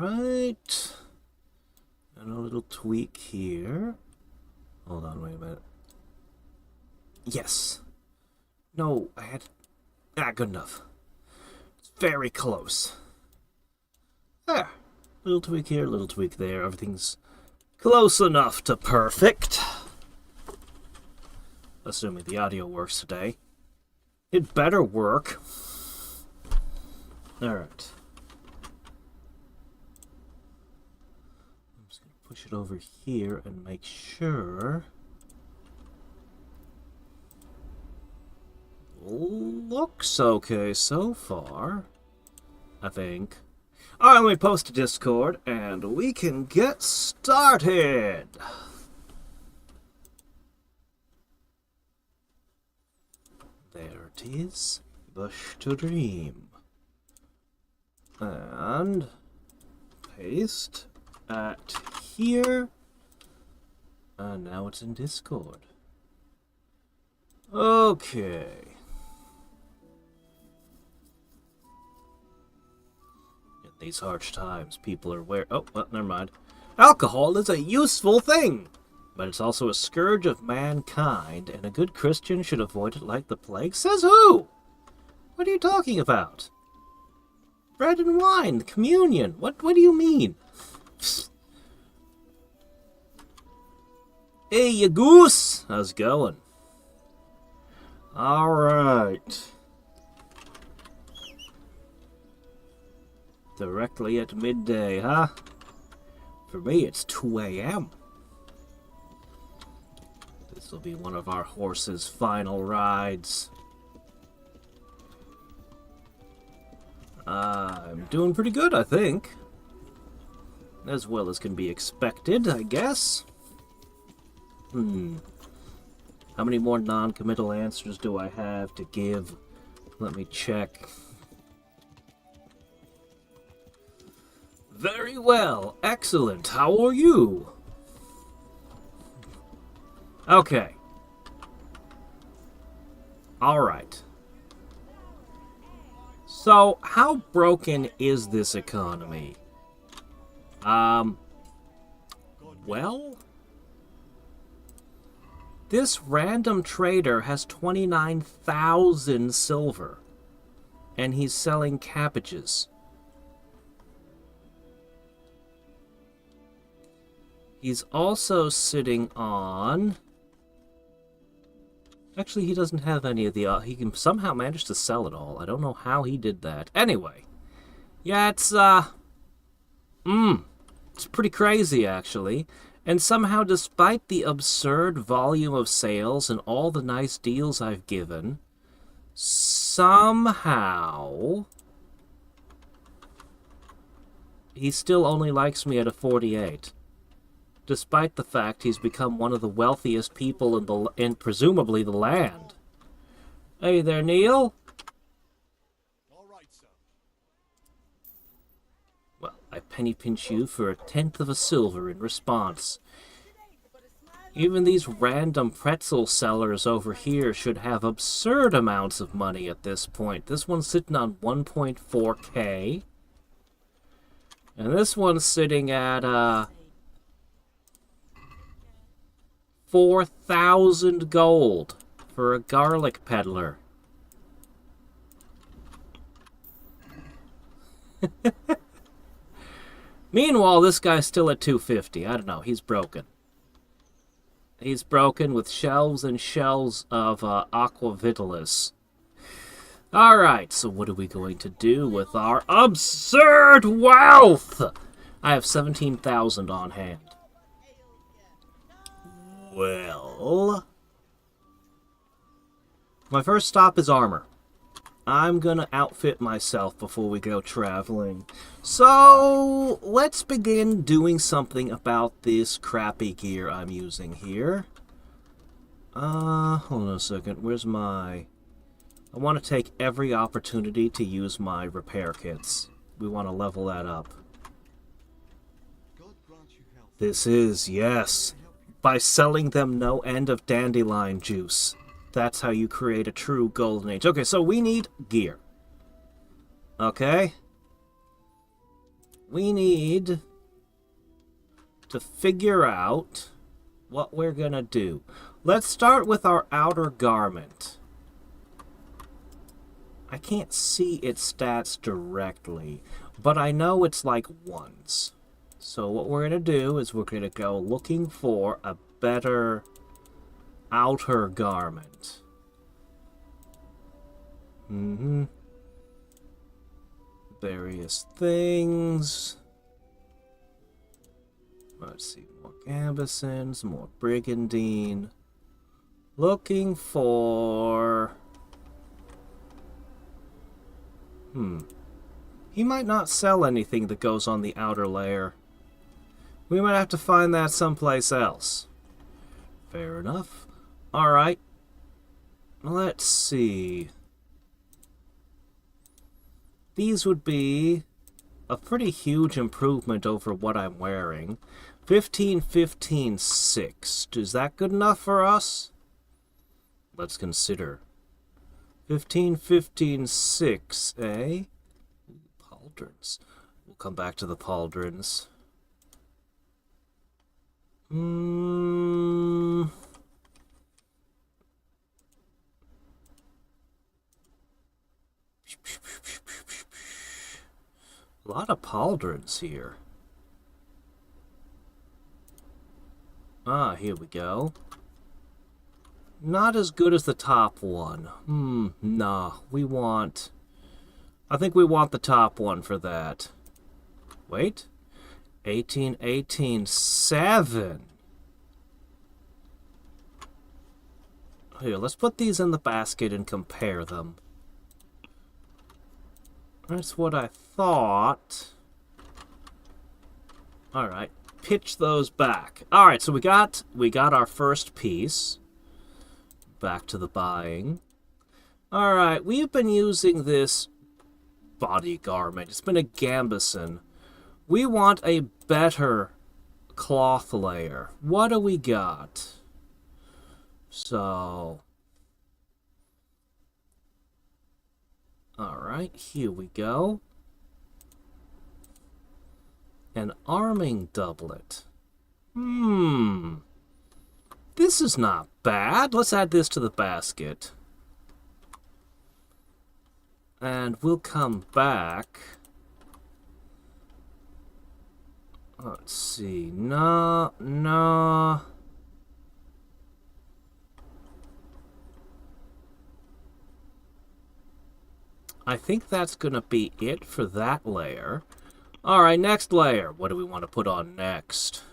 Alright. And a little tweak here. Hold on, wait a minute. Yes. No, I had... good enough. It's very close. Little tweak here, little tweak there. Everything's close enough to perfect. Assuming the audio works today. It better work. Alright. I'm just going to push it over here and make sure. Looks okay so far, I think. Alright, let me post to Discord and we can get started. There it is. Bush to Dream. And paste at here. And now it's in Discord. Okay. In these harsh times, people are aware. Oh, well, never mind. Alcohol is a useful thing, but it's also a scourge of mankind, and a good Christian should avoid it like the plague. Says who? What are you talking about? Bread and wine, the communion. What do you mean? Hey, you goose! How's it going? Alright. Directly at midday, huh? For me, it's 2 a.m. This will be one of our horse's final rides. I'm doing pretty good, I think. As well as can be expected, I guess. How many more non-committal answers do I have to give? Let me check. Very well. Excellent. How are you? Okay. Alright. So, how broken is this economy? Well... This random trader has 29,000 silver, and he's selling cabbages. He's also sitting on... Actually, he doesn't have any of the... he can somehow manage to sell it all. I don't know how he did that. Anyway. Yeah, it's, it's pretty crazy, actually. And somehow, despite the absurd volume of sales and all the nice deals I've given, somehow he still only likes me at a 48. Despite the fact he's become one of the wealthiest people in presumably the land. Hey there, Neil. All right, sir. Well, I penny pinch you for 1/10 of a silver in response. Even these random pretzel sellers over here should have absurd amounts of money at this point. This one's sitting on 1.4k. And this one's sitting at, 4,000 gold for a garlic peddler. Meanwhile, this guy's still at 250. I don't know. He's broken. He's broken with shelves and shelves of Aqua Vitalis. Alright, so what are we going to do with our absurd wealth? I have 17,000 on hand. Well... My first stop is armor. I'm gonna outfit myself before we go traveling. So, let's begin doing something about this crappy gear I'm using here. Hold on a second. Where's my... I want to take every opportunity to use my repair kits. We want to level that up. This is, yes, by selling them no end of dandelion juice. That's how you create a true golden age. Okay, so we need gear. Okay? we need to figure out what we're gonna do. Let's start with our outer garment. I can't see its stats directly, but I know it's like ones. So what we're gonna do is we're gonna go looking for a better outer garment. Various things. Let's see, more gambesons, more brigandine. Looking for... He might not sell anything that goes on the outer layer. We might have to find that someplace else. Fair enough. Alright. Let's see. These would be a pretty huge improvement over what I'm wearing. 15, 15, 6. Is that good enough for us? Let's consider. 15, 15, 6, eh? Pauldrons. We'll come back to the pauldrons. A lot of pauldrons here. Ah, here we go. Not as good as the top one. Nah, we want... I think we want the top one for that. Wait. 18, 18, 7. Here, let's put these in the basket and compare them. That's what I thought. Alright, pitch those back. Alright, so we got our first piece. Back to the buying. Alright, we've been using this body garment. It's been a gambeson. We want a better cloth layer. What do we got? So... Alright, here we go. An arming doublet. This is not bad. Let's add this to the basket. And we'll come back. Let's see. No. I think that's going to be it for that layer. Alright, next layer. What do we want to put on next?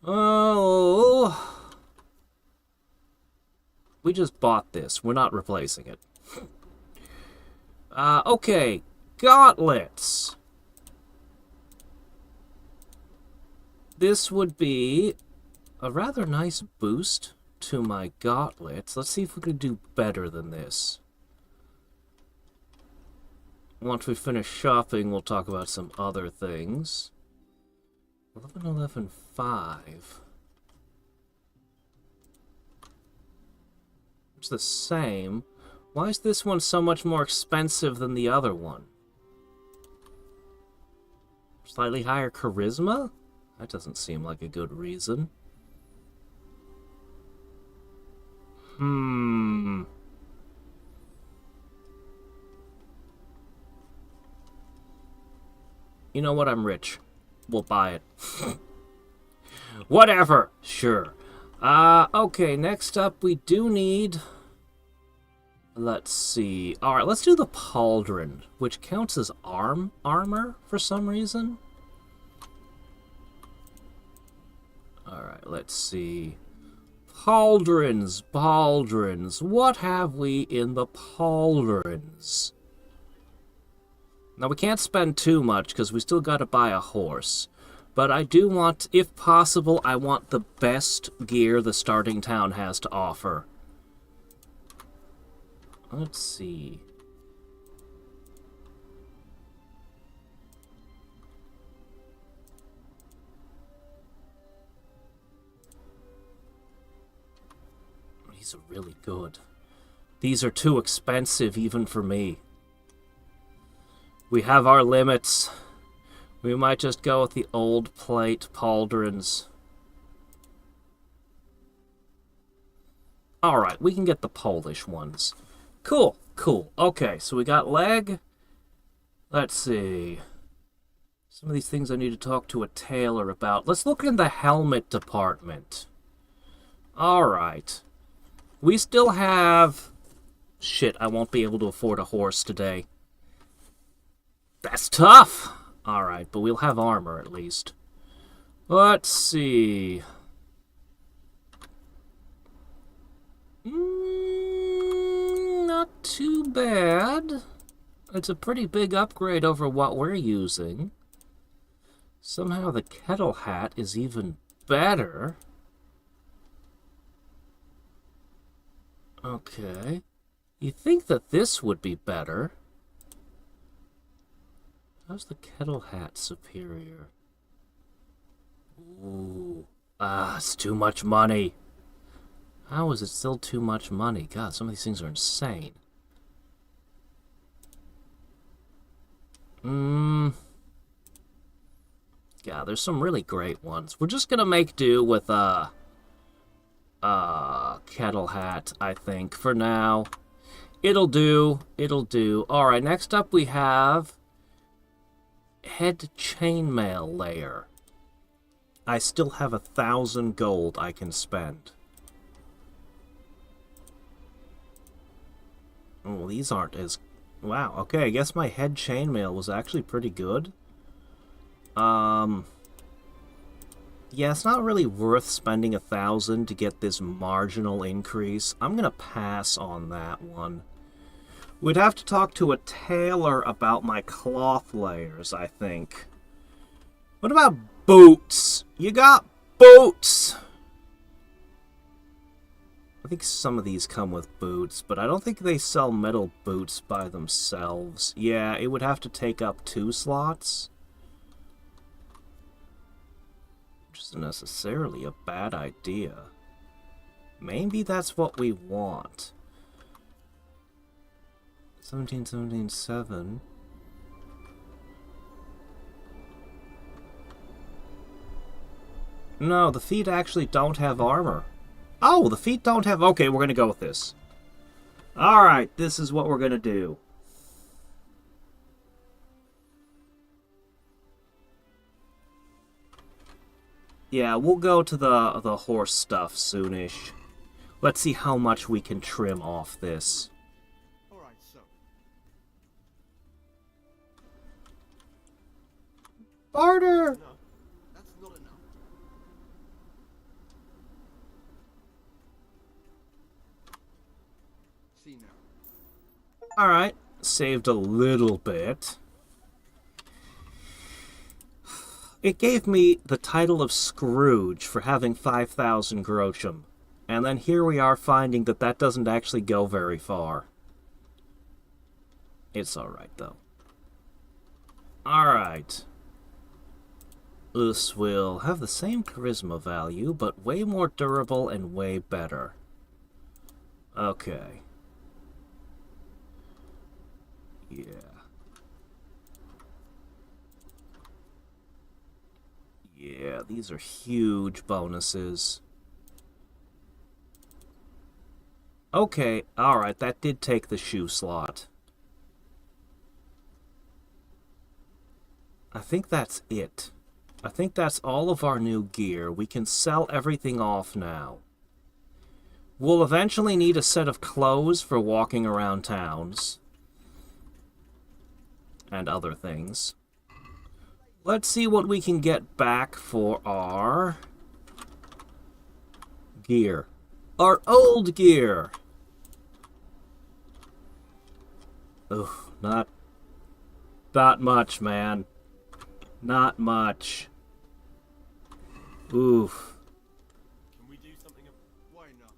Oh... We just bought this. We're not replacing it. Okay. Gauntlets. This would be a rather nice boost to my gauntlets. Let's see if we can do better than this. Once we finish shopping, we'll talk about some other things. 11, 11, 5. It's the same. Why is this one so much more expensive than the other one? Slightly higher charisma? That doesn't seem like a good reason. You know what? I'm rich. We'll buy it. Whatever. Sure. Okay, next up we do need... Let's see. Alright, let's do the pauldron, which counts as armor for some reason. Alright, let's see. Pauldrons. What have we in the pauldrons? Now, we can't spend too much, because we still gotta buy a horse. But I do want, if possible, I want the best gear the starting town has to offer. Let's see. These are really good. These are too expensive even for me. We have our limits. We might just go with the old plate pauldrons. Alright, we can get the Polish ones. Cool, cool. Okay, so we got leg. Let's see. Some of these things I need to talk to a tailor about. Let's look in the helmet department. Alright. We still have... Shit, I won't be able to afford a horse today. That's tough! Alright, but we'll have armor at least. Let's see... not too bad. It's a pretty big upgrade over what we're using. Somehow the kettle hat is even better. Okay. You'd think that this would be better. How's the kettle hat superior? Ooh. Ah, it's too much money. How is it still too much money? God, some of these things are insane. Yeah, there's some really great ones. We're just gonna make do with kettle hat, I think, for now. It'll do. It'll do. Alright, next up we have head chainmail layer. I still have 1,000 gold I can spend. Oh, these aren't as... Wow, okay, I guess my head chainmail was actually pretty good. Yeah, it's not really worth spending 1,000 to get this marginal increase. I'm gonna pass on that one. We'd have to talk to a tailor about my cloth layers, I think. What about boots? You got boots! I think some of these come with boots, but I don't think they sell metal boots by themselves. Yeah, it would have to take up 2 slots. Which isn't necessarily a bad idea. Maybe that's what we want. 17, 17, 7. No, the feet actually don't have armor. Oh, the feet don't have... Okay, we're gonna go with this. Alright, this is what we're gonna do. Yeah, we'll go to the horse stuff soonish. Let's see how much we can trim off this. Alright, so. Barter! No, that's not enough. See now. Alright, saved a little bit. It gave me the title of Scrooge for having 5,000 grosham. And then here we are finding that that doesn't actually go very far. It's alright, though. Alright. This will have the same charisma value, but way more durable and way better. Okay. Yeah. Yeah, these are huge bonuses. Okay, alright, that did take the shoe slot. I think that's it. I think that's all of our new gear. We can sell everything off now. We'll eventually need a set of clothes for walking around towns. And other things. Let's see what we can get back for our gear. Our old gear! Ugh, not much, man. Not much. Oof. Can we do something? Why not?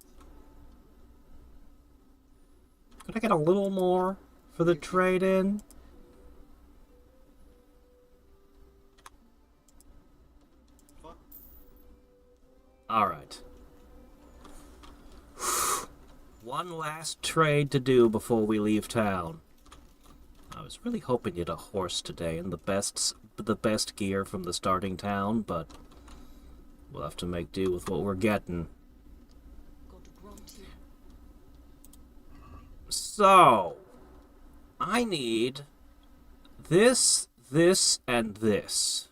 Could I get a little more for the trade-in? Alright. One last trade to do before we leave town. I was really hoping you'd a horse today in the the best gear from the starting town, but we'll have to make do with what we're getting. So, I need this, this, and this.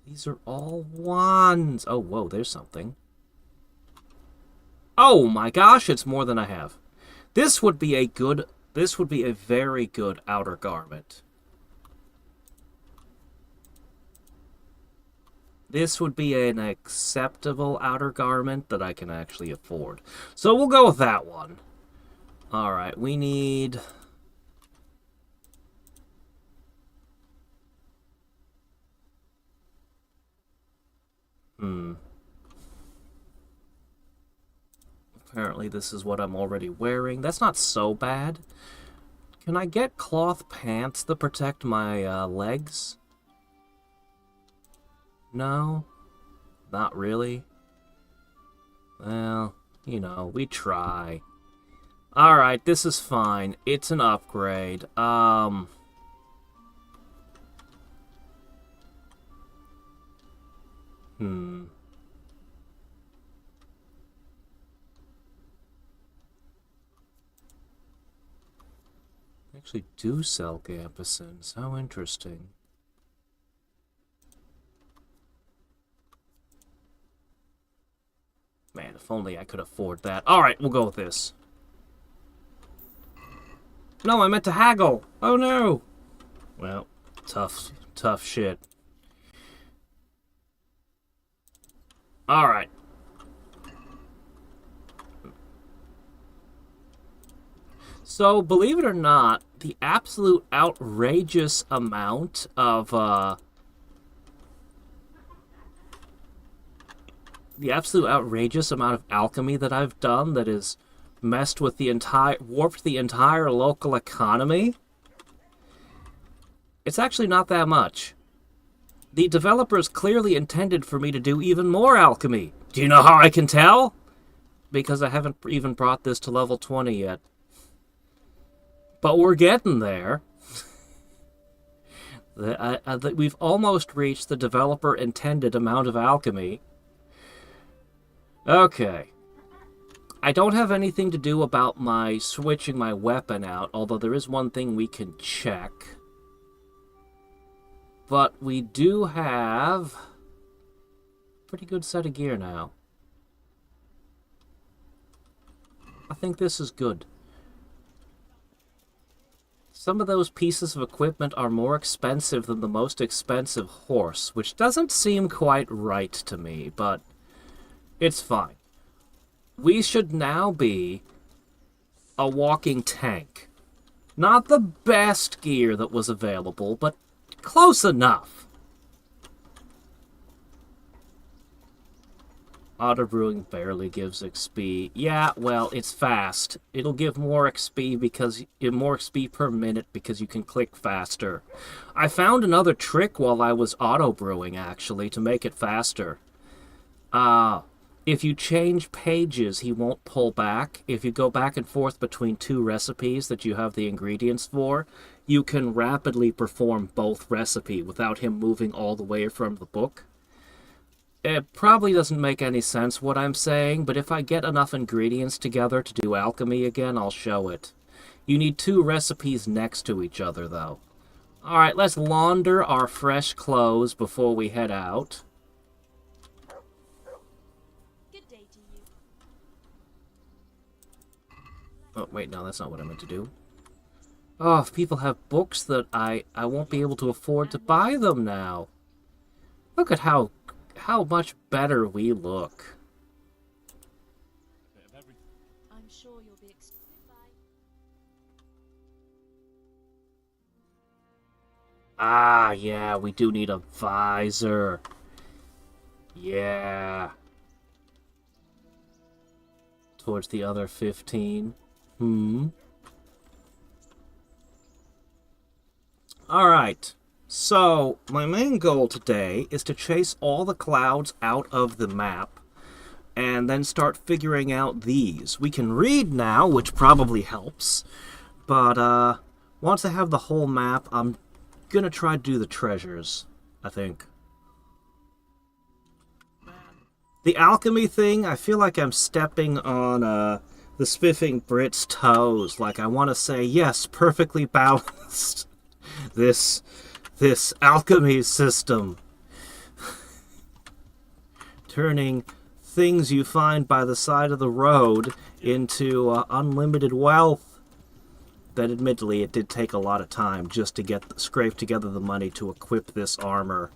These are all ones. Oh, whoa, there's something. Oh my gosh, it's more than I have. This would be a very good outer garment. This would be an acceptable outer garment that I can actually afford. So we'll go with that one. Alright, we need... Apparently this is what I'm already wearing. That's not so bad. Can I get cloth pants that protect my legs? No? Not really? Well, you know, we try. Alright, this is fine. It's an upgrade. Actually do sell gambersons. How interesting. Man, if only I could afford that. Alright, we'll go with this. No, I meant to haggle. Oh no. Well, tough shit. Alright. So, believe it or not, the absolute outrageous amount of, alchemy that I've done that has messed with warped the entire local economy, it's actually not that much. The developers clearly intended for me to do even more alchemy. Do you know how I can tell? Because I haven't even brought this to level 20 yet. But we're getting there. We've almost reached the developer-intended amount of alchemy. Okay. I don't have anything to do about my switching my weapon out, although there is one thing we can check. But we do have a pretty good set of gear now. I think this is good. Some of those pieces of equipment are more expensive than the most expensive horse, which doesn't seem quite right to me, but it's fine. We should now be a walking tank. Not the best gear that was available, but close enough. Auto brewing barely gives XP. Yeah, well, it's fast. It'll give more XP per minute because you can click faster. I found another trick while I was auto brewing actually to make it faster. If you change pages, he won't pull back. If you go back and forth between two recipes that you have the ingredients for, you can rapidly perform both recipe without him moving all the way from the book. It probably doesn't make any sense what I'm saying, but if I get enough ingredients together to do alchemy again, I'll show it. You need two recipes next to each other, though. Alright, let's launder our fresh clothes before we head out. Good day to you. Oh, wait, no, that's not what I meant to do. Oh, if people have books that I won't be able to afford to buy them now. Look at how much better we look. I'm sure you'll be goodbye. Ah, yeah, we do need a visor. Yeah. Towards the other 15. Alright. So, my main goal today is to chase all the clouds out of the map and then start figuring out these. We can read now, which probably helps, but once I have the whole map, I'm gonna try to do the treasures, I think. The alchemy thing, I feel like I'm stepping on the spiffing Brit's toes. Like I want to say, yes, perfectly balanced. This alchemy system. Turning things you find by the side of the road into unlimited wealth. That admittedly, it did take a lot of time just to scrape together the money to equip this armor.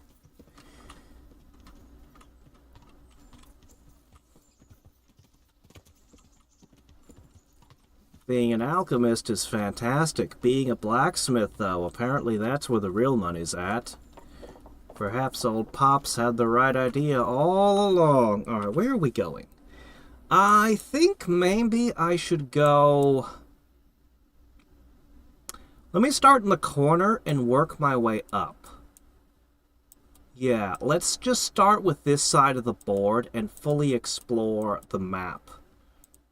Being an alchemist is fantastic. Being a blacksmith, though, apparently that's where the real money's at. Perhaps old Pops had the right idea all along. Alright, where are we going? I think maybe I should go... Let me start in the corner and work my way up. Yeah, let's just start with this side of the board and fully explore the map.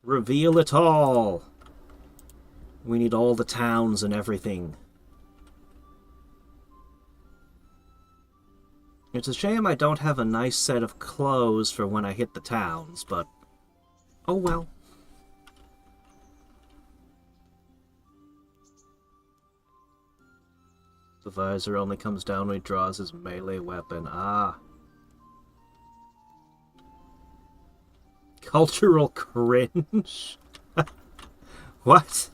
Reveal it all! We need all the towns and everything. It's a shame I don't have a nice set of clothes for when I hit the towns, but... oh well. The visor only comes down when he draws his melee weapon. Ah. Cultural cringe? What?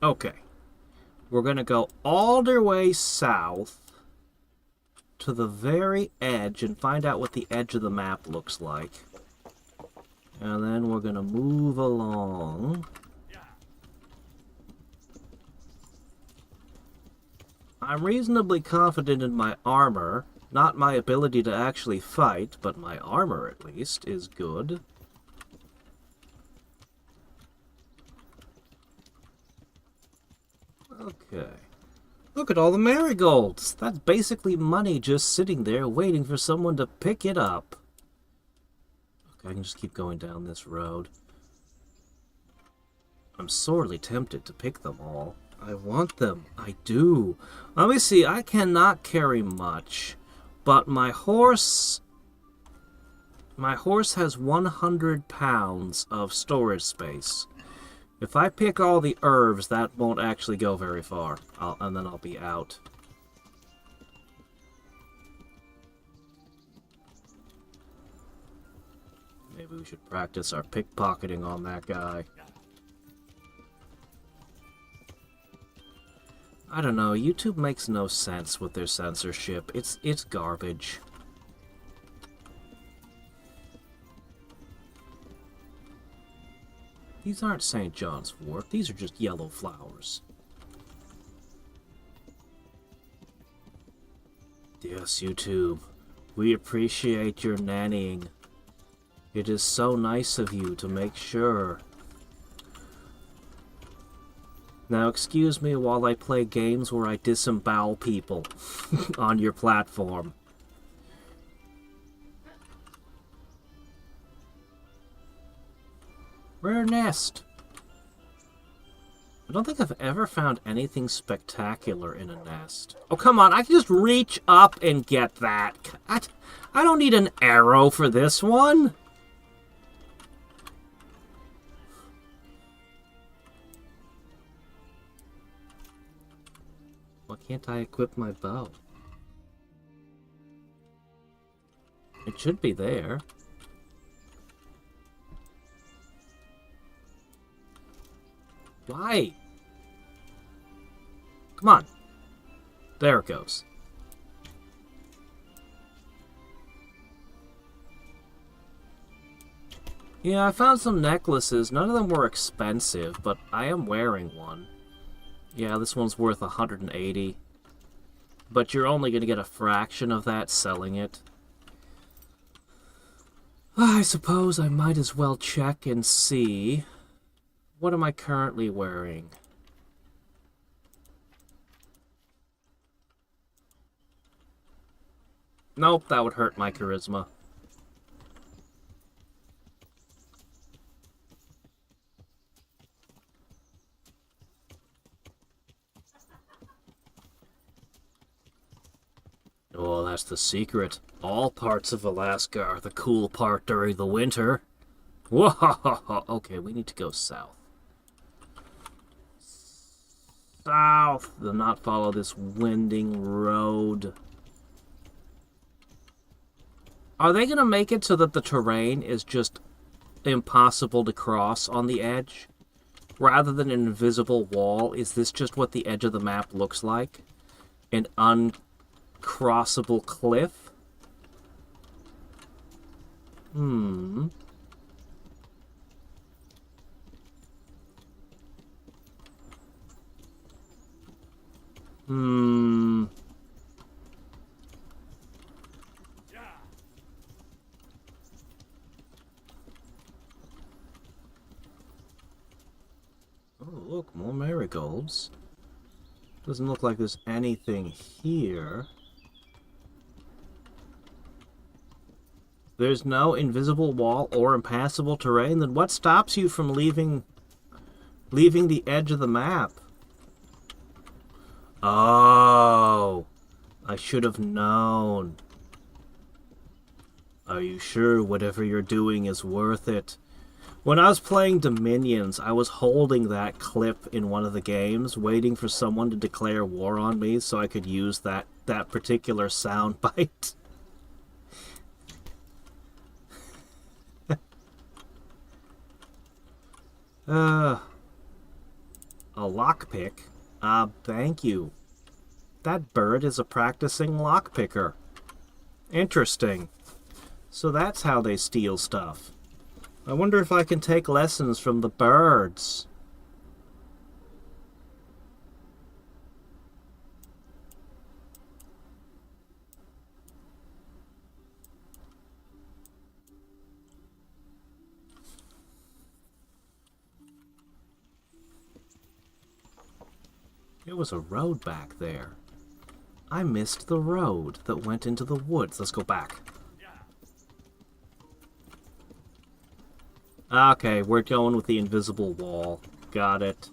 Okay. We're gonna go all the way south to the very edge and find out what the edge of the map looks like. And then we're gonna move along. I'm reasonably confident in my armor. Not my ability to actually fight, but my armor, at least, is good. Okay. Look at all the marigolds! That's basically money just sitting there waiting for someone to pick it up. Okay, I can just keep going down this road. I'm sorely tempted to pick them all. I want them. I do. Let me see. I cannot carry much. But my horse has 100 pounds of storage space. If I pick all the herbs, that won't actually go very far. And then I'll be out. Maybe we should practice our pickpocketing on that guy. I don't know, YouTube makes no sense with their censorship. It's garbage. These aren't St. John's wort, these are just yellow flowers. Yes, YouTube, we appreciate your nannying. It is so nice of you to make sure. Now excuse me while I play games where I disembowel people on your platform. Rare nest. I don't think I've ever found anything spectacular in a nest. Oh, come on, I can just reach up and get that. I don't need an arrow for this one. Why can't I equip my bow? It should be there. Why? Come on. There it goes. Yeah, I found some necklaces. None of them were expensive, but I am wearing one. Yeah, this one's worth 180. But you're only going to get a fraction of that selling it. I suppose I might as well check and see What am I currently wearing? Nope, that would hurt my charisma. Oh, that's the secret. All parts of Alaska are the cool part during the winter. Whoa! Okay, we need to go south. South! Do not follow this winding road. Are they gonna make it so that the terrain is just impossible to cross on the edge? Rather than an invisible wall, is this just what the edge of the map looks like? An uncrossable cliff? Hmm. Hmm. Oh, look, more marigolds. Doesn't look like there's anything here. There's no invisible wall or impassable terrain, then what stops you from leaving the edge of the map? Oh, I should have known. Are you sure whatever you're doing is worth it? When I was playing Dominions, I was holding that clip in one of the games, waiting for someone to declare war on me so I could use that particular sound bite. A lockpick? Thank you. That bird is a practicing lockpicker. Interesting. So that's how they steal stuff. I wonder if I can take lessons from the birds. There was a road back there. I missed the road that went into the woods. Let's go back. Okay, we're going with the invisible wall. Got it.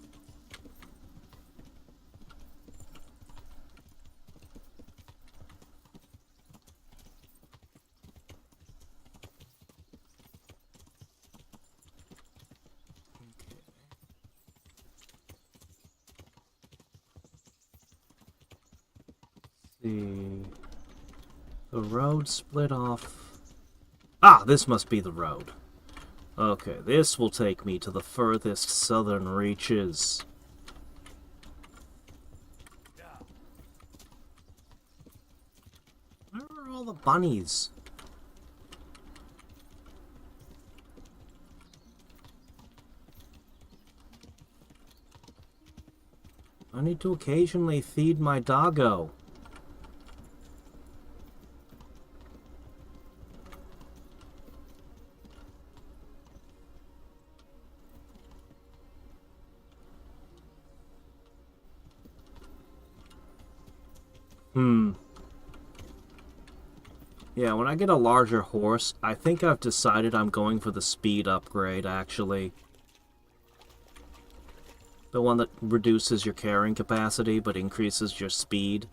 The road split off. Ah, this must be the road. Okay, this will take me to the furthest southern reaches. Where are all the bunnies? I need to occasionally feed my doggo. Yeah, when I get a larger horse, I think I've decided I'm going for the speed upgrade, actually. The one that reduces your carrying capacity, but increases your speed.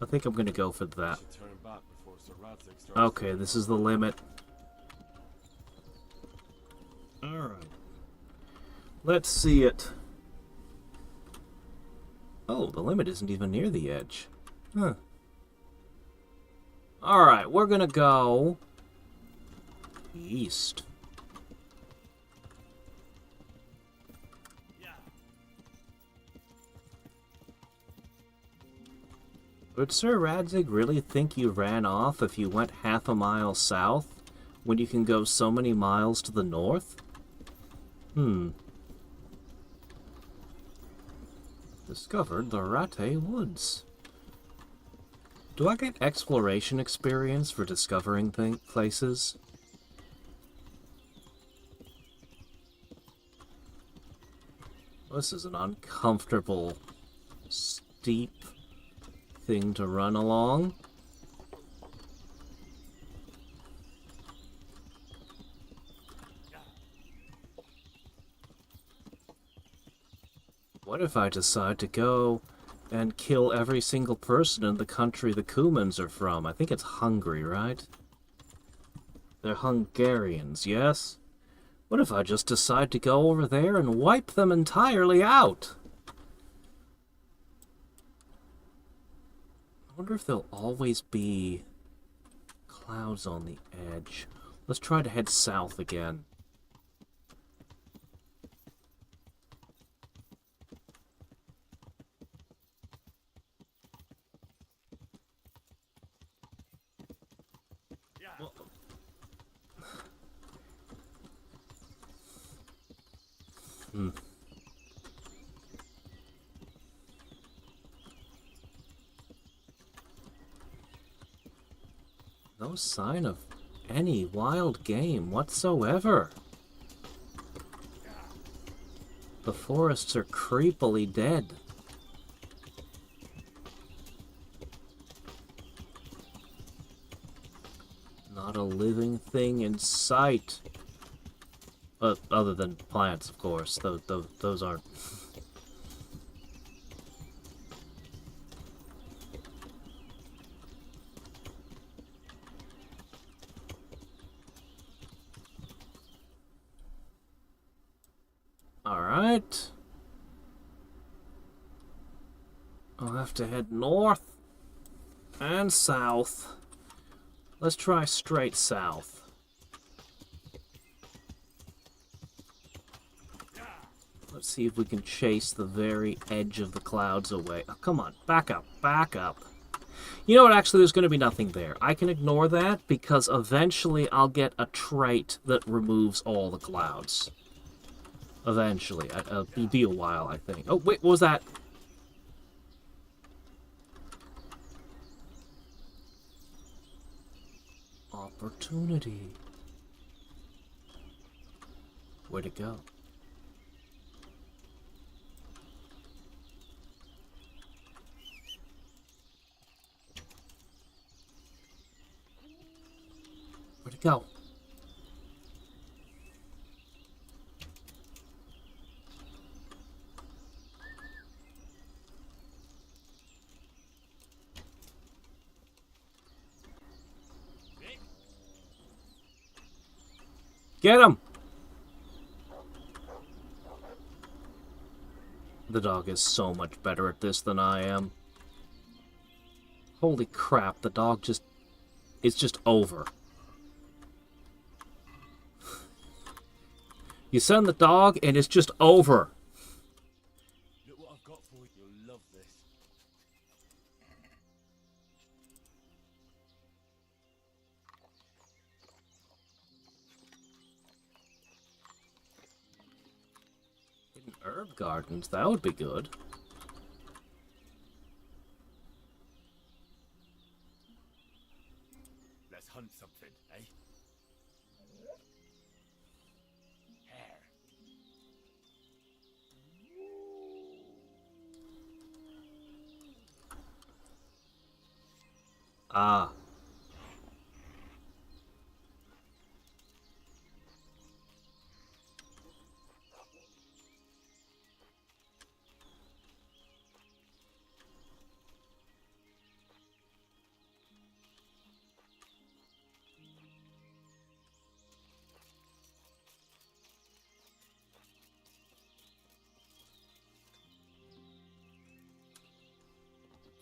I think I'm going to go for that. Okay, this is the limit. Alright. Let's see it. Oh, the limit isn't even near the edge. Huh. Alright, we're gonna go east. Would Sir Radzig really think you ran off if you went half a mile south, when you can go so many miles to the north? Discovered the Ratte Woods. Do I get exploration experience for discovering places? This is an uncomfortable, steep thing to run along. What if I decide to go and kill every single person in the country the Cumans are from? I think it's Hungary, right? They're Hungarians, yes? What if I just decide to go over there and wipe them entirely out? I wonder if there'll always be clouds on the edge. Let's try to head south again. Well, no sign of any wild game whatsoever. The forests are creepily dead. Not a living thing in sight. Other than plants, of course. Those aren't. Alright. I'll have to head north and south. Let's try straight south. Let's see if we can chase the very edge of the clouds away. Oh, come on, back up, back up. You know what, actually, there's going to be nothing there. I can ignore that because eventually I'll get a trait that removes all the clouds. Eventually. It'll be a while, I think. Oh, wait, what was that? Opportunity. Where'd it go? Where'd it go? Get him! The dog is so much better at this than I am. Holy crap, the dog just... It's just over. You send the dog and it's just over. Look what I've got for you. You'll love this. Hidden herb gardens, that would be good. Let's hunt something, eh? Hare. Ah.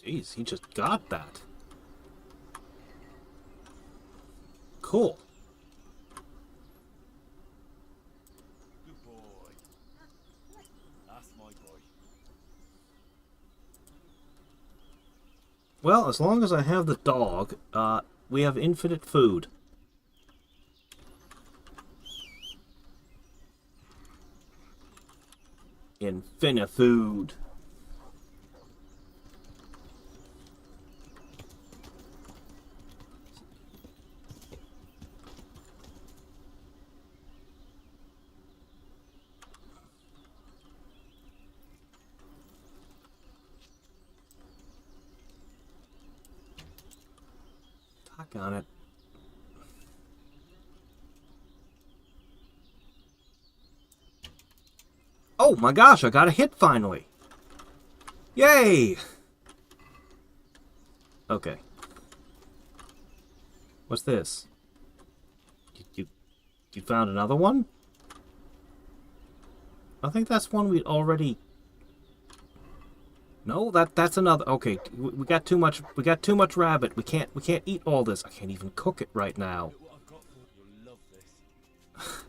Jeez, he just got that. Cool. Good boy. That's my boy. Well, as long as I have the dog, we have infinite food. Infinite food. Got it. Oh my gosh, I got a hit finally! Yay! Okay. What's this? You found another one? I think that's one we already... No, that's another. Okay, we got too much. We got too much rabbit. We can't eat all this. I can't even cook it right now. Look what I've got for you. You'll love this.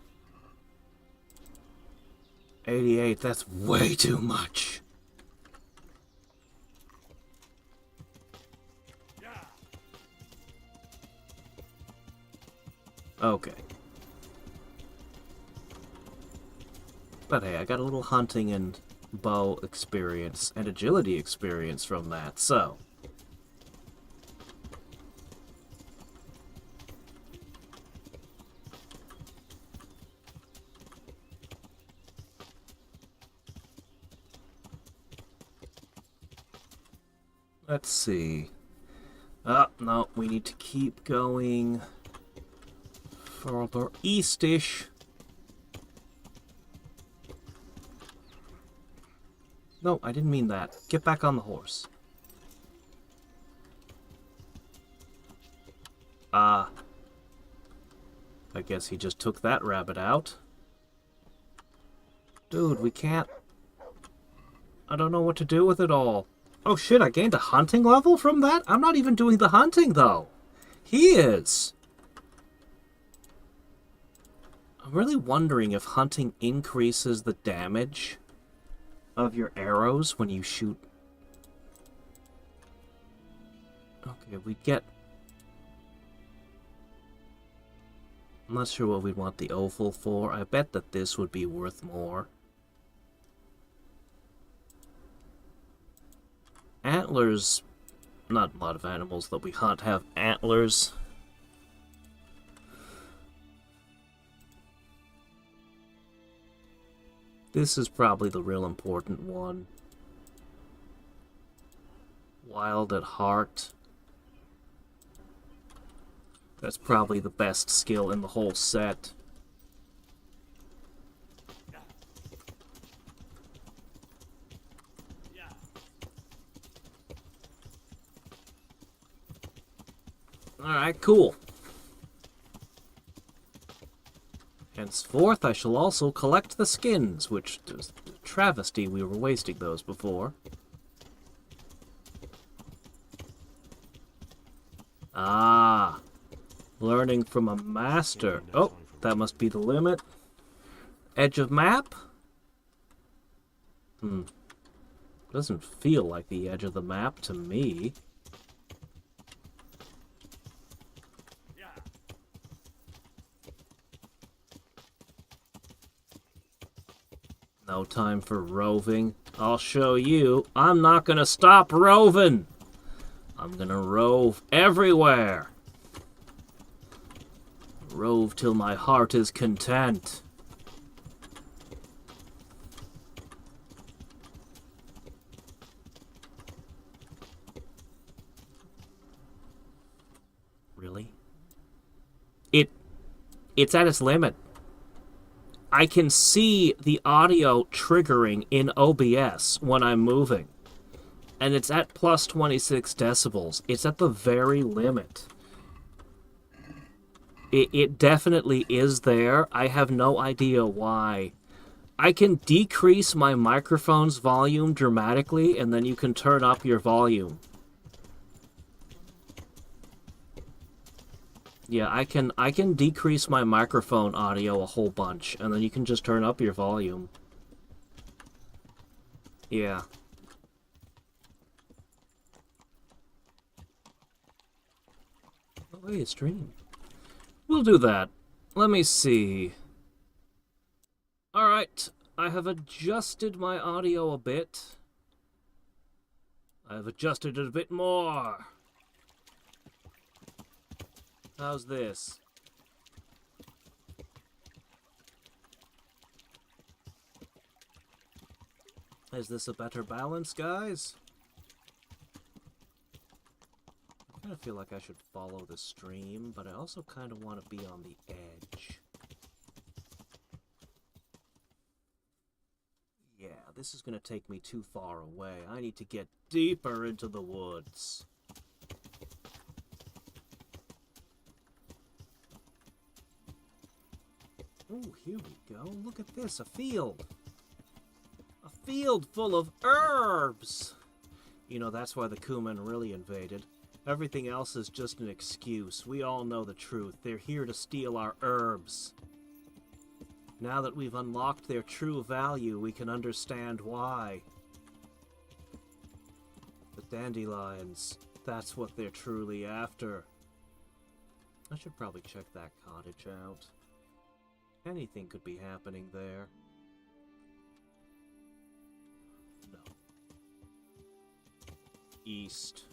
88. That's way too much. Okay. But hey, I got a little hunting and bow experience and agility experience from that, so... Let's see. Oh, no, we need to keep going further east-ish. No, I didn't mean that. Get back on the horse. I guess he just took that rabbit out. Dude, we can't... I don't know what to do with it all. Oh shit, I gained a hunting level from that? I'm not even doing the hunting, though. He is. I'm really wondering if hunting increases the damage of your arrows when you shoot. Okay, we get... I'm not sure what we'd want the oval for. I bet that this would be worth more. Antlers... Not a lot of animals that we hunt have antlers. This is probably the real important one. Wild at heart. That's probably the best skill in the whole set. Alright, cool. Henceforth, I shall also collect the skins, which is a travesty we were wasting those before. Ah, learning from a master. Oh, that must be the limit. Edge of map? Doesn't feel like the edge of the map to me. No time for roving. I'll show you. I'm not gonna stop roving. I'm gonna rove everywhere. Rove till my heart is content. Really? It's at its limit. I can see the audio triggering in OBS when I'm moving. And it's at plus 26 decibels. It's at the very limit. It definitely is there. I have no idea why. I can decrease my microphone's volume dramatically, and then you can turn up your volume. Yeah, I can decrease my microphone audio a whole bunch, and then you can just turn up your volume. Yeah. Oh, hey, a stream. We'll do that. Let me see. Alright, I have adjusted my audio a bit. I've adjusted it a bit more. How's this? Is this a better balance, guys? I'm kind of feel like I should follow the stream, but I also kind of want to be on the edge. Yeah, this is going to take me too far away. I need to get deeper into the woods. Oh, here we go. Look at this, a field. A field full of herbs. You know, that's why the Kumen really invaded. Everything else is just an excuse. We all know the truth. They're here to steal our herbs. Now that we've unlocked their true value, we can understand why. The dandelions, that's what they're truly after. I should probably check that cottage out. Anything could be happening there. No. East.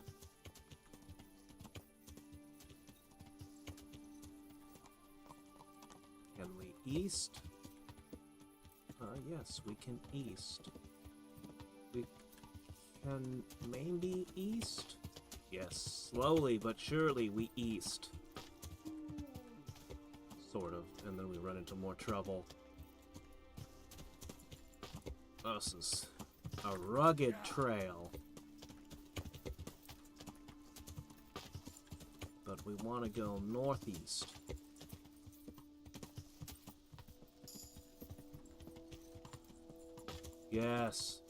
Can we east? Yes, we can east. We can maybe east? Yes, slowly but surely we east. Sort of, and then we run into more trouble. This is a rugged trail. But we want to go northeast. Yes.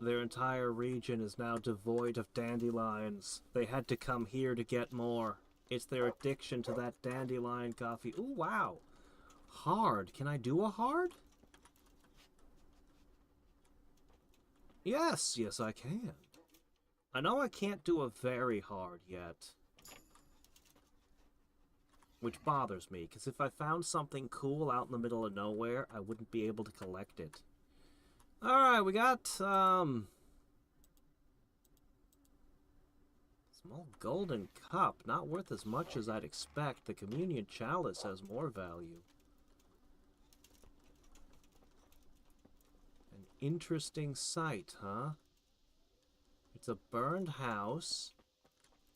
Their entire region is now devoid of dandelions. They had to come here to get more. It's their addiction to that dandelion coffee. Ooh, wow. Hard. Can I do a hard? Yes, yes I can. I know I can't do a very hard yet. Which bothers me, because if I found something cool out in the middle of nowhere, I wouldn't be able to collect it. Alright, we got, small golden cup. Not worth as much as I'd expect. The communion chalice has more value. An interesting sight, huh? It's a burned house.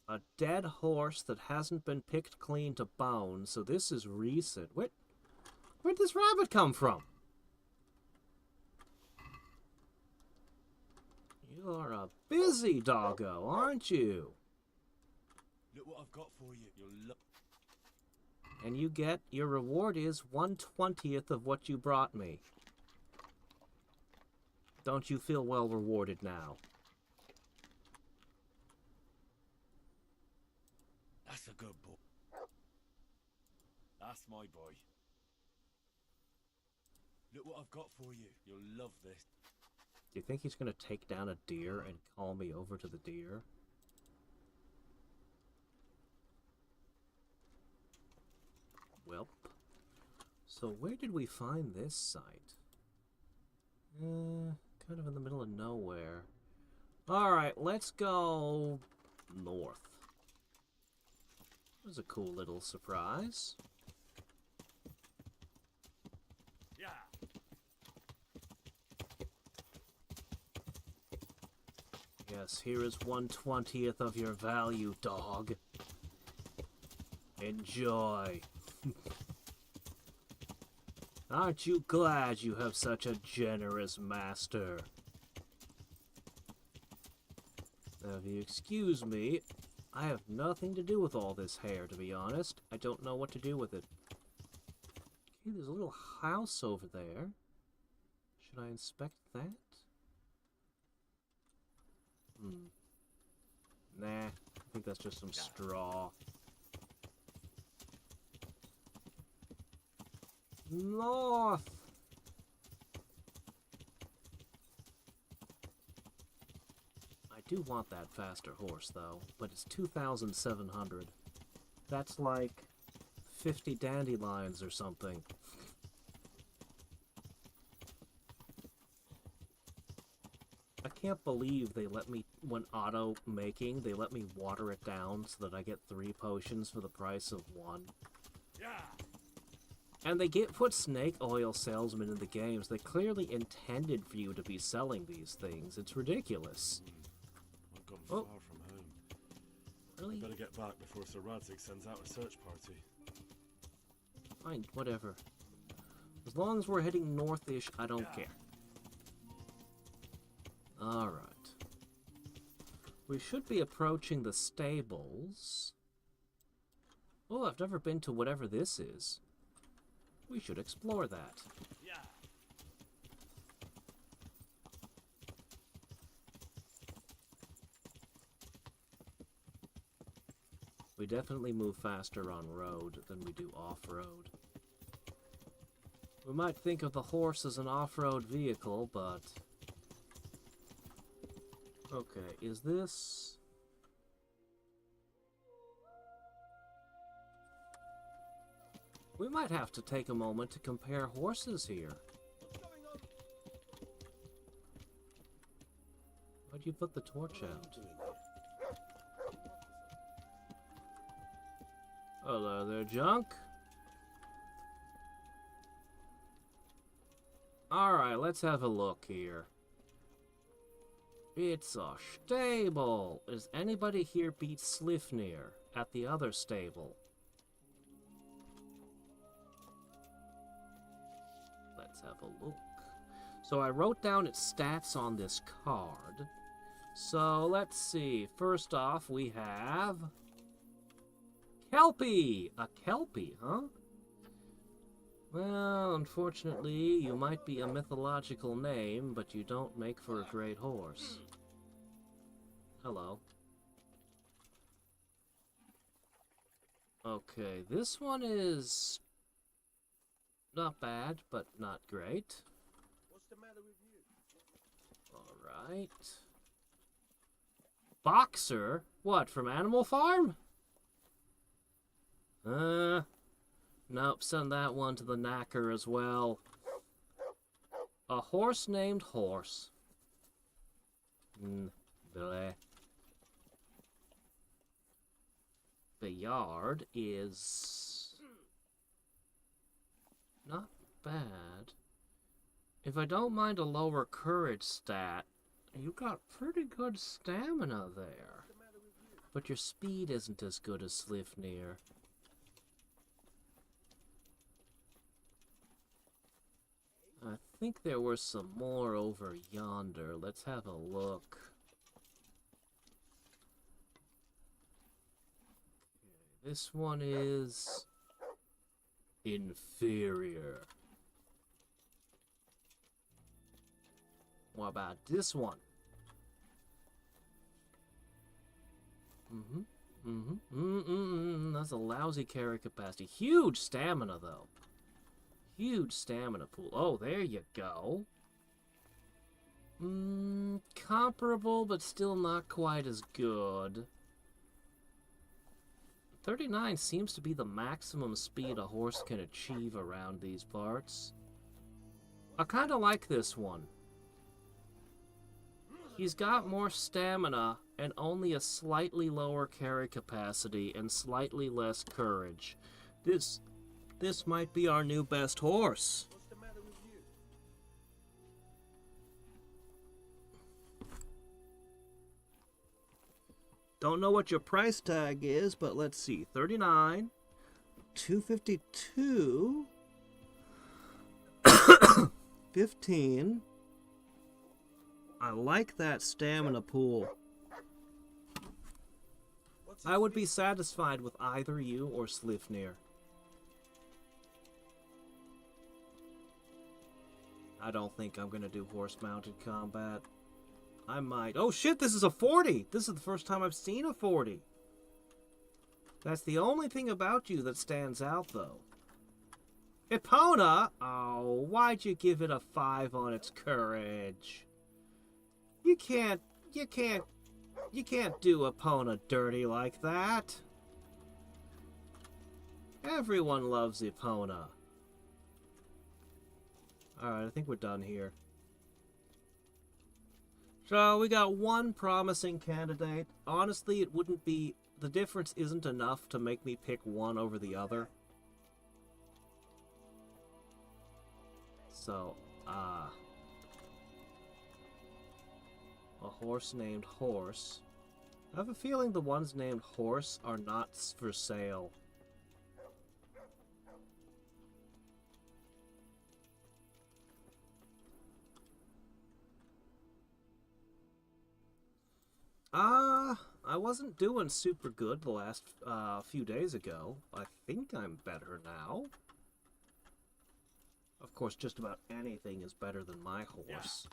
A dead horse that hasn't been picked clean to bone, so this is recent. Where'd this rabbit come from? You are a busy doggo, aren't you? Look what I've got for you. You'll love. And you get, your reward is 1/20th of what you brought me. Don't you feel well rewarded now? That's a good boy. That's my boy. Look what I've got for you. You'll love this. Do you think he's going to take down a deer and call me over to the deer? Welp. So where did we find this site? Kind of in the middle of nowhere. Alright, let's go north. That was a cool little surprise. Yeah. Yes, here is 1/20th of your value, dog. Enjoy. Aren't you glad you have such a generous master? Now, if you excuse me, I have nothing to do with all this hair, to be honest. I don't know what to do with it. Okay, there's a little house over there. Should I inspect that? Nah, I think that's just some straw. North! I do want that faster horse, though, but it's 2,700. That's like 50 dandelions or something. I can't believe they let me, when auto making, they let me water it down so that I get 3 potions for the price of 1. Yeah. And they put snake oil salesmen in the games. They clearly intended for you to be selling these things. It's ridiculous. I've gone Oh. far from home. Really? Better get back before Sir Hadriex sends out a search party. Fine, whatever. As long as we're heading north-ish, I don't care. Alright. We should be approaching the stables. Oh, I've never been to whatever this is. We should explore that. Yeah. We definitely move faster on road than we do off-road. We might think of the horse as an off-road vehicle, but... Okay, is this... We might have to take a moment to compare horses here. Why'd you put the torch out? Hello there, junk. Alright, let's have a look here. It's a stable. Is anybody here beat Slifnir at the other stable? Let's have a look. So I wrote down its stats on this card. So let's see. First off, we have... Kelpie! A Kelpie, huh? Well, unfortunately, you might be a mythological name, but you don't make for a great horse. Hello. Okay, this one is... not bad, but not great. What's the matter with you? Alright. Boxer? What, from Animal Farm? Nope, send that one to the knacker as well. A horse named Horse. Bleh. Bayard is... not bad. If I don't mind a lower courage stat, you got pretty good stamina there. But your speed isn't as good as Slifnir. I think there were some more over yonder. Let's have a look. Okay, this one is... inferior. What about this one? That's a lousy carry capacity. Huge stamina, though. Huge stamina pool. Oh, there you go. Comparable, but still not quite as good. 39 seems to be the maximum speed a horse can achieve around these parts. I kind of like this one. He's got more stamina and only a slightly lower carry capacity and slightly less courage. This might be our new best horse. What's the matter with you? Don't know what your price tag is, but let's see. 39, 252, 15. I like that stamina pool. I would be satisfied with either you or Slifnir. I don't think I'm gonna do horse-mounted combat. I might. Oh shit, this is a 40! This is the first time I've seen a 40. That's the only thing about you that stands out, though. Epona? Oh, why'd you give it a 5 on its courage? You can't do Epona dirty like that. Everyone loves Epona. Alright, I think we're done here. So, we got one promising candidate. Honestly, it wouldn't be... the difference isn't enough to make me pick one over the other. So, a horse named Horse. I have a feeling the ones named Horse are not for sale. I wasn't doing super good the last few days ago. I think I'm better now. Of course, just about anything is better than my horse.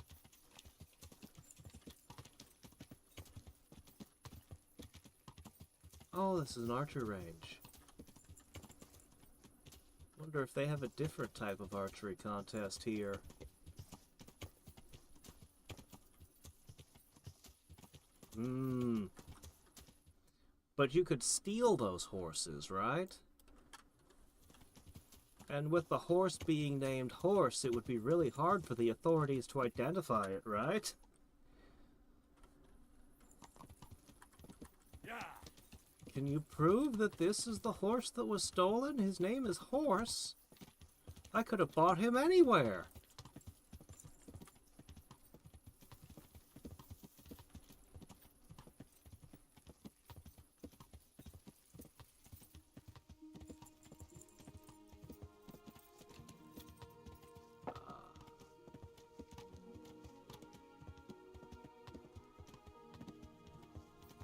Oh, this is an archer range. Wonder if they have a different type of archery contest here. But you could steal those horses, right? And with the horse being named Horse, it would be really hard for the authorities to identify it, right? Yeah. Can you prove that this is the horse that was stolen? His name is Horse. I could have bought him anywhere.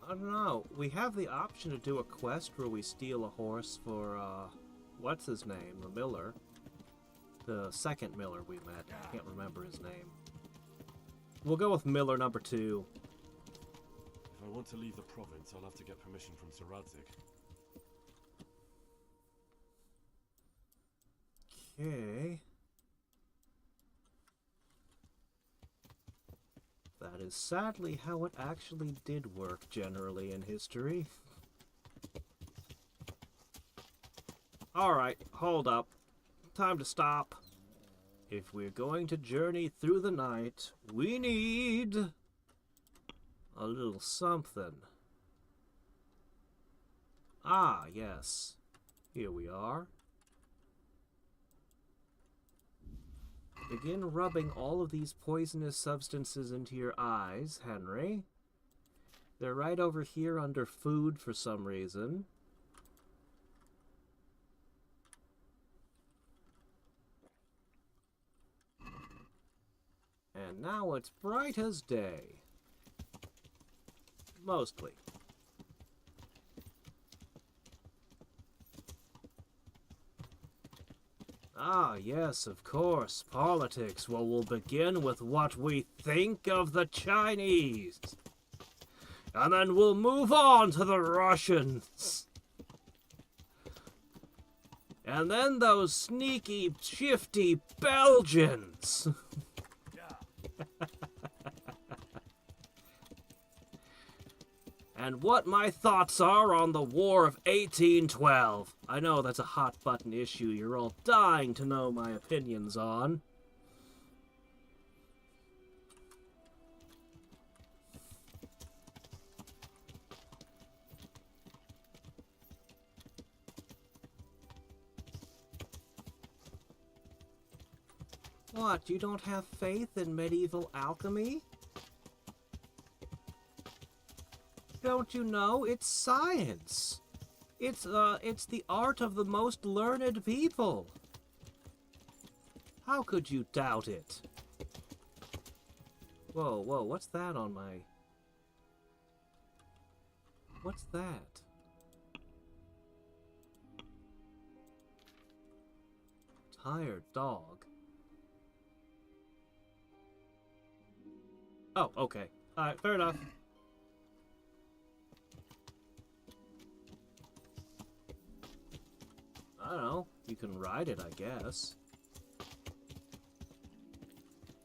I don't know. We have the option to do a quest where we steal a horse for, what's his name? The miller. The second miller we met. I can't remember his name. We'll go with Miller number 2. If I want to leave the province, I'll have to get permission from Sir Hadriex. Okay. That is sadly how it actually did work generally in history. Alright, hold up. Time to stop. If we're going to journey through the night, we need a little something. Ah, yes. Here we are. Begin rubbing all of these poisonous substances into your eyes, Henry. They're right over here under food for some reason. And now it's bright as day. Mostly. Ah, yes, of course, politics. Well, we'll begin with what we think of the Chinese. And then we'll move on to the Russians. And then those sneaky, shifty Belgians. And what my thoughts are on the War of 1812. I know that's a hot-button issue you're all dying to know my opinions on. What, you don't have faith in medieval alchemy? Don't you know? It's science. It's the art of the most learned people. How could you doubt it? Whoa, whoa, what's that on my... What's that? Tired dog. Oh, okay. Alright, fair enough. I don't know. You can ride it, I guess.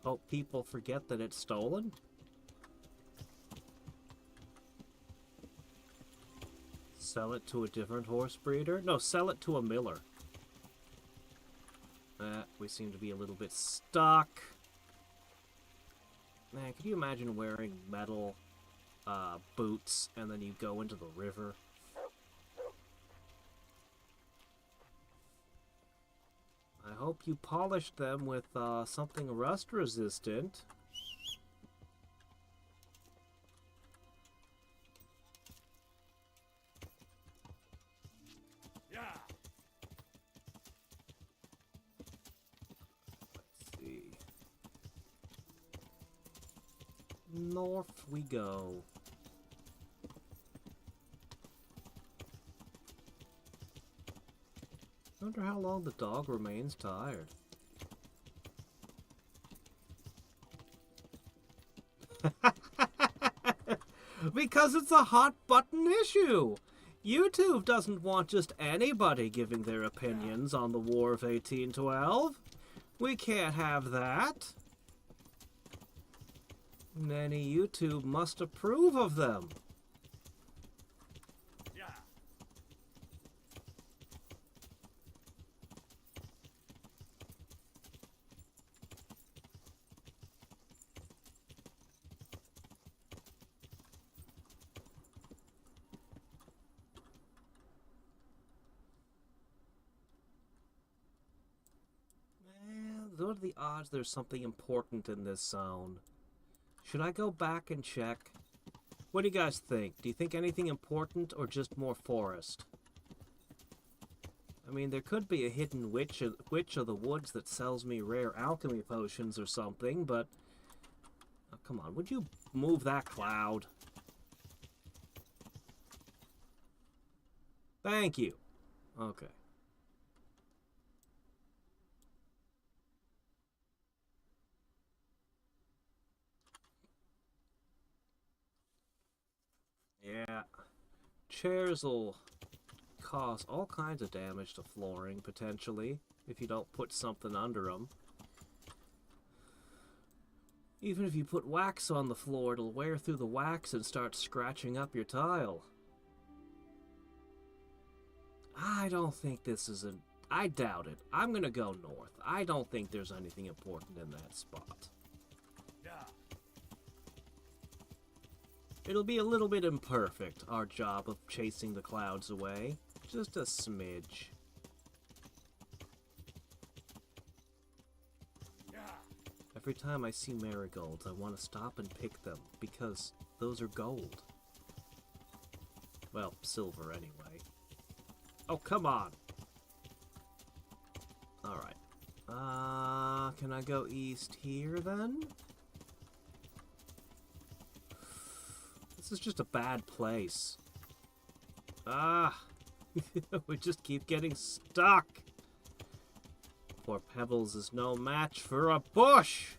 Hope people forget that it's stolen? Sell it to a different horse breeder? No, sell it to a miller. We seem to be a little bit stuck. Man, could you imagine wearing metal boots and then you go into the river? I hope you polished them with something rust resistant. North we go. Wonder how long the dog remains tired. Because it's a hot button issue. YouTube doesn't want just anybody giving their opinions on the War of 1812. We can't have that. Many YouTube must approve of them. What are the odds there's something important in this zone? Should I go back and check? What do you guys think? Do you think anything important or just more forest? I mean, there could be a hidden witch of the woods that sells me rare alchemy potions or something, but... Oh, come on, would you move that cloud? Thank you. Okay. Yeah, chairs will cause all kinds of damage to flooring, potentially, if you don't put something under them. Even if you put wax on the floor, it'll wear through the wax and start scratching up your tile. I don't think this is a... I doubt it. I'm gonna go north. I don't think there's anything important in that spot. It'll be a little bit imperfect, our job of chasing the clouds away. Just a smidge. Every time I see marigolds, I want to stop and pick them, because those are gold. Well, silver anyway. Oh, come on! Alright. Can I go east here, then? This is just a bad place. We just keep getting stuck. Poor Pebbles is no match for a bush.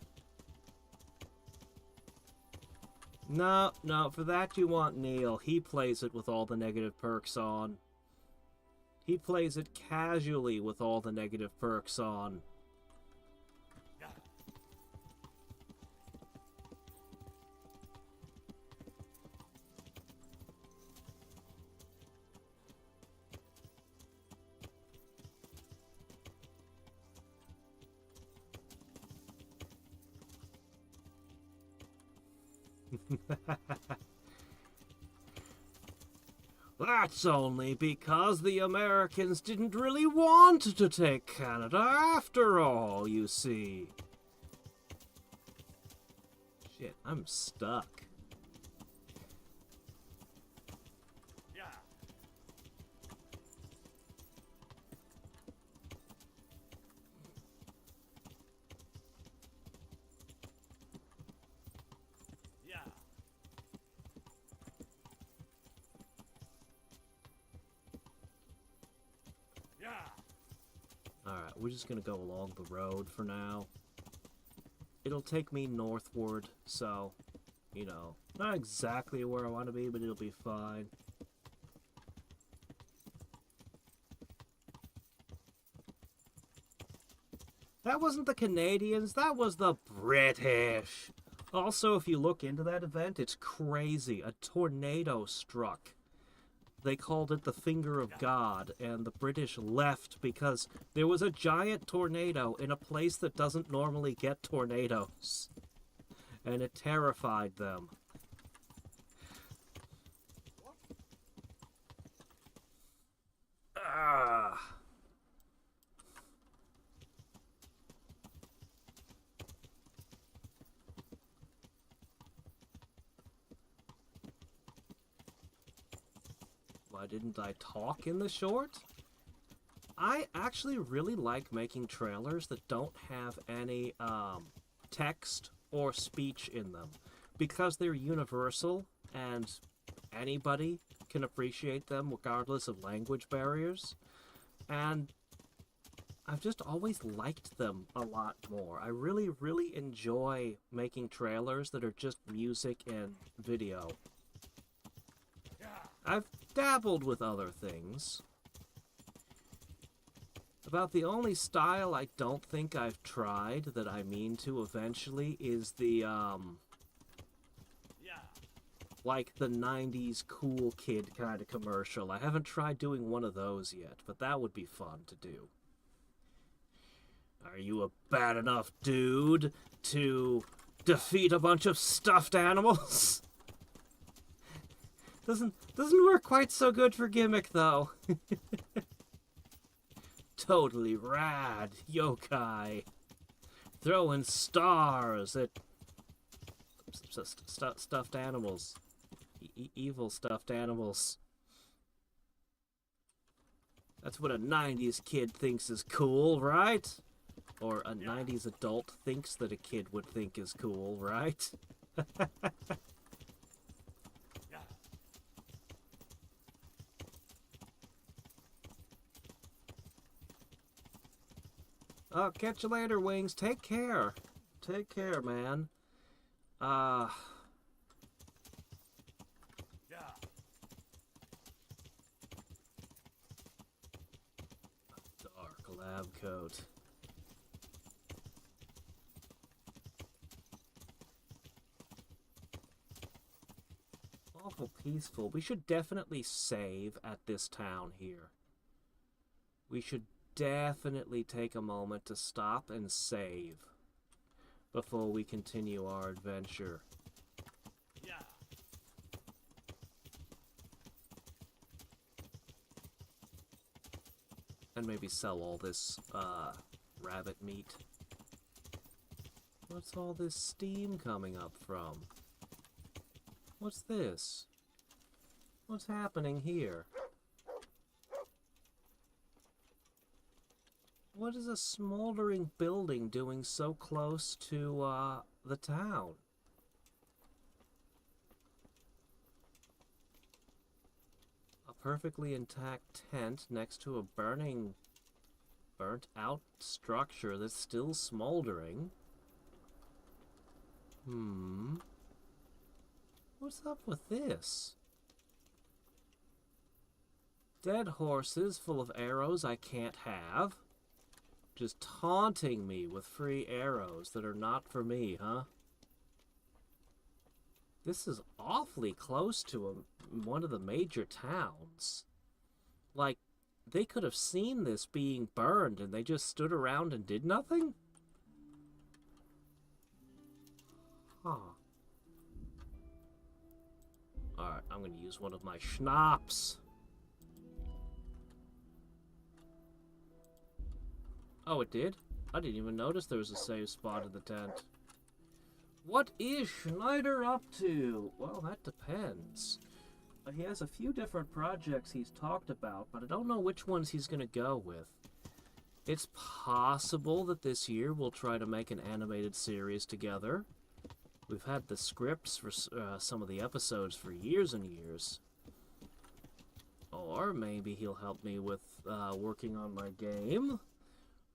No, for that you want Neil. He plays it with all the negative perks on. He plays it casually with all the negative perks on. That's only because the Americans didn't really want to take Canada after all, you see. Shit, I'm stuck. Alright, we're just gonna go along the road for now. It'll take me northward, so, you know, not exactly where I want to be, but it'll be fine. That wasn't the Canadians, that was the British! Also, if you look into that event, it's crazy. A tornado struck. They called it the Finger of God, and the British left because there was a giant tornado in a place that doesn't normally get tornadoes. And it terrified them. Ah. Why didn't I talk in the short? I actually really like making trailers that don't have any text or speech in them. because they're universal and anybody can appreciate them regardless of language barriers. And I've just always liked them a lot more. I really, really enjoy making trailers that are just music and video. I've dabbled with other things. About the only style I don't think I've tried that I mean to eventually is the, like the 90s cool kid kind of commercial. I haven't tried doing one of those yet, but that would be fun to do. Are you a bad enough dude to defeat a bunch of stuffed animals? Doesn't work quite so good for gimmick, though. Totally rad yokai. Throwing stars at stuffed animals. Evil stuffed animals. That's what a 90s kid thinks is cool, right? Or a 90s adult thinks that a kid would think is cool, right? Oh, catch you later, Wings. Take care. Take care, man. Dark lab coat. Awful peaceful. We should definitely save at this town here. We should definitely take a moment to stop and save before we continue our adventure. And maybe sell all this rabbit meat. What's all this steam coming up from? What's this? What's happening here? What is a smoldering building doing so close to, the town? A perfectly intact tent next to a burnt-out structure that's still smoldering. What's up with this? Dead horses full of arrows I can't have. Just taunting me with free arrows that are not for me, huh? This is awfully close to one of the major towns. Like, they could have seen this being burned and they just stood around and did nothing? Huh. Alright, I'm gonna use one of my schnapps. Oh, it did? I didn't even notice there was a save spot in the tent. What is Schneider up to? Well, that depends. He has a few different projects he's talked about, but I don't know which ones he's going to go with. It's possible that this year we'll try to make an animated series together. We've had the scripts for some of the episodes for years and years. Or maybe he'll help me with working on my game.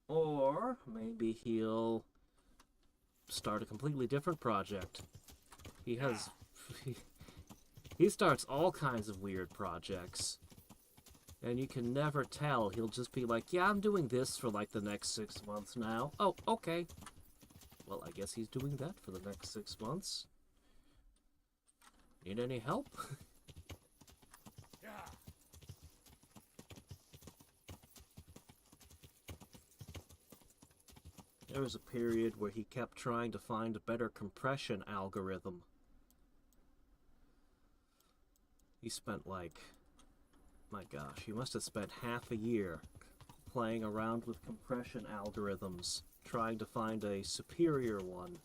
Or maybe he'll start a completely different project. He has... he starts all kinds of weird projects. And you can never tell. He'll just be like, yeah, I'm doing this for like the next 6 months now. Oh, okay. Well, I guess he's doing that for the next 6 months. Need any help? There was a period where he kept trying to find a better compression algorithm. He spent like, my gosh, he must have spent half a year playing around with compression algorithms, trying to find a superior one.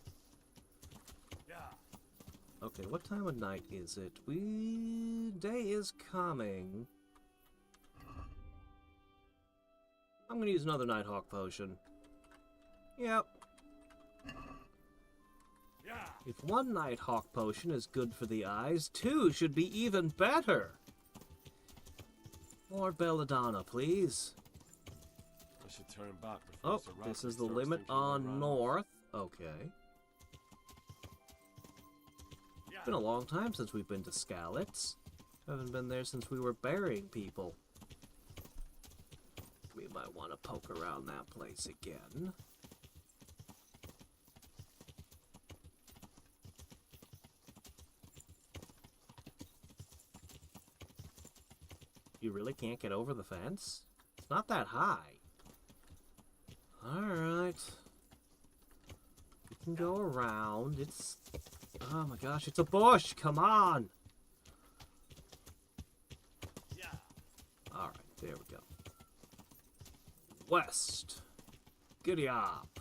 Okay, what time of night is it? Day is coming. I'm gonna use another Nighthawk potion. Yep. If one Nighthawk potion is good for the eyes, two should be even better. More belladonna, please. I should turn back before Oh, Sir this Radcliffe is the starts limit thinking I on ran off. north. Okay. It's been a long time since we've been to Skalitz. Haven't been there since we were burying people. We might want to poke around that place again. You really can't get over the fence? It's not that high. Alright. We can go around. It's... Oh my gosh, it's a bush! Come on! Alright, there we go. West. Giddy up.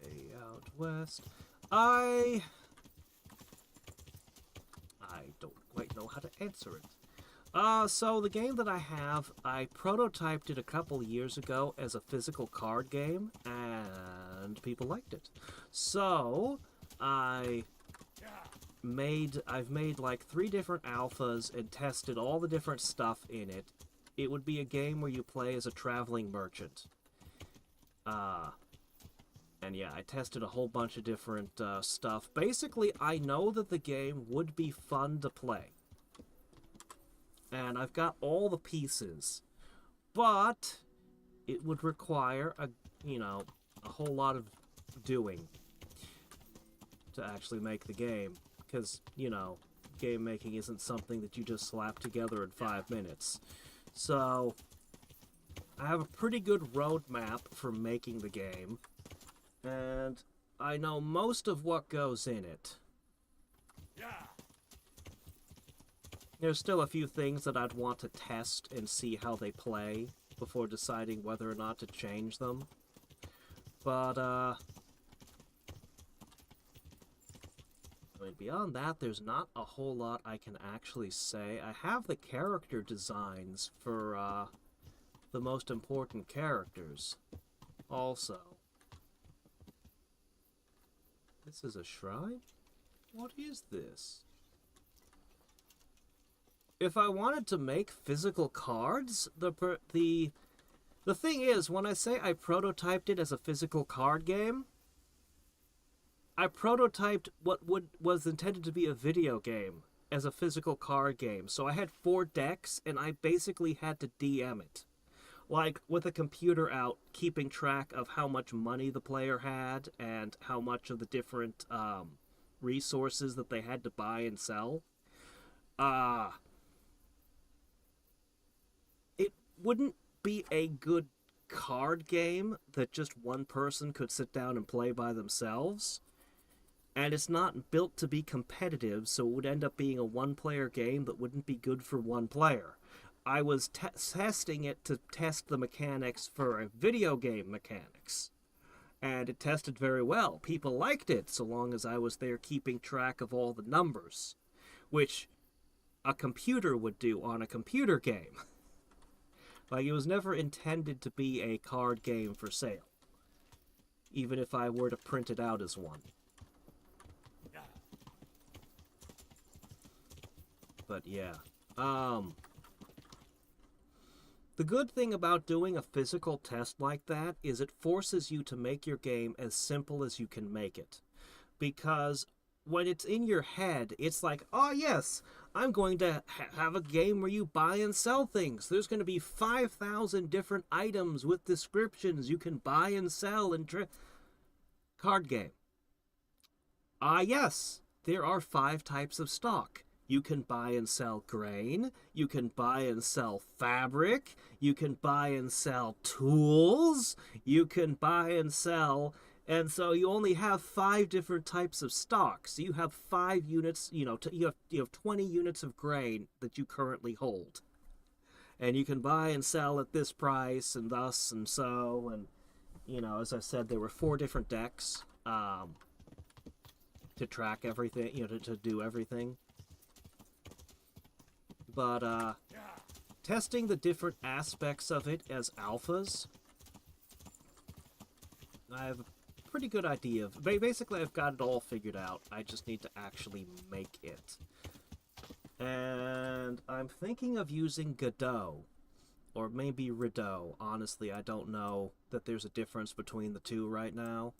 Way out west. I don't quite know how to answer it. So the game that I have, I prototyped it a couple years ago as a physical card game, and people liked it. So, I've made like 3 different alphas and tested all the different stuff in it. It would be a game where you play as a traveling merchant. And yeah, I tested a whole bunch of different stuff. Basically, I know that the game would be fun to play. And I've got all the pieces. But it would require a whole lot of doing to actually make the game. Because, game making isn't something that you just slap together in 5 minutes. So, I have a pretty good roadmap for making the game. And I know most of what goes in it. There's still a few things that I'd want to test and see how they play before deciding whether or not to change them. But, I mean, beyond that, there's not a whole lot I can actually say. I have the character designs for, the most important characters, also. This is a shrine? What is this? If I wanted to make physical cards, the thing is, when I say I prototyped it as a physical card game, I prototyped what was intended to be a video game as a physical card game. So I had 4 decks, and I basically had to DM it. Like, with a computer out, keeping track of how much money the player had, and how much of the different resources that they had to buy and sell. It wouldn't be a good card game that just one person could sit down and play by themselves. And it's not built to be competitive, so it would end up being a one-player game that wouldn't be good for one player. I was testing it to test the mechanics for a video game mechanics. And it tested very well. People liked it, so long as I was there keeping track of all the numbers. Which a computer would do on a computer game. Like, it was never intended to be a card game for sale. Even if I were to print it out as one. But yeah. The good thing about doing a physical test like that is it forces you to make your game as simple as you can make it. Because when it's in your head, it's like, oh yes, I'm going to have a game where you buy and sell things. There's going to be 5,000 different items with descriptions you can buy and sell and card game. Yes, there are 5 types of stock. You can buy and sell grain, you can buy and sell fabric, you can buy and sell tools, you can buy and sell, and so you only have 5 different types of stock. So you have 5 units, you have 20 units of grain that you currently hold. And you can buy and sell at this price and thus and so, and, as I said, there were 4 different decks to track everything, to do everything. But, testing the different aspects of it as alphas, I have a pretty good idea. Basically, I've got it all figured out. I just need to actually make it. And I'm thinking of using Godot. Or maybe Rideau. Honestly, I don't know that there's a difference between the two right now.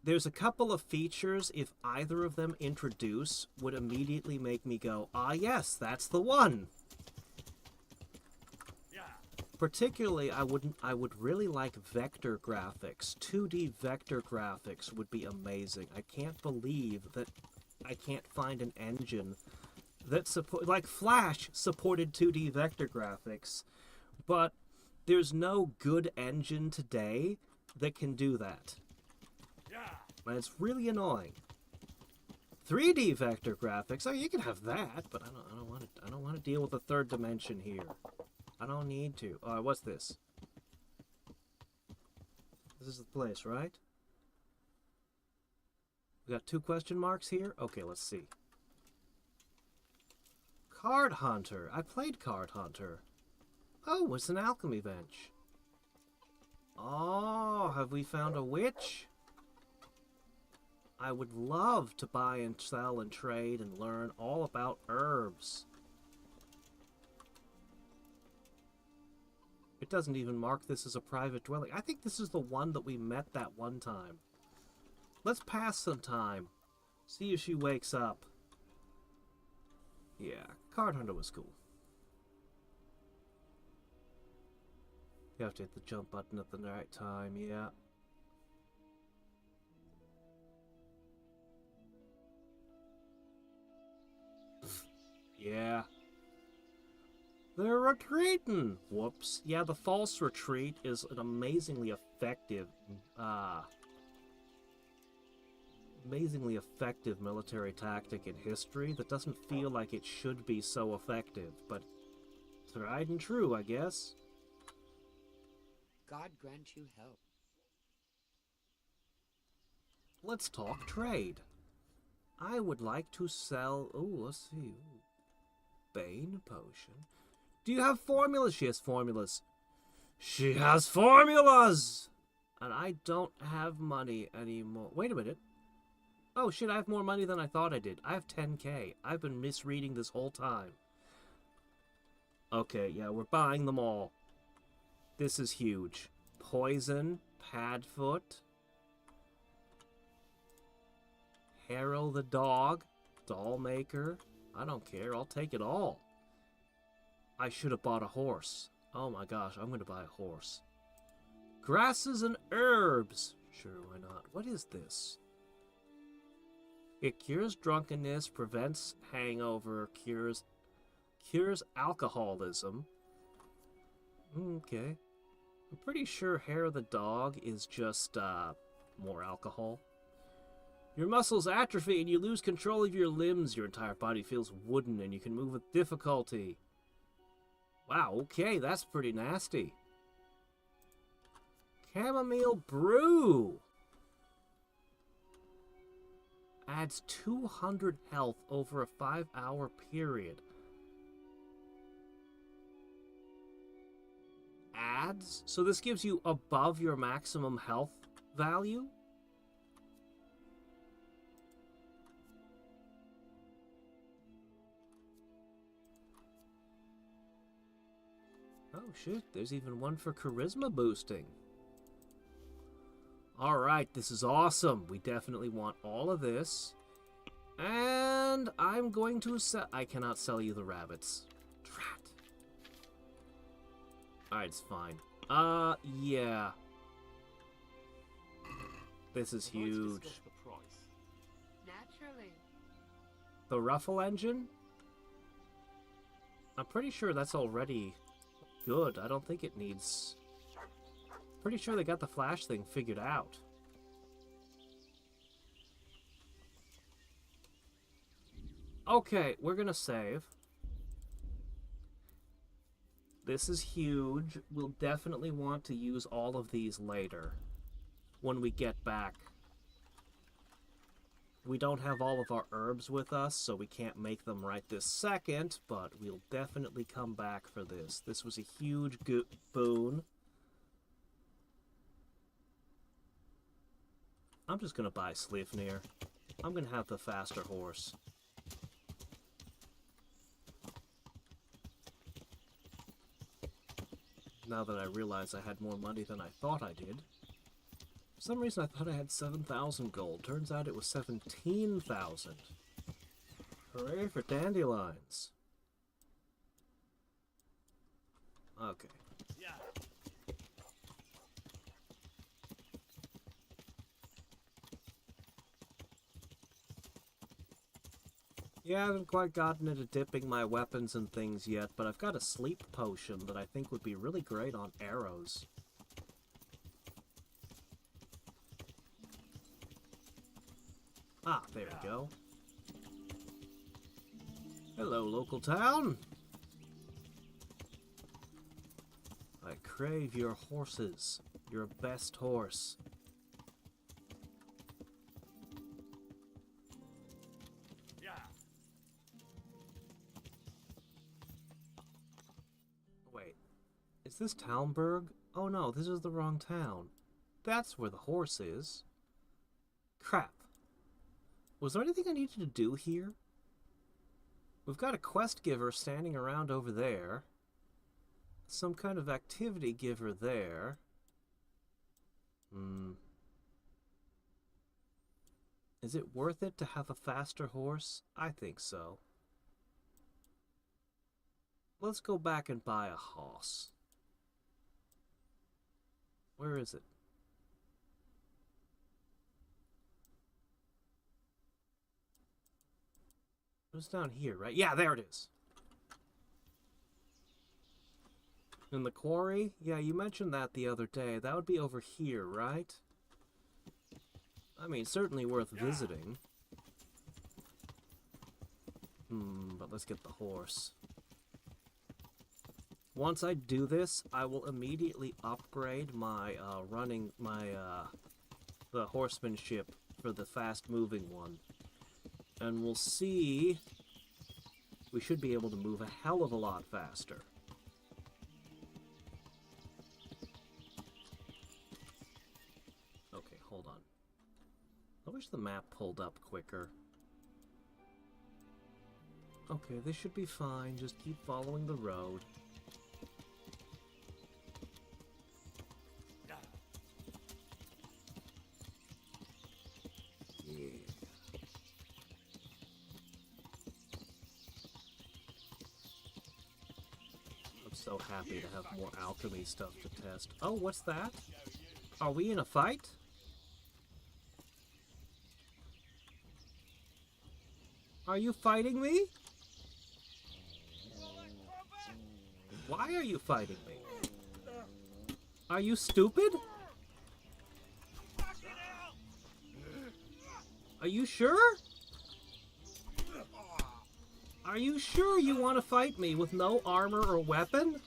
There's a couple of features, if either of them introduce, would immediately make me go, ah yes, that's the one! Particularly, I would really like vector graphics. 2D vector graphics would be amazing. I can't believe that I can't find an engine that support, like Flash supported 2D vector graphics, but there's no good engine today that can do that. And it's really annoying. 3D vector graphics, oh, you can have that, but I don't want to deal with a third dimension here. I don't need to. What's this? This is the place, right? We got 2 question marks here? Okay, let's see. Card Hunter. I played Card Hunter. Oh, it's an alchemy bench. Oh, have we found a witch? I would love to buy and sell and trade and learn all about herbs. It doesn't even mark this as a private dwelling. I think this is the one that we met that one time. Let's pass some time. See if she wakes up. Yeah, Card Hunter was cool. You have to hit the jump button at the right time, yeah. Yeah. They're retreating! Whoops. Yeah, the false retreat is an amazingly effective, military tactic in history that doesn't feel like it should be so effective, but tried and true, I guess. God grant you help. Let's talk trade. I would like to sell... Oh, let's see. Ooh. Bane potion. Do you have formulas? She has formulas. She has formulas! And I don't have money anymore. Wait a minute. Oh shit, I have more money than I thought I did. I have 10k. I've been misreading this whole time. Okay, yeah, we're buying them all. This is huge. Poison, Padfoot, Harrow the dog, Doll Maker. I don't care, I'll take it all. I should have bought a horse. Oh my gosh, I'm gonna buy a horse. Grasses and herbs. Sure, why not? What is this? It cures drunkenness, prevents hangover, cures alcoholism. Okay. I'm pretty sure hair of the dog is just, more alcohol. Your muscles atrophy and you lose control of your limbs. Your entire body feels wooden and you can move with difficulty. Wow, okay, that's pretty nasty. Chamomile brew. Adds 200 health over a 5-hour period. Adds? So this gives you above your maximum health value? Oh shit, there's even one for charisma boosting. Alright, this is awesome. We definitely want all of this. And I'm going to sell... I cannot sell you the rabbits. Drat. Alright, it's fine. Yeah. This is huge. Naturally. The Ruffle engine? I'm pretty sure that's already good. I don't think it needs... Pretty sure they got the flash thing figured out. Okay, we're gonna save. This is huge. We'll definitely want to use all of these later. When we get back. We don't have all of our herbs with us, so we can't make them right this second, but we'll definitely come back for this. This was a huge boon. I'm just gonna buy Slifnir. I'm gonna have the faster horse. Now that I realize I had more money than I thought I did. For some reason I thought I had 7,000 gold. Turns out it was 17,000. Hooray for dandelions. Okay. Yeah, I haven't quite gotten into dipping my weapons and things yet, but I've got a sleep potion that I think would be really great on arrows. Ah, there we go. Hello, local town. I crave your horses. Your best horse. Wait, is this Talmberg? Oh no, this is the wrong town. That's where the horse is. Crap. Was there anything I needed to do here? We've got a quest giver standing around over there. Some kind of activity giver there. Is it worth it to have a faster horse? I think so. Let's go back and buy a horse. Where is it? It was down here, right? Yeah, there it is. In the quarry? Yeah, you mentioned that the other day. That would be over here, right? I mean, certainly worth visiting. But let's get the horse. Once I do this, I will immediately upgrade my the horsemanship for the fast-moving one. And we'll see. We should be able to move a hell of a lot faster. Okay, hold on. I wish the map pulled up quicker. Okay, this should be fine. Just keep following the road. Yeah. I'm so happy to have more alchemy stuff to test. Oh, what's that? Are we in a fight? Are you fighting me? Why are you fighting me? Are you stupid? Are you sure? Are you sure you want to fight me with no armor or weapon?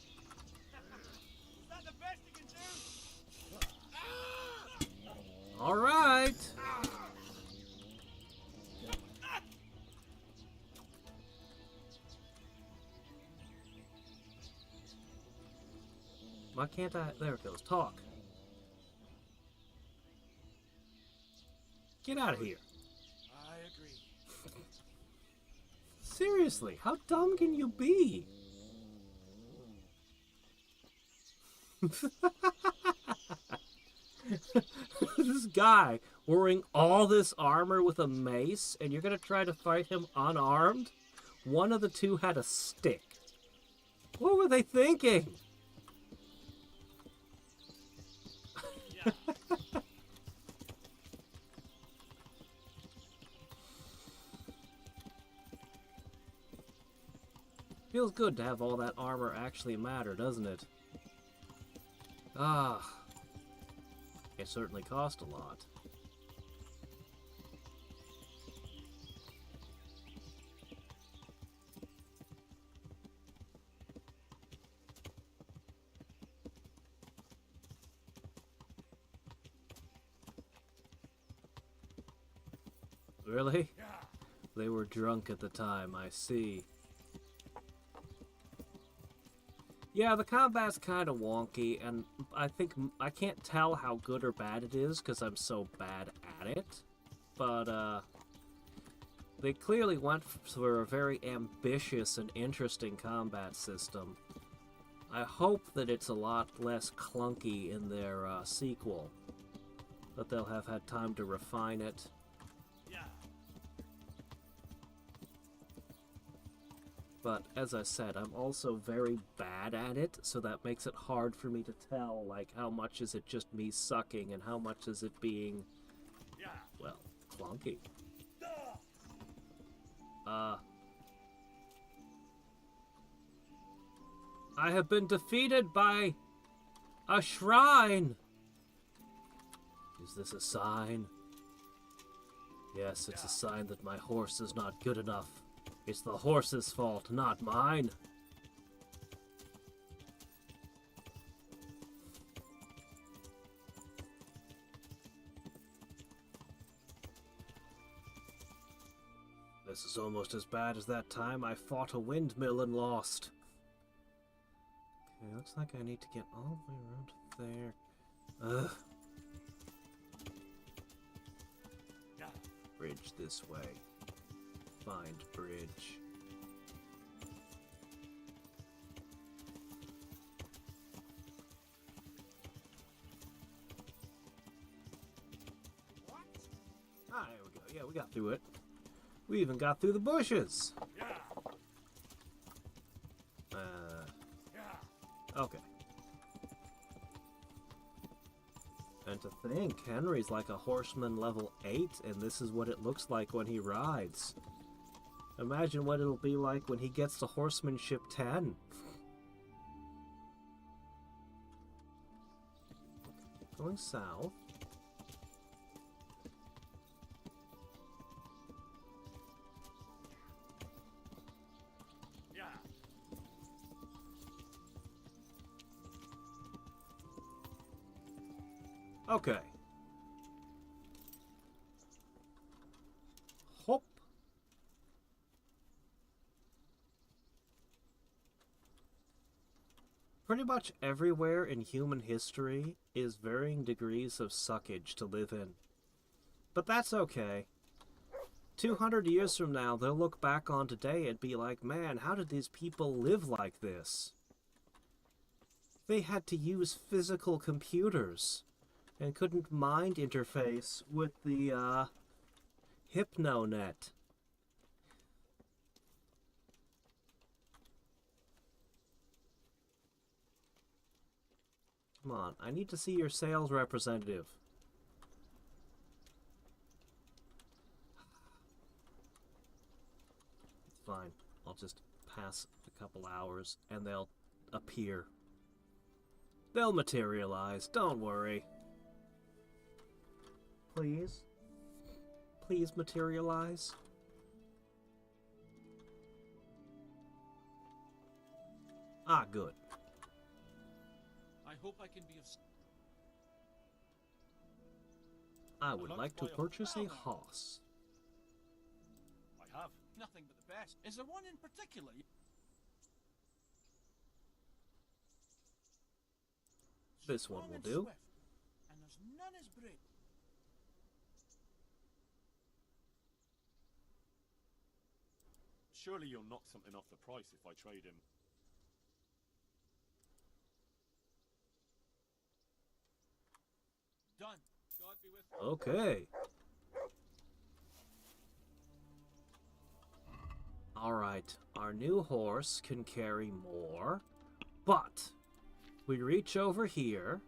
All right. Why can't I? There it goes. Talk. Get out of here. I agree. Seriously, how dumb can you be? This guy wearing all this armor with a mace, and you're gonna try to fight him unarmed? One of the two had a stick. What were they thinking? Feels good to have all that armor actually matter, doesn't it? Ah. It certainly cost a lot. Really? They were drunk at the time, I see. Yeah, the combat's kind of wonky, and I think I can't tell how good or bad it is because I'm so bad at at it, but they clearly went for a very ambitious and interesting combat system. I hope that it's a lot less clunky in their sequel, that they'll have had time to refine it. But as I said, I'm also very bad at it, so that makes it hard for me to tell, like, how much is it just me sucking and how much is it being, well, clunky. I have been defeated by a shrine. Is this a sign? Yes, it's a sign that my horse is not good enough. It's the horse's fault, not mine. This is almost as bad as that time I fought a windmill and lost. Okay, looks like I need to get all the way around there. Ugh. Bridge this way. Find bridge. Ah, there we go. Yeah, we got through it. We even got through the bushes. Okay. And to think, Henry's like a horseman level 8, and this is what it looks like when he rides. Imagine what it'll be like when he gets to horsemanship 10. Going south. Okay. Hop. Pretty much everywhere in human history is varying degrees of suckage to live in. But that's okay. 200 years from now, they'll look back on today and be like, man, how did these people live like this? They had to use physical computers and couldn't mind interface with the, HypnoNet. Come on, I need to see your sales representative. It's fine. I'll just pass a couple hours and they'll appear. They'll materialize, don't worry. Please? Please materialize? Ah, good. I hope I can be of... I would like to purchase a horse. I have. Nothing but the best. Is there one in particular? This one will Strong and do. swift, and there's none as brave. Surely you'll knock something off the price if I trade him. Done. God be with you. Okay. Alright, our new horse can carry more, but we reach over here.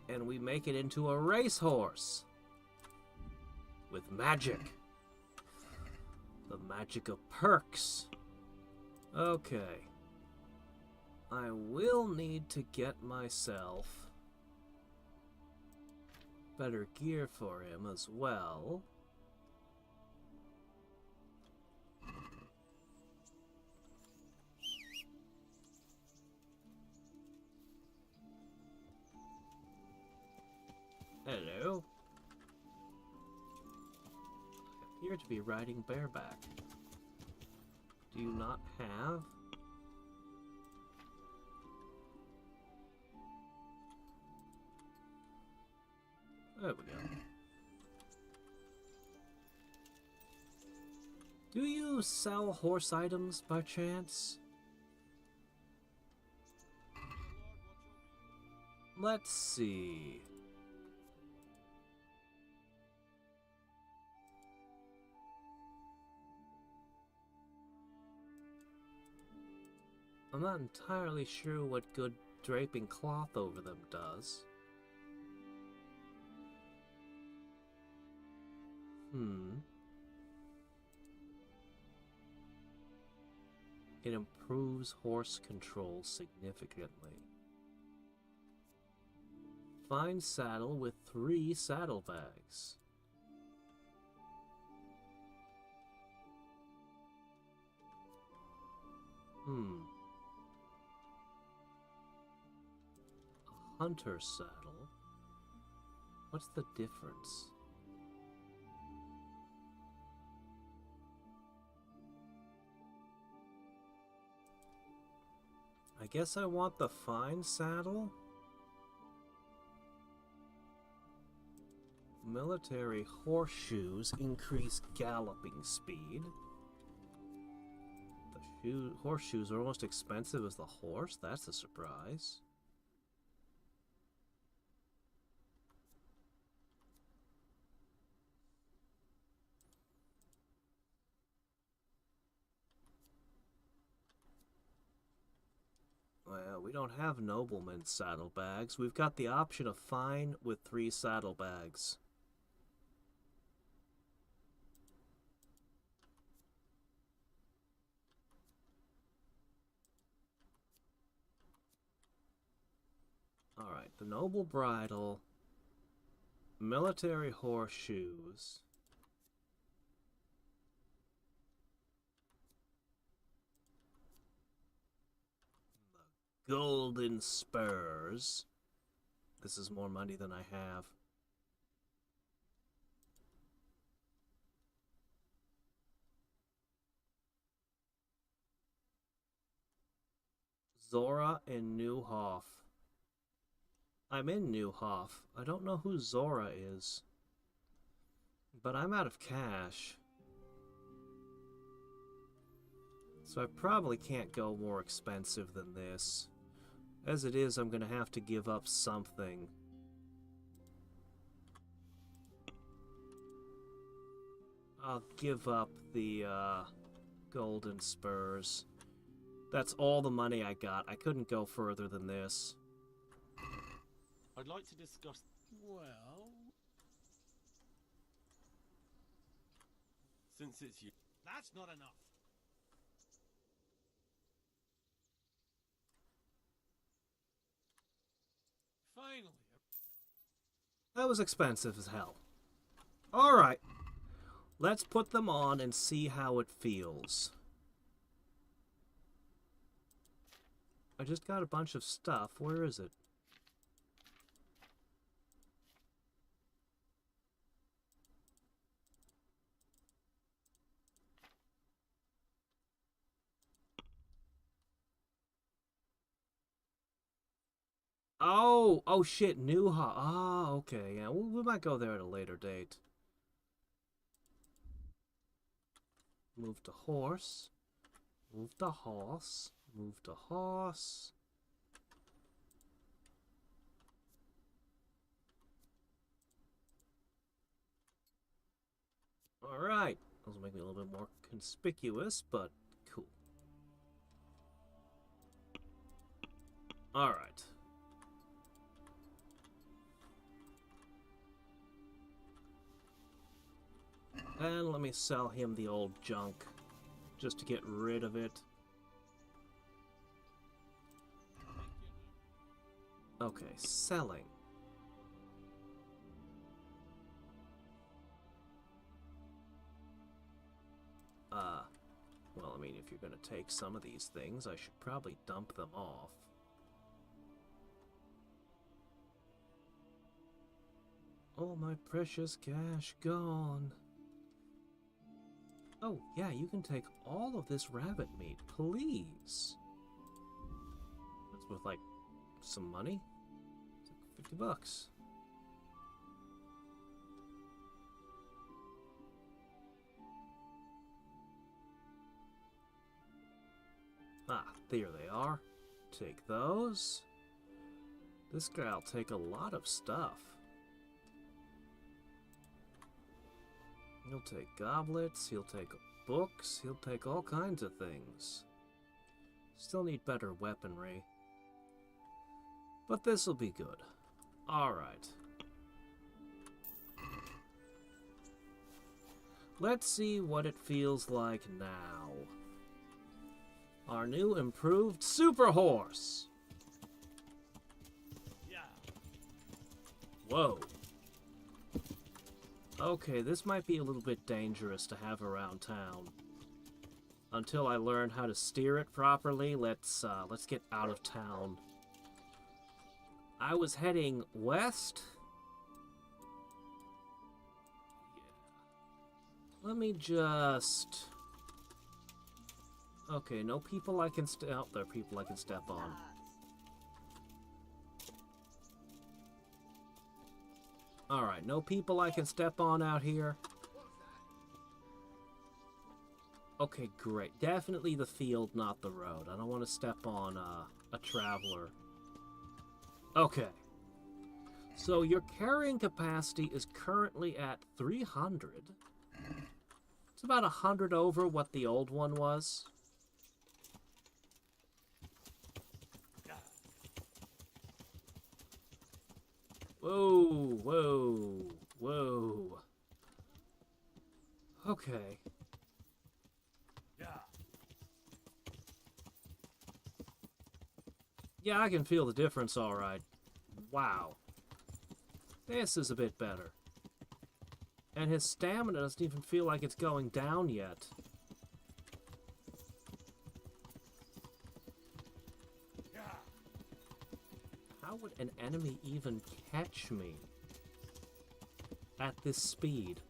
And we make it into a racehorse. With magic. The magic of perks. Okay. I will need to get myself better gear for him as well. Hello. I appear to be riding bareback. Do you not have There we go. Do you sell horse items by chance? Let's see. I'm not entirely sure what good draping cloth over them does. It improves horse control significantly. Fine saddle with 3 saddlebags. A hunter saddle? What's the difference? I guess I want the fine saddle? Military horseshoes increase galloping speed. The horseshoes are almost expensive as the horse? That's a surprise. Well, we don't have noblemen's saddlebags. We've got the option of fine with 3 saddlebags. Alright, the noble bridle, military horseshoes, the golden spurs. This is more money than I have. Zora and Newhoff. I'm in Newhoff. I don't know who Zora is. But I'm out of cash. So I probably can't go more expensive than this. As it is, I'm going to have to give up something. I'll give up the golden spurs. That's all the money I got. I couldn't go further than this. I'd like to discuss... Well, Since it's you... that's not enough. Finally. That was expensive as hell. Alright. Let's put them on and see how it feels. I just got a bunch of stuff. Where is it? Oh shit, New Ha. Ah, okay, yeah, we might go there at a later date. Move to horse. Move to horse. Move to horse. Alright. Those will make me a little bit more conspicuous, but cool. Alright. And let me sell him the old junk, just to get rid of it. Okay, selling. Well, I mean, if you're gonna take some of these things, I should probably dump them off. All my precious cash gone. Oh, yeah, you can take all of this rabbit meat, please. That's worth, like, some money. It's like $50. There they are. Take those. This guy'll take a lot of stuff. He'll take goblets, he'll take books, he'll take all kinds of things. Still need better weaponry. But this'll be good. Alright. Let's see what it feels like now. Our new improved super horse. Yeah. Whoa. Okay, this might be a little bit dangerous to have around town. Until I learn how to steer it properly, let's get out of town. I was heading west. Let me just... Okay, no people I can oh, there are people I can step on. Alright, no people I can step on out here. Okay, great. Definitely the field, not the road. I don't want to step on a traveler. Okay. So your carrying capacity is currently at 300. It's about 100 over what the old one was. Whoa, whoa, whoa. Okay. Yeah, I can feel the difference all right. Wow. This is a bit better. And his stamina doesn't even feel like it's going down yet. How would an enemy even catch me at this speed?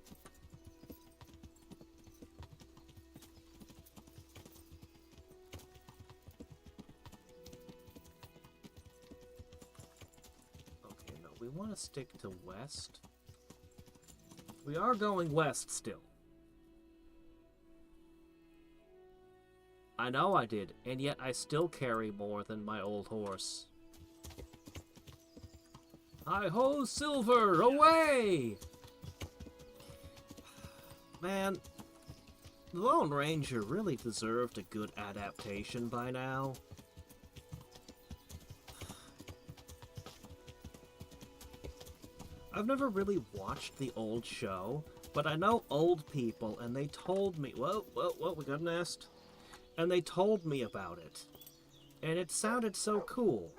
Okay, no, we want to stick to west. We are going west still. I know I did, and yet I still carry more than my old horse. Hi-ho, Silver! Away! Man, the Lone Ranger really deserved a good adaptation by now. I've never really watched the old show, but I know old people, and they told me... Whoa, we got a nest. And they told me about it. And it sounded so cool.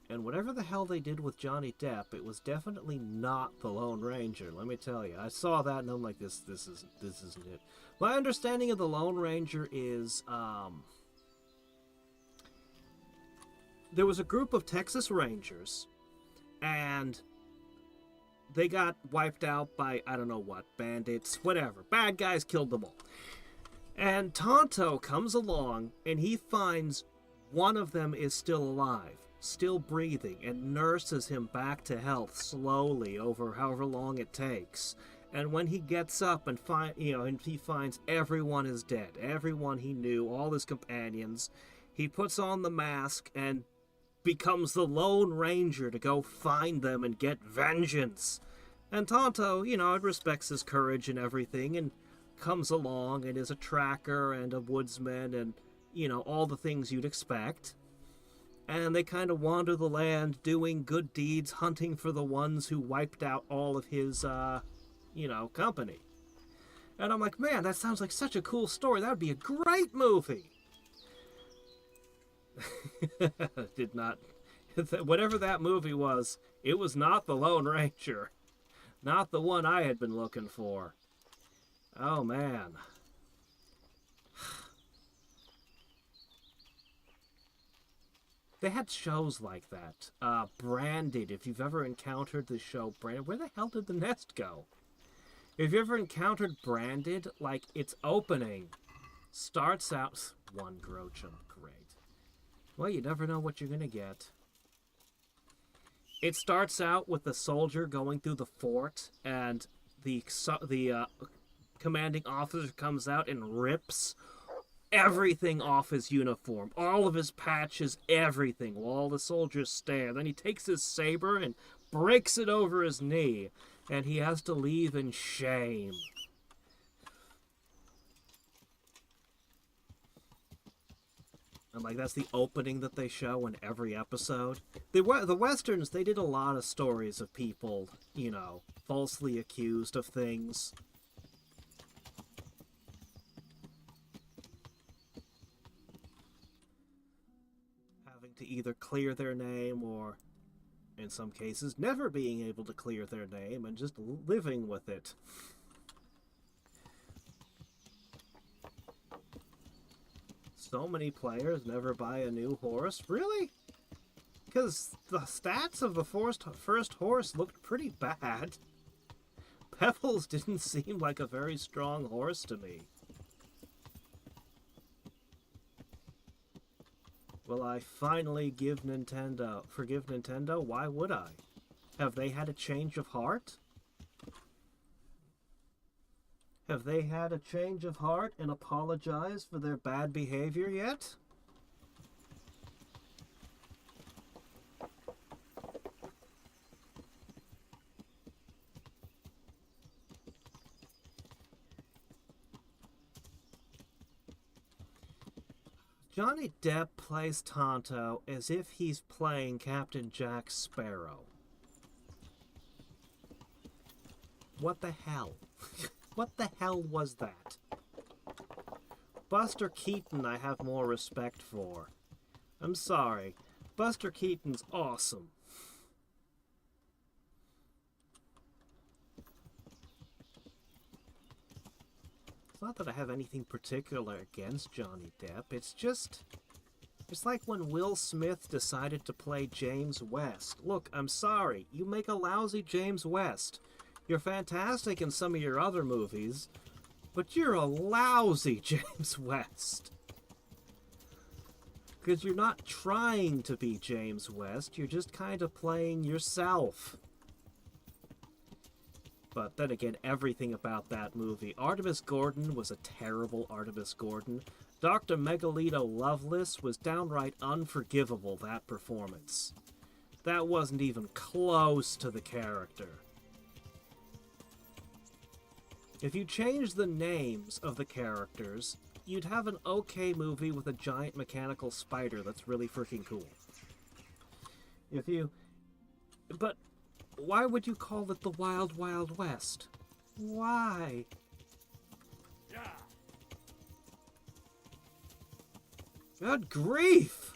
And whatever the hell they did with Johnny Depp, it was definitely not the Lone Ranger, let me tell you. I saw that and I'm like, this isn't it. My understanding of the Lone Ranger is, there was a group of Texas Rangers, and they got wiped out by, I don't know what, bandits, whatever. Bad guys killed them all. And Tonto comes along, and he finds one of them is still alive. Still breathing, and nurses him back to health slowly over however long it takes. And when he gets up and he finds everyone is dead, everyone he knew, all his companions, he puts on the mask and becomes the Lone Ranger to go find them and get vengeance. And Tonto, respects his courage and everything, and comes along and is a tracker and a woodsman and, all the things you'd expect. And they kind of wander the land doing good deeds, hunting for the ones who wiped out all of his, company. And I'm like, man, that sounds like such a cool story. That would be a great movie. Did not. Whatever that movie was, it was not the Lone Ranger. Not the one I had been looking for. Oh, man. They had shows like that. Branded, if you've ever encountered the show Branded. Where the hell did the nest go? If you ever encountered Branded, like, its opening starts out... One Grochum, great. Well, you never know what you're gonna get. It starts out with the soldier going through the fort, and the commanding officer comes out and rips everything off his uniform, all of his patches, everything, while all the soldiers stare. Then he takes his saber and breaks it over his knee, and he has to leave in shame. And, like, that's the opening that they show in every episode. The Westerns, they did a lot of stories of people, you know, falsely accused of things. Having to either clear their name or, in some cases, never being able to clear their name and just living with it. So many players never buy a new horse? Really? Because the stats of the first horse looked pretty bad. Pebbles didn't seem like a very strong horse to me. Will I finally forgive Nintendo? Why would I? Have they had a change of heart? Have they had a change of heart and apologized for their bad behavior yet? Johnny Depp plays Tonto as if he's playing Captain Jack Sparrow. What the hell? What the hell was that? Buster Keaton I have more respect for. I'm sorry. Buster Keaton's awesome. It's not that I have anything particular against Johnny Depp. It's like when Will Smith decided to play James West. Look, I'm sorry. You make a lousy James West. You're fantastic in some of your other movies, but you're a lousy James West. Because you're not trying to be James West, you're just kind of playing yourself. But then again, everything about that movie. Artemis Gordon was a terrible Artemis Gordon. Dr. Megalito Loveless was downright unforgivable, that performance. That wasn't even close to the character. If you change the names of the characters, you'd have an okay movie with a giant mechanical spider that's really freaking cool. But why would you call it the Wild Wild West? Why? Yeah. Good grief!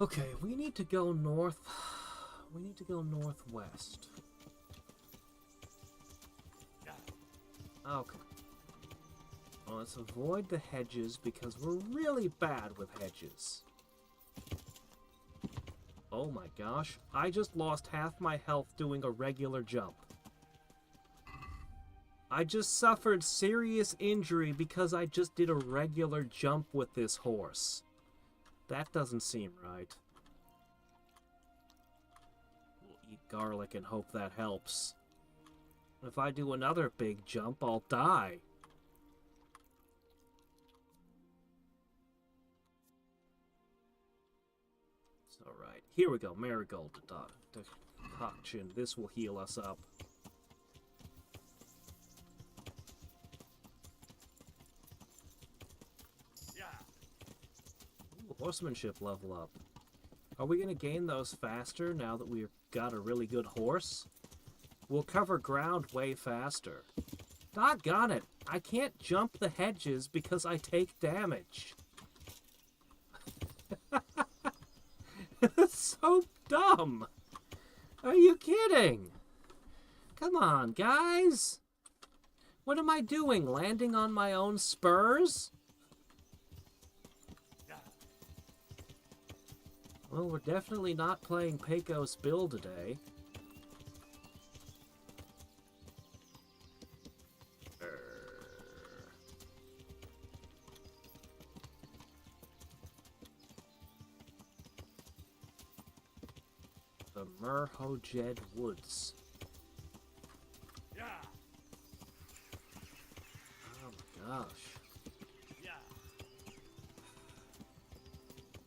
Okay, we need to go north. We need to go northwest. Okay. Well, let's avoid the hedges because we're really bad with hedges. Oh my gosh, I just lost half my health doing a regular jump. I just suffered serious injury because I just did a regular jump with this horse. That doesn't seem right. We'll eat garlic and hope that helps. If I do another big jump, I'll die. It's alright. Here we go. Marigold decoction. This will heal us up. Horsemanship level up. Are we going to gain those faster now that we've got a really good horse? We'll cover ground way faster. Doggone it! I can't jump the hedges because I take damage. It's so dumb! Are you kidding? Come on, guys! What am I doing? Landing on my own spurs? Well, we're definitely not playing Pecos Bill today. The Merhojed Woods. Yeah. Oh my gosh. Yeah.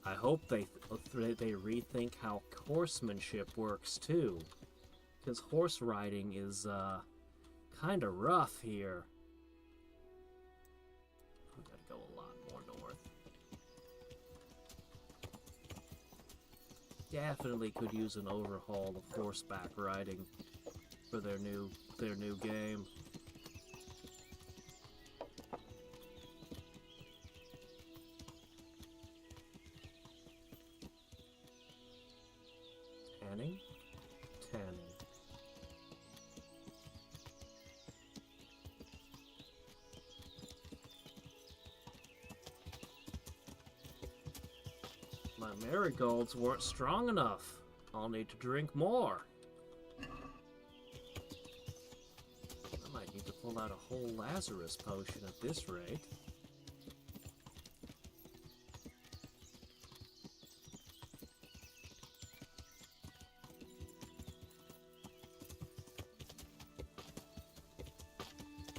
I hope they rethink how horsemanship works too. Because horse riding is kind of rough here. We gotta go a lot more north. Definitely could use an overhaul of horseback riding for their new game. Tanning? Tanning. My marigolds weren't strong enough. I'll need to drink more. I might need to pull out a whole Lazarus potion at this rate.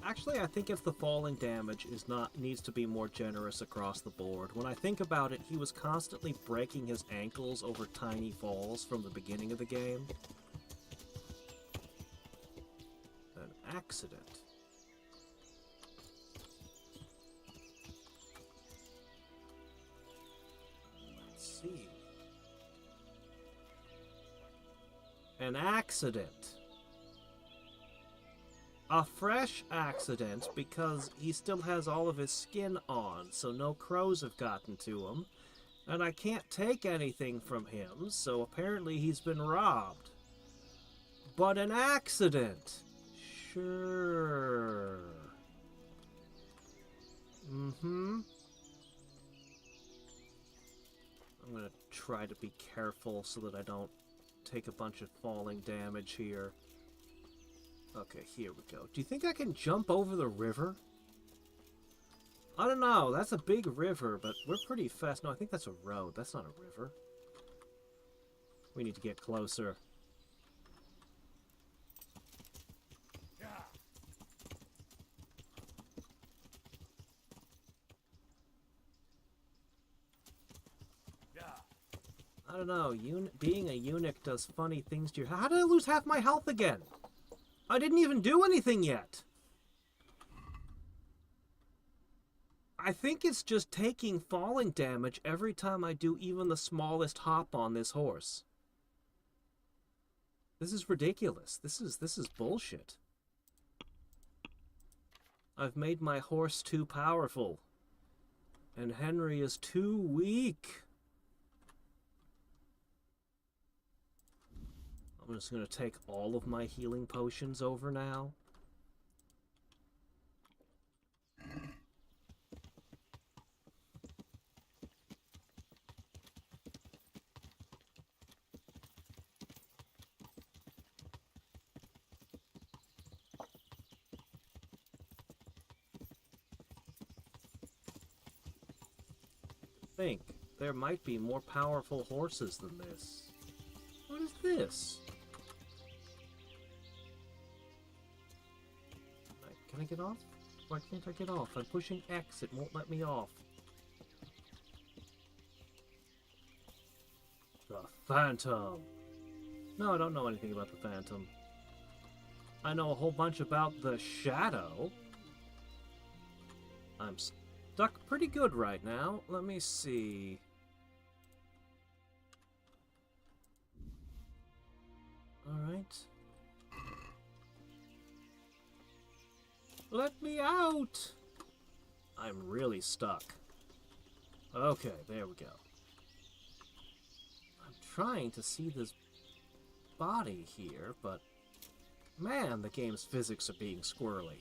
Actually, I think if the falling damage needs to be more generous across the board. When I think about it, he was constantly breaking his ankles over tiny falls from the beginning of the game. An accident. Let's see. An accident. A fresh accident because he still has all of his skin on, so no crows have gotten to him. And I can't take anything from him, so apparently he's been robbed. But an accident. Sure. Mm-hmm. I'm gonna try to be careful so that I don't take a bunch of falling damage here. Okay, here we go. Do you think I can jump over the river? I don't know. That's a big river, but we're pretty fast. No, I think that's a road. That's not a river. We need to get closer. Yeah. Yeah. I don't know. Being a eunuch does funny things to you. How did I lose half my health again? I didn't even do anything yet. I think it's just taking falling damage every time I do even the smallest hop on this horse. This is ridiculous. This is bullshit. I've made my horse too powerful. And Henry is too weak. I'm just going to take all of my healing potions over now. Think, there might be more powerful horses than this. What is this? Can I get off? Why can't I get off? I'm pushing X. It won't let me off. The Phantom. No, I don't know anything about the Phantom. I know a whole bunch about the Shadow. I'm stuck pretty good right now. Let me see. Alright. Let me out! I'm really stuck. Okay, there we go. I'm trying to see this body here, but man, the game's physics are being squirrely.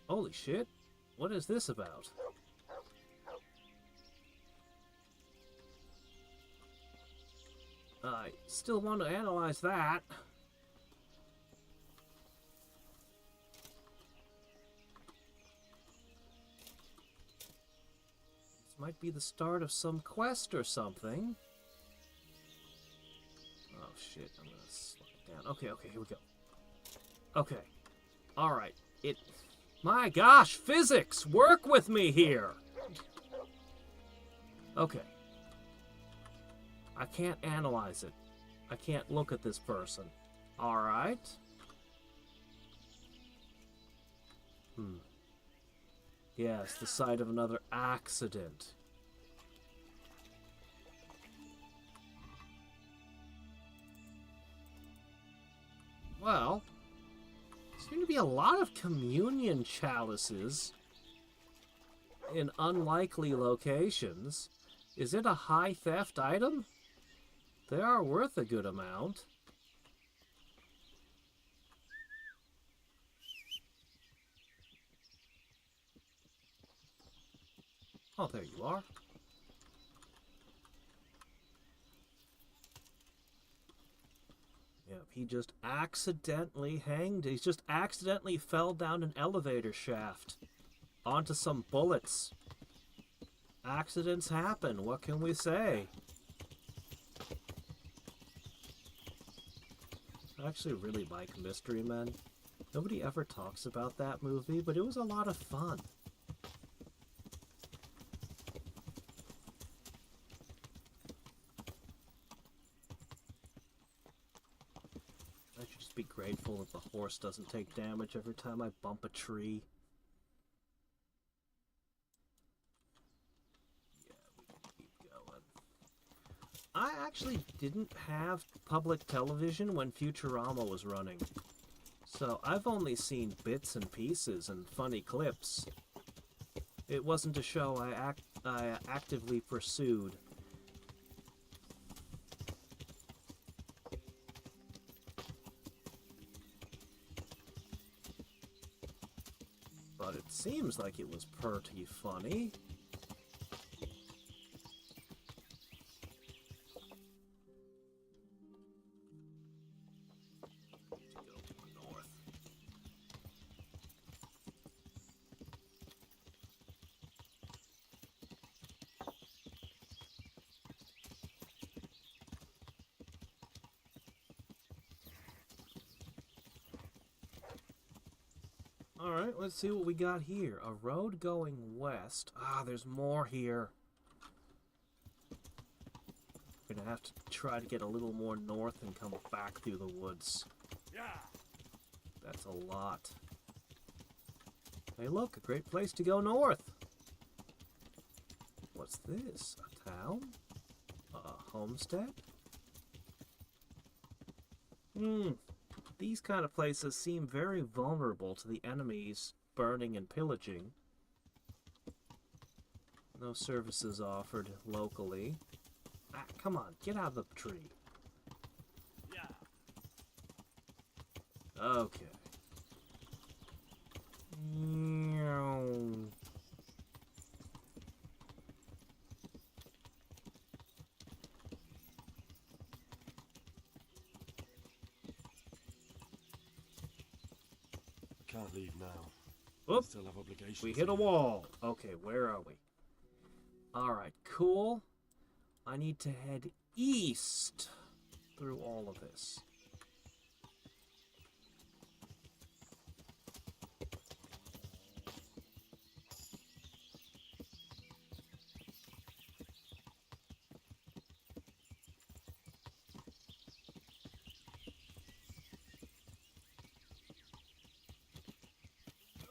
Holy shit, what is this about? I still want to analyze that. Is Might be the start of some quest or something. Oh shit, I'm gonna slow it down. Okay, here we go. Okay. Alright. My gosh, physics! Work with me here! Okay. I can't analyze it. I can't look at this person. Alright. Yes, the site of another accident. Well, there seem to be a lot of communion chalices in unlikely locations. Is it a high theft item? They are worth a good amount. Oh, there you are. Yep, he just accidentally hanged. He just accidentally fell down an elevator shaft onto some bullets. Accidents happen. What can we say? I actually really like Mystery Men. Nobody ever talks about that movie, but it was a lot of fun. I should just be grateful that the horse doesn't take damage every time I bump a tree. Yeah, we can keep going. I actually didn't have public television when Futurama was running. So I've only seen bits and pieces and funny clips. It wasn't a show I actively pursued. But it seems like it was pretty funny. Alright, let's see what we got here. A road going west. Ah, there's more here. We're gonna have to try to get a little more north and come back through the woods. Yeah. That's a lot. Hey look, a great place to go north. What's this? A town? A homestead? These kind of places seem very vulnerable to the enemies burning and pillaging. No services offered locally. Ah, come on, get out of the tree. Yeah. Okay. Can't leave now. Whoop. Still have obligations. We hit a wall. Okay, where are we? Alright, cool. I need to head east through all of this.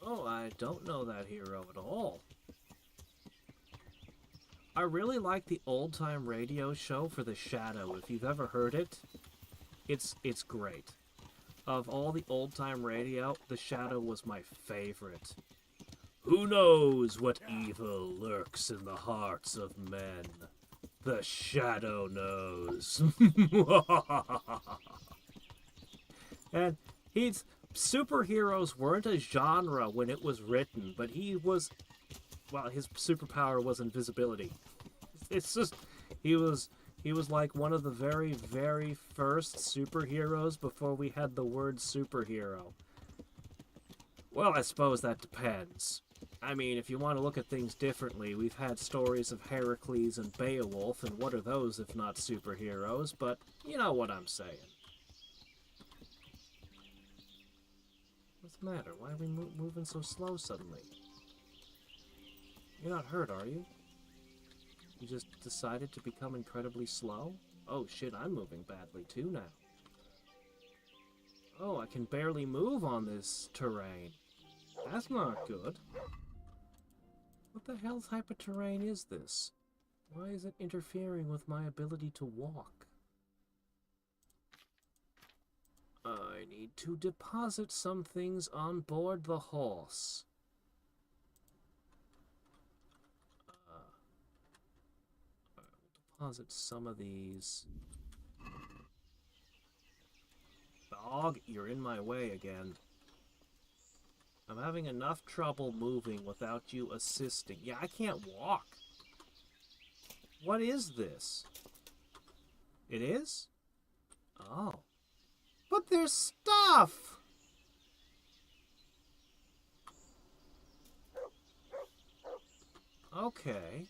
Oh, I don't know that hero at all. I really like the old-time radio show for The Shadow. If you've ever heard it, it's great. Of all the old-time radio, The Shadow was my favorite. Who knows what evil lurks in the hearts of men? The Shadow knows. And superheroes weren't a genre when it was written, but his superpower was invisibility. It's just, he was like one of the very, very first superheroes before we had the word superhero. Well, I suppose that depends. I mean, if you want to look at things differently, we've had stories of Heracles and Beowulf, and what are those if not superheroes? But you know what I'm saying. What's the matter? Why are we moving so slow suddenly? You're not hurt, are you? You just decided to become incredibly slow? Oh shit, I'm moving badly too now. Oh, I can barely move on this terrain. That's not good. What the hell type of terrain is this? Why is it interfering with my ability to walk? I need to deposit some things on board the horse. We'll deposit some of these. Dog, you're in my way again. I'm having enough trouble moving without you assisting. Yeah, I can't walk. What is this? It is? Oh. But there's stuff! Okay.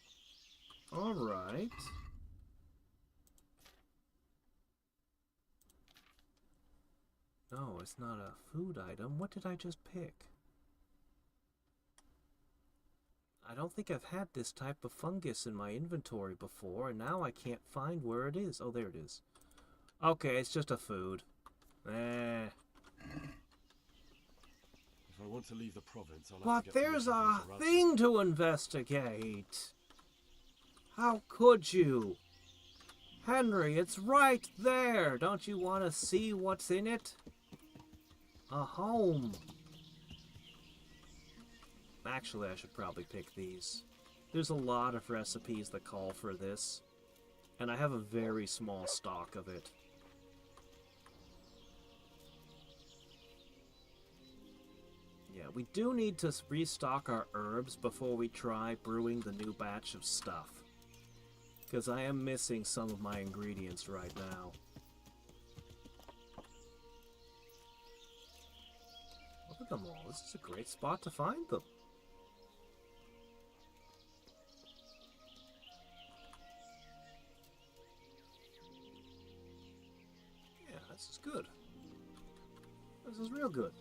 Alright. No, it's not a food item. What did I just pick? I don't think I've had this type of fungus in my inventory before, and now I can't find where it is. Oh, there it is. Okay, it's just a food. If I want to leave the province, I'll have But to get there's permission a from Sarad. thing to investigate. How could you? Henry, it's right there. Don't you want to see what's in it? A home. Actually, I should probably pick these. There's a lot of recipes that call for this, and I have a very small stock of it. Yeah, we do need to restock our herbs before we try brewing the new batch of stuff, because I am missing some of my ingredients right now. Look at them all. This is a great spot to find them. Yeah, this is good. This is real good.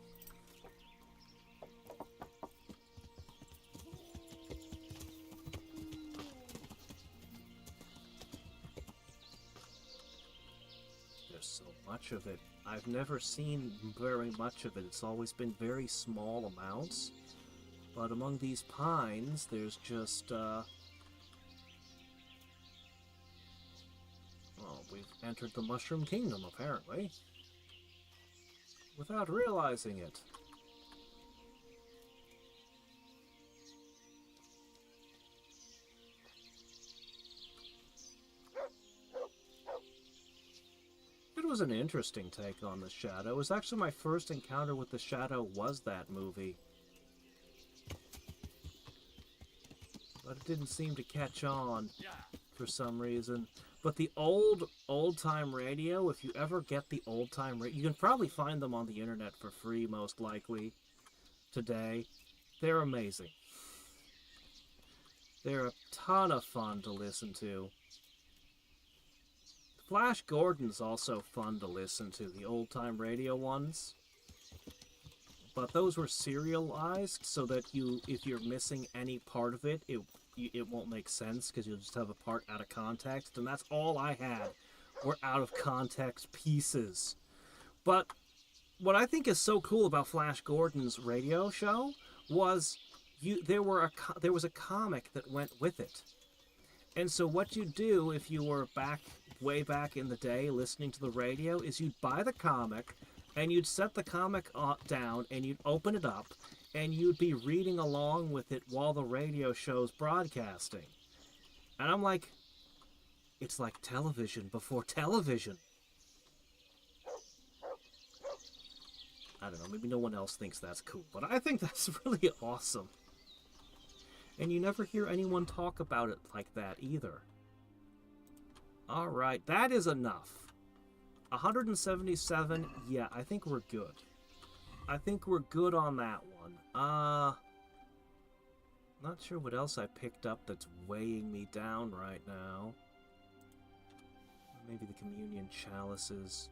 There's so much of it. I've never seen very much of it. It's always been very small amounts. But among these pines, there's just, well, we've entered the Mushroom Kingdom, apparently. Without realizing it. It was an interesting take on the Shadow. It was actually my first encounter with the Shadow was that movie. But it didn't seem to catch on for some reason. But the old-time radio, if you ever get the old-time radio, you can probably find them on the internet for free, most likely, today. They're amazing. They're a ton of fun to listen to. Flash Gordon's also fun to listen to, the old-time radio ones. But those were serialized so that if you're missing any part of it, it won't make sense because you'll just have a part out of context. And that's all I had were out-of-context pieces. But what I think is so cool about Flash Gordon's radio show was there was a comic that went with it. And so what you'd do if you were way back in the day listening to the radio is you'd buy the comic and you'd set the comic down and you'd open it up and you'd be reading along with it while the radio show's broadcasting. And I'm like, it's like television before television. I don't know, maybe no one else thinks that's cool, but I think that's really awesome. And you never hear anyone talk about it like that either. Alright, that is enough. 177, yeah, I think we're good. I think we're good on that one. Not sure what else I picked up that's weighing me down right now. Maybe the communion chalices.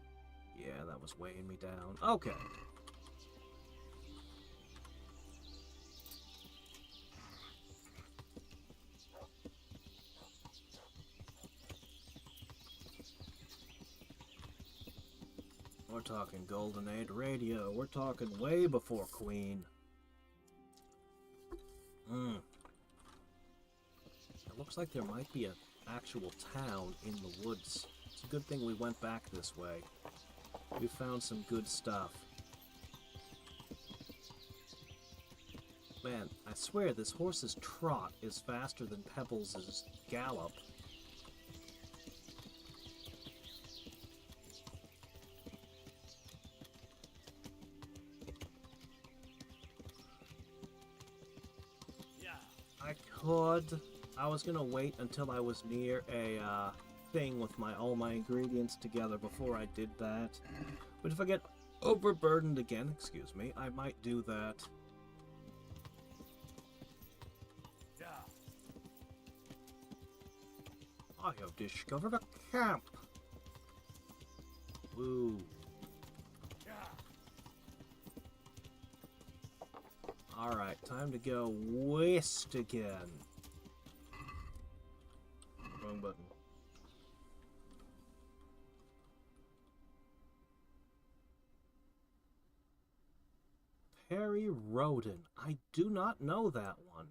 Yeah, that was weighing me down. Okay. We're talking Golden Age radio. We're talking way before Queen. It looks like there might be an actual town in the woods. It's a good thing we went back this way. We found some good stuff. Man, I swear this horse's trot is faster than Pebbles' gallop. I was gonna wait until I was near a thing with all my ingredients together before I did that. But if I get overburdened again, excuse me, I might do that. I have discovered a camp. Woo. Alright, time to go west again. Wrong button. Perry Roden. I do not know that one.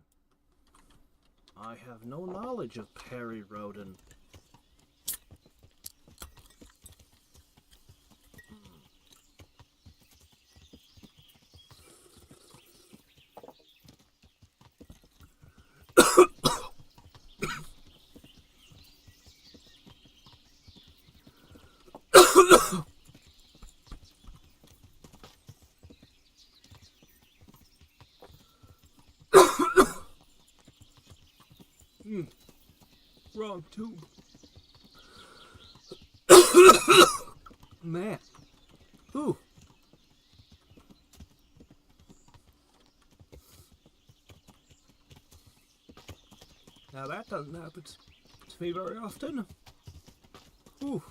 I have no knowledge of Perry Roden. Wrong tube. Man. Ooh. Now that doesn't happen to me very often. Ooh.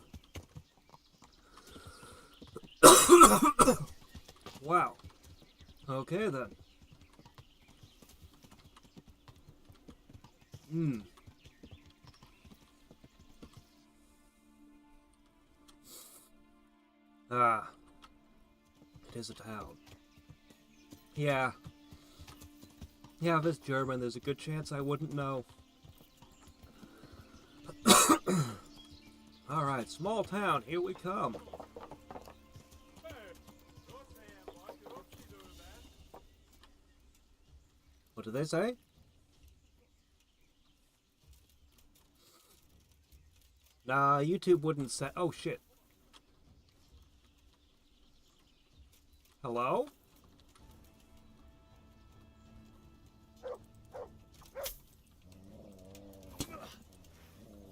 Wow. Okay then. Ah. It is a town. Yeah. Yeah, if it's German, there's a good chance I wouldn't know. Alright, small town, here we come. What did they say? Nah, YouTube wouldn't say. Oh shit. Hello?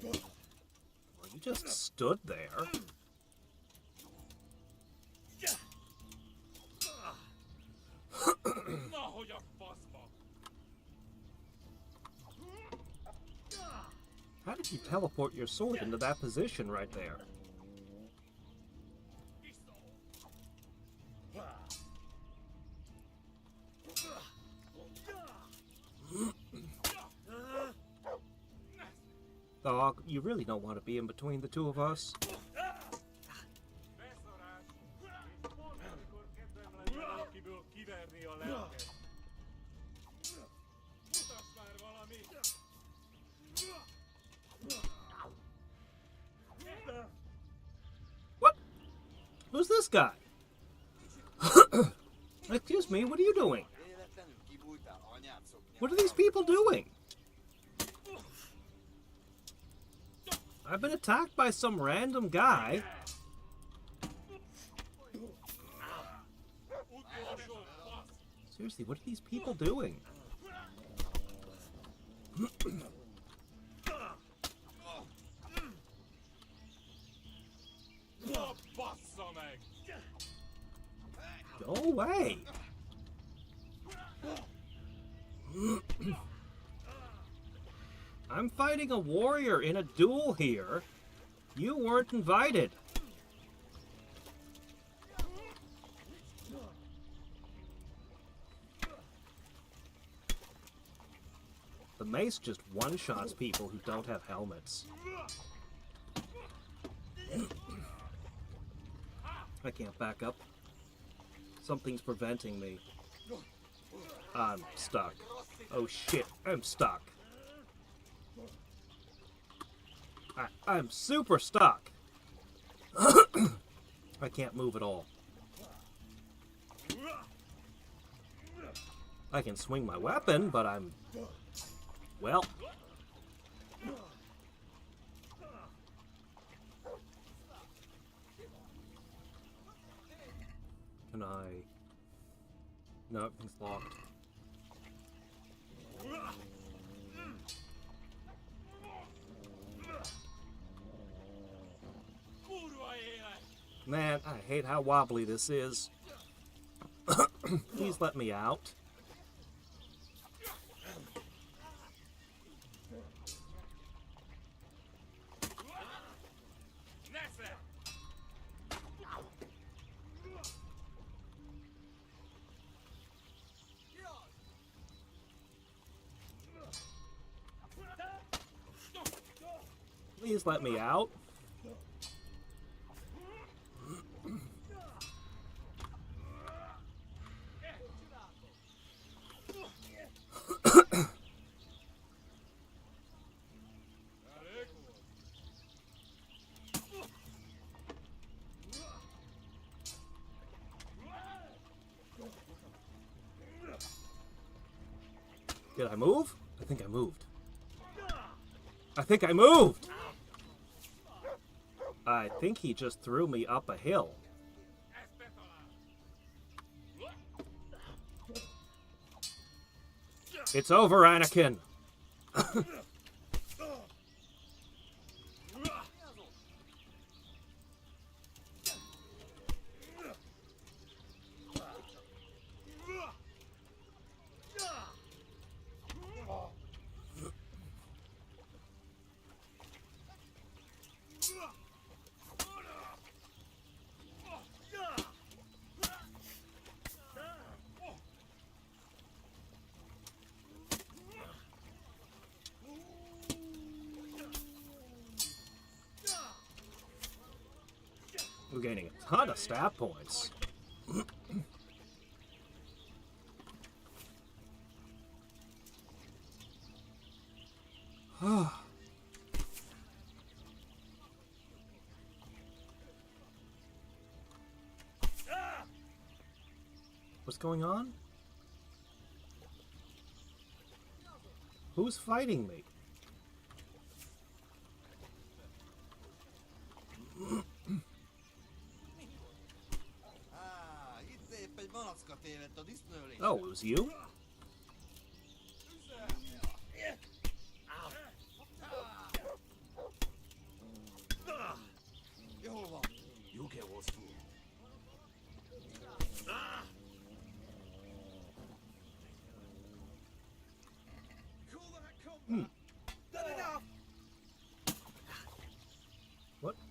Well, you just stood there. How did you teleport your sword into that position right there? Dog, you really don't want to be in between the two of us. What? Who's this guy? Excuse me, what are you doing? What are these people doing? I've been attacked by some random guy. Seriously, what are these people doing? Go away. I'm fighting a warrior in a duel here. You weren't invited. The mace just one-shots people who don't have helmets. I can't back up. Something's preventing me. I'm stuck. Oh shit, I'm stuck. I'm super stuck. I can't move at all. I can swing my weapon, but I'm... well... Can I... no, everything's locked. Man, I hate how wobbly this is. Please let me out. Please let me out. Did I move? I think I moved. I think I moved! I think he just threw me up a hill. It's over, Anakin! We're gaining a ton of stat points. What's going on? Who's fighting me? Oh, it was you? You'll get what's for.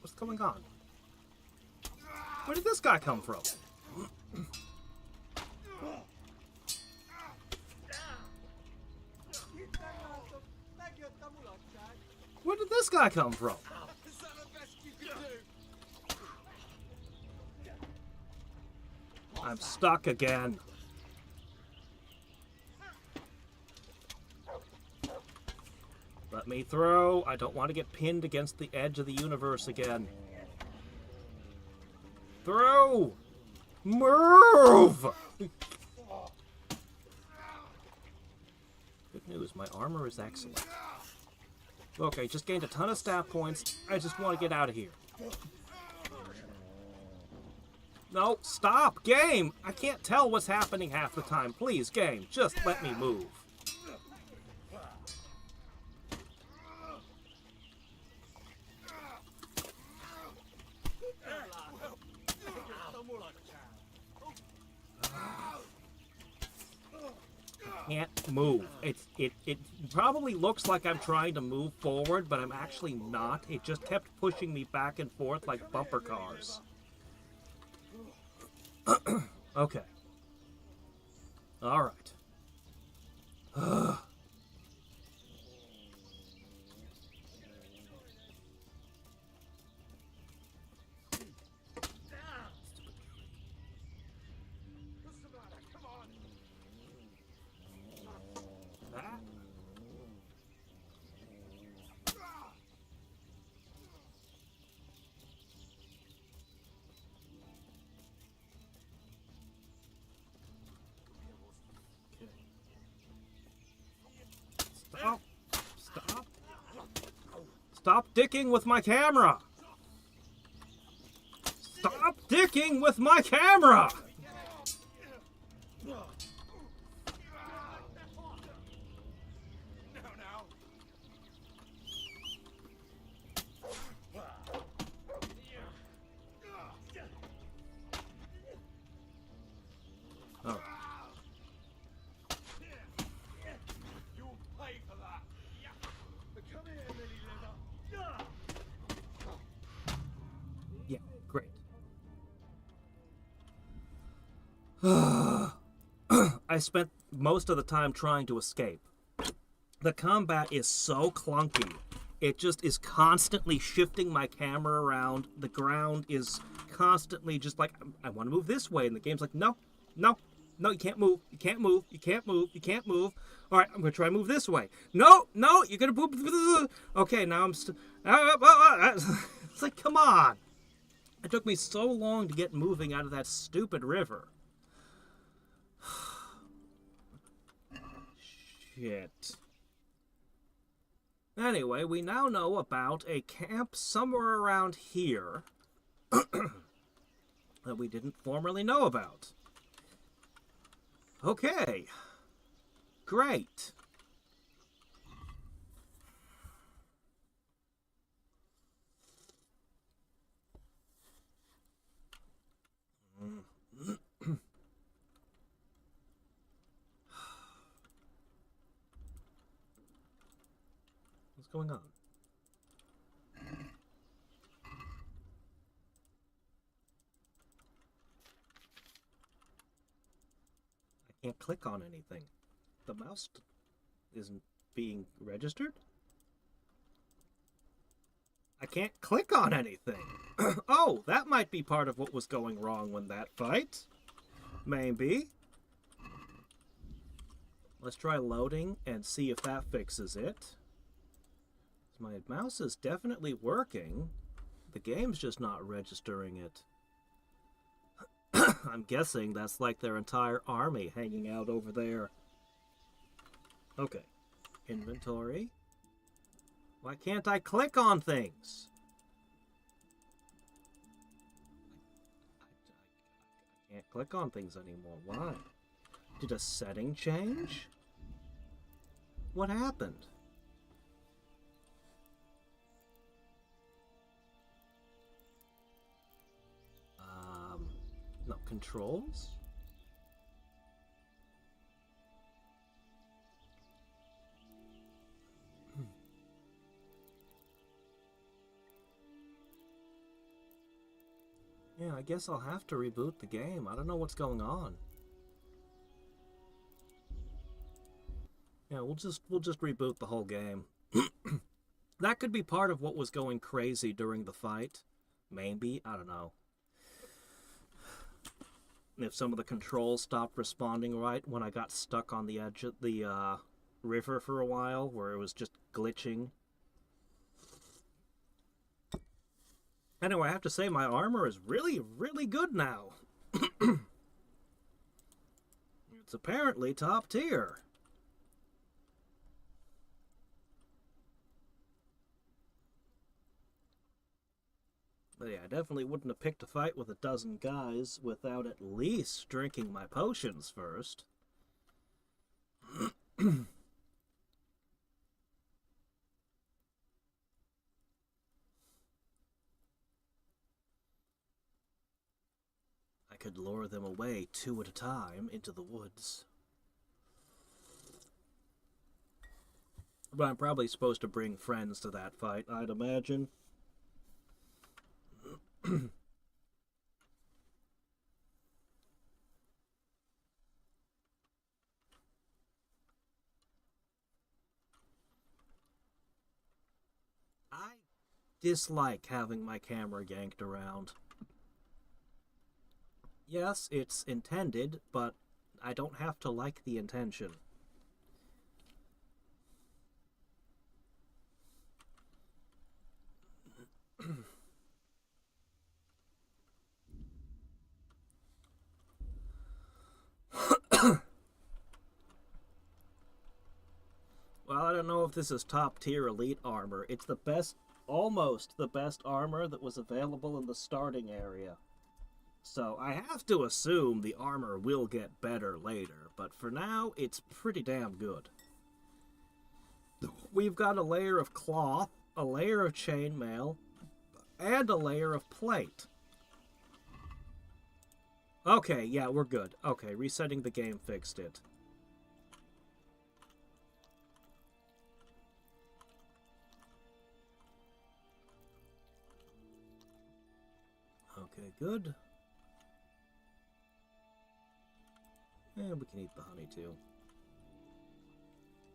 What's going on? Where did this guy come from? Where did this guy come from? I'm stuck again. Let me through. I don't want to get pinned against the edge of the universe again. Through! Move! Good news, my armor is excellent. Okay, just gained a ton of stat points. I just want to get out of here. No, stop! Game! I can't tell what's happening half the time. Please, game, just let me move. can't move. It probably looks like I'm trying to move forward, but I'm actually not. It just kept pushing me back and forth like bumper cars. Okay. All right. What's the matter? Come on. Ah. Okay. Stop. Stop. Stop dicking with my camera. Stop dicking with my camera. No, now. Oh. You'll pay for that. Come here, lily liver. Yeah, great. I spent most of the time trying to escape. The combat is so clunky. It just is constantly shifting my camera around. The ground is constantly just like, I want to move this way. And the game's like, no, no, no, you can't move. You can't move. You can't move. You can't move. All right, I'm going to try to move this way. No, no, you're going to move. Okay, now I'm it's like, come on. It took me so long to get moving out of that stupid river. Shit. Anyway, we now know about a camp somewhere around here that we didn't formerly know about. Okay. Great. What's going on? I can't click on anything. The mouse isn't being registered? I can't click on anything. Oh, that might be part of what was going wrong when that fight. Maybe. Let's try loading and see if that fixes it. My mouse is definitely working. The game's just not registering it. I'm guessing that's like their entire army hanging out over there. Okay. Inventory. Why can't I click on things? I can't click on things anymore. Why? Did a setting change? What happened? No, controls? Yeah, I guess I'll have to reboot the game. I don't know what's going on. Yeah, we'll just reboot the whole game. That could be part of what was going crazy during the fight. Maybe, I don't know. If some of the controls stopped responding right when I got stuck on the edge of the river for a while, where it was just glitching. Anyway, I have to say my armor is really, really good now. It's apparently top tier. But yeah, I definitely wouldn't have picked a fight with a dozen guys without at least drinking my potions first. I could lure them away 2 at a time into the woods. But I'm probably supposed to bring friends to that fight, I'd imagine. I dislike having my camera yanked around. Yes, it's intended, but I don't have to like the intention. Well, I don't know if this is top tier elite armor. It's the best, almost the best armor that was available in the starting area. So I have to assume the armor will get better later, but for now, it's pretty damn good. We've got a layer of cloth, a layer of chainmail, and a layer of plate. Okay, yeah, we're good. Okay, resetting the game fixed it. Okay, good. And we can eat the honey, too.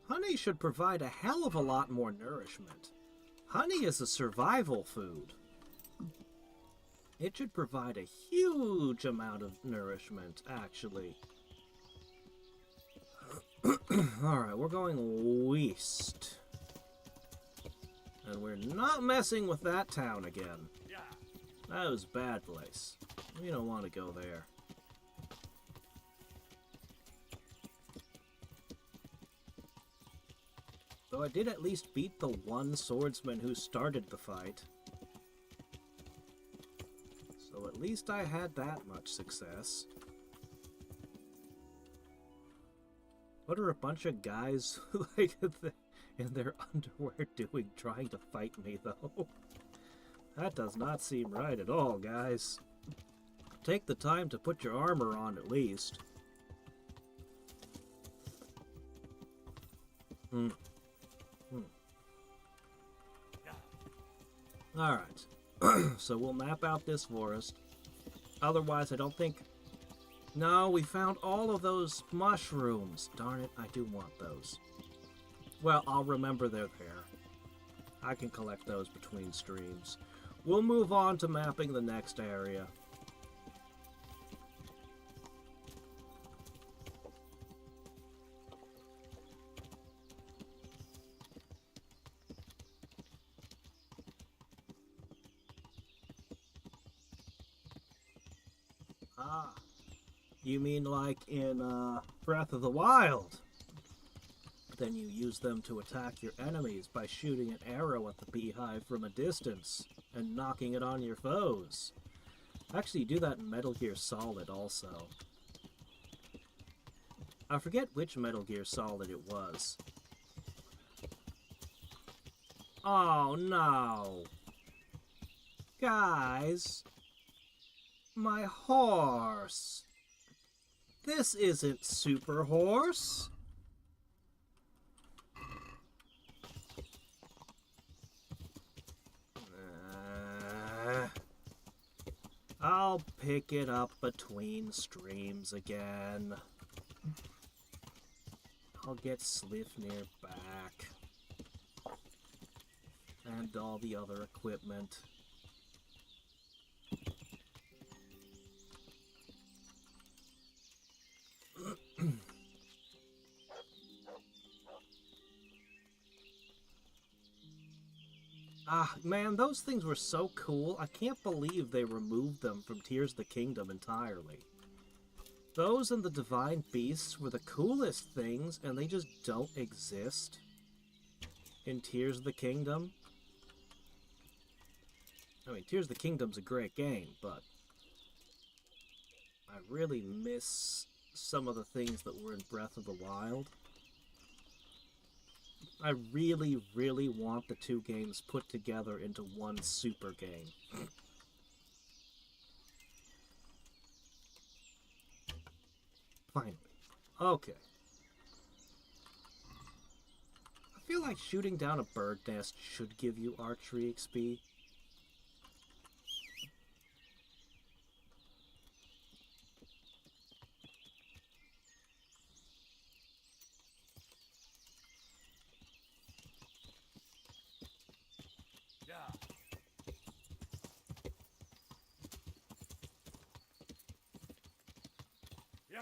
Honey should provide a hell of a lot more nourishment. Honey is a survival food. It should provide a huge amount of nourishment, actually. Alright, we're going west. And we're not messing with that town again. That was a bad place. We don't want to go there. Though I did at least beat the one swordsman who started the fight. So at least I had that much success. What are a bunch of guys like in their underwear doing trying to fight me, though? That does not seem right at all, guys. Take the time to put your armor on at least. Alright. So we'll map out this forest. Otherwise, I don't think... No, we found all of those mushrooms. Darn it, I do want those. Well, I'll remember they're there. I can collect those between streams. We'll move on to mapping the next area. Ah, you mean like in Breath of the Wild? Then you use them to attack your enemies by shooting an arrow at the beehive from a distance and knocking it on your foes. Actually, you do that in Metal Gear Solid also. I forget which Metal Gear Solid it was. Oh no! Guys! My horse! This isn't Super Horse! I'll pick it up between streams again. I'll get Slifnir back. And all the other equipment. Ah, man, those things were so cool. I can't believe they removed them from Tears of the Kingdom entirely. Those and the Divine Beasts were the coolest things, and they just don't exist in Tears of the Kingdom. I mean, Tears of the Kingdom's a great game, but I really miss some of the things that were in Breath of the Wild. I really, really want the two games put together into one super game. Finally. Okay. I feel like shooting down a bird nest should give you archery XP. Yeah. Yeah.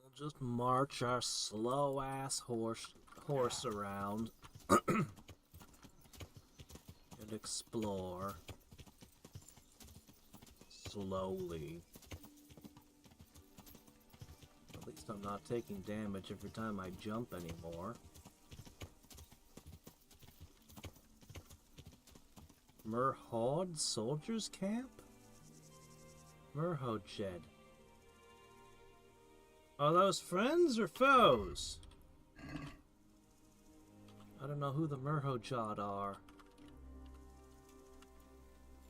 We'll just march our slow-ass horse around and explore slowly. At least I'm not taking damage every time I jump anymore. Merhod Soldiers Camp? Merhod Shed. Are those friends or foes? I don't know who the Merhojad are.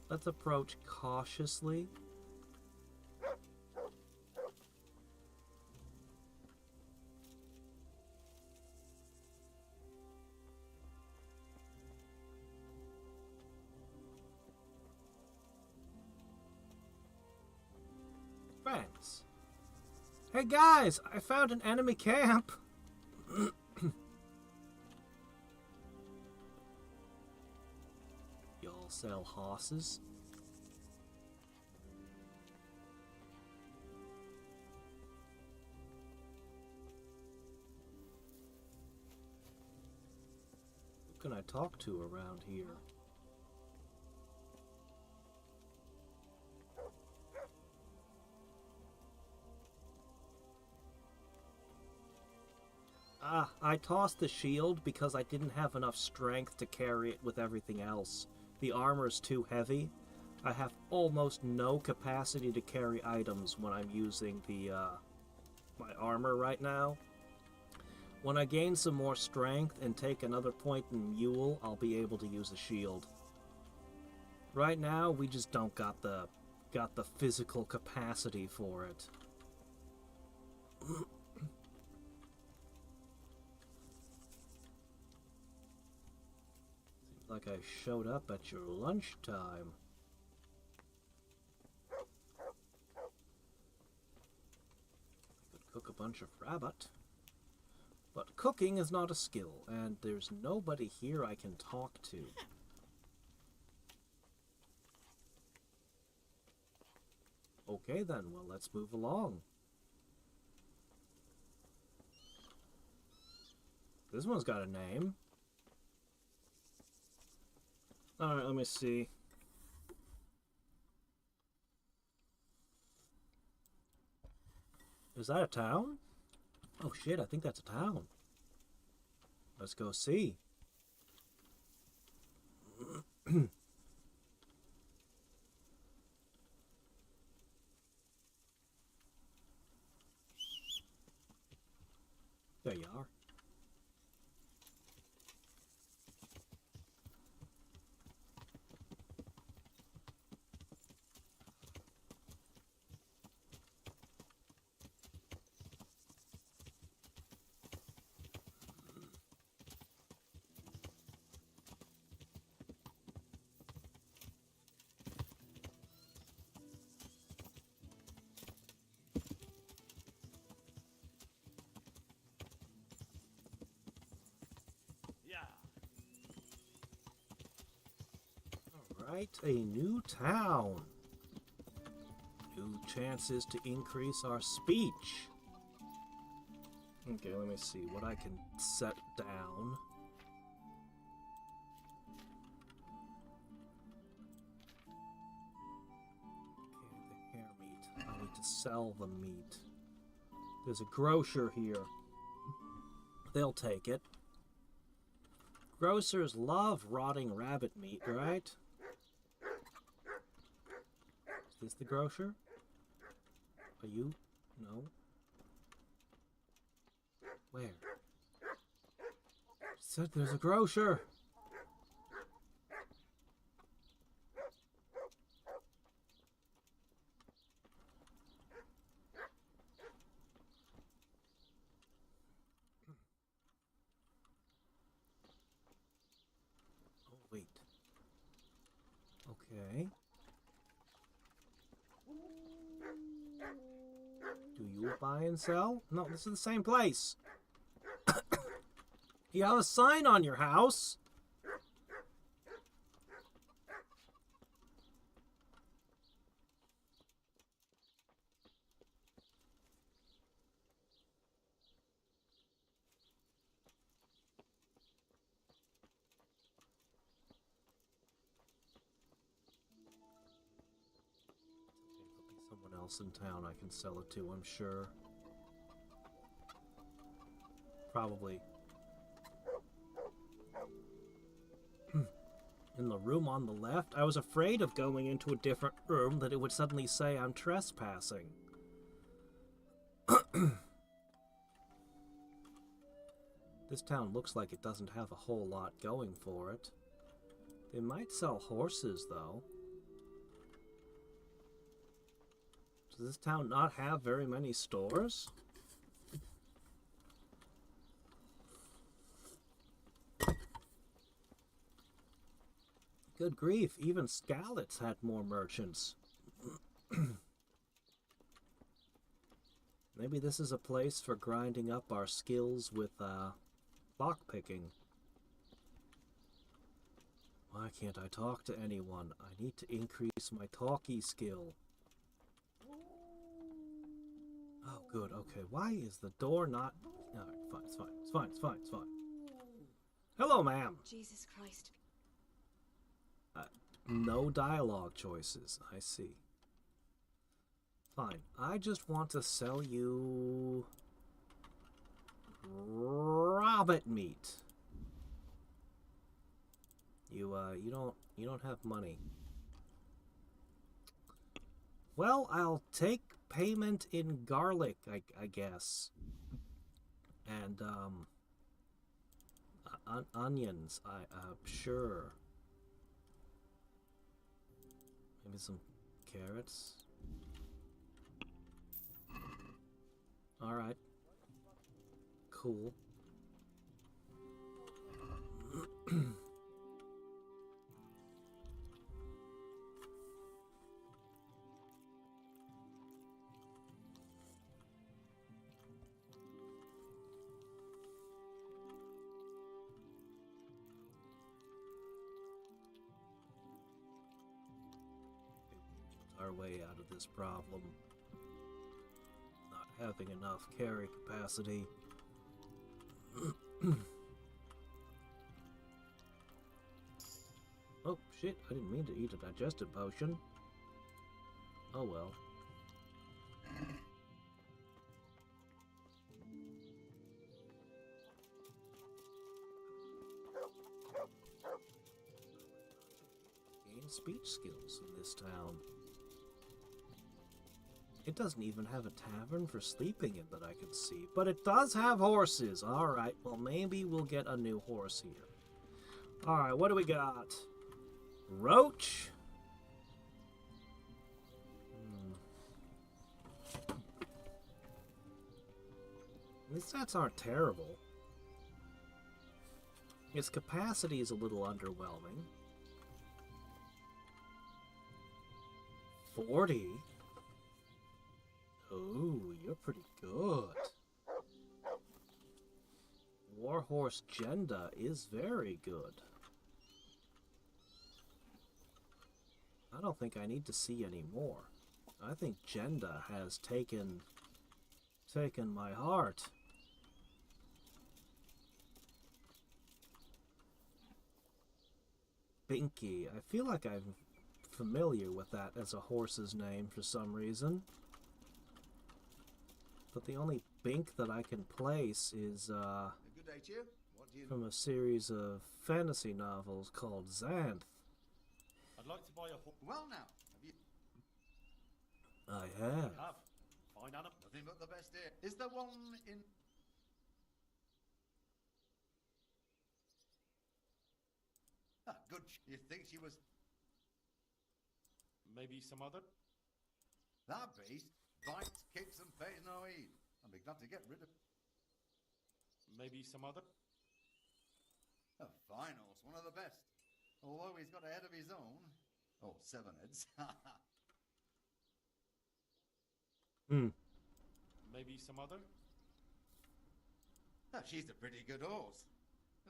Let's approach cautiously. Friends. Hey guys, I found an enemy camp. Y'all sell horses? Who can I talk to around here? Ah, I tossed the shield because I didn't have enough strength to carry it with everything else. The armor's too heavy. I have almost no capacity to carry items when I'm using the my armor right now. When I gain some more strength and take another point in Mule, I'll be able to use a shield. Right now, we just don't got the physical capacity for it. Like I showed up at your lunchtime. I could cook a bunch of rabbit. But cooking is not a skill, and there's nobody here I can talk to. Okay then, well let's move along. This one's got a name. Alright, let me see. Is that a town? Oh shit, I think that's a town. Let's go see. There you are. Yeah. Alright, a new town. New chances to increase our speech. Okay, let me see what I can set down. Okay, the hair meat. I need to sell the meat. There's a grocer here. They'll take it. Grocers love rotting rabbit meat, right? Is this the grocer? Are you? No. Where? Said there's a grocer. Okay. Do you buy and sell? No, this is the same place. You have a sign on your house. Someone else in town I can sell it to, I'm sure. Probably. In the room on the left, I was afraid of going into a different room that it would suddenly say I'm trespassing. This town looks like it doesn't have a whole lot going for it. They might sell horses, though. Does this town not have very many stores? Good grief, even Skalitz had more merchants. Maybe this is a place for grinding up our skills with lockpicking. Why can't I talk to anyone? I need to increase my talkie skill. Oh, good, okay. Why is the door not... Alright, fine, it's fine, it's fine, it's fine, it's fine. Hello, ma'am. Jesus Christ. No dialogue choices, I see. Fine, I just want to sell you... rabbit meat. You don't have money. Well, I'll take payment in garlic, I guess. And, onions, sure. Maybe some carrots. Alright. Cool. Our way out of this problem. Not having enough carry capacity. Oh shit, I didn't mean to eat a digestive potion. Oh well. Gain speech skills in this town. It doesn't even have a tavern for sleeping in that I can see, but it does have horses. Alright, well maybe we'll get a new horse here. Alright, what do we got? Roach? These stats aren't terrible. Its capacity is a little underwhelming. 40? Ooh, you're pretty good. Warhorse Jenda is very good. I don't think I need to see any more. I think Jenda has taken my heart. Binky. I feel like I'm familiar with that as a horse's name for some reason. But the only Bink that I can place is A good day to you. What do you from a series of fantasy novels called Xanth. I'd like to buy a horse. Well now, have you I have. Have. Fine, Adam. nothing but the best here. Is there one in good. You think she was Maybe some other? that beast? Bites, kicks, and pays no heed. I'd be glad to get rid of Maybe some other? a fine horse, one of the best. Although he's got a head of his own. Oh, 7 heads. Maybe some other? Oh, she's a pretty good horse.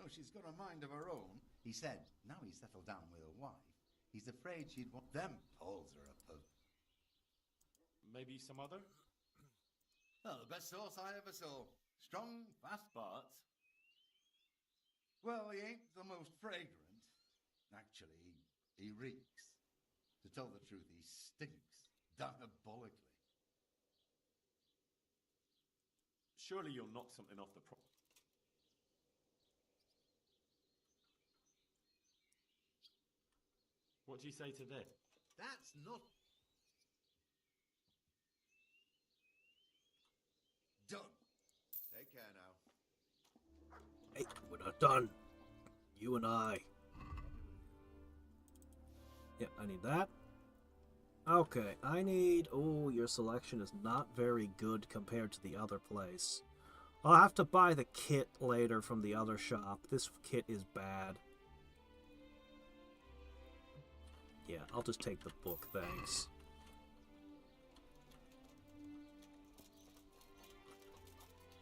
Oh, she's got a mind of her own. He said, now he's settled down with a wife, he's afraid she'd want them poles are a pug. Maybe some other? Oh, the best horse I ever saw. Strong, fast, But well, he ain't the most fragrant. Actually, he reeks. To tell the truth, he stinks diabolically. surely you'll knock something off the What do you say to this? That's not done. Take care now. Hey, we're not done. You and I. Yeah, I need that. Okay, I need... Oh, your selection is not very good compared to the other place. I'll have to buy the kit later from the other shop. This kit is bad. Yeah, I'll just take the book, thanks.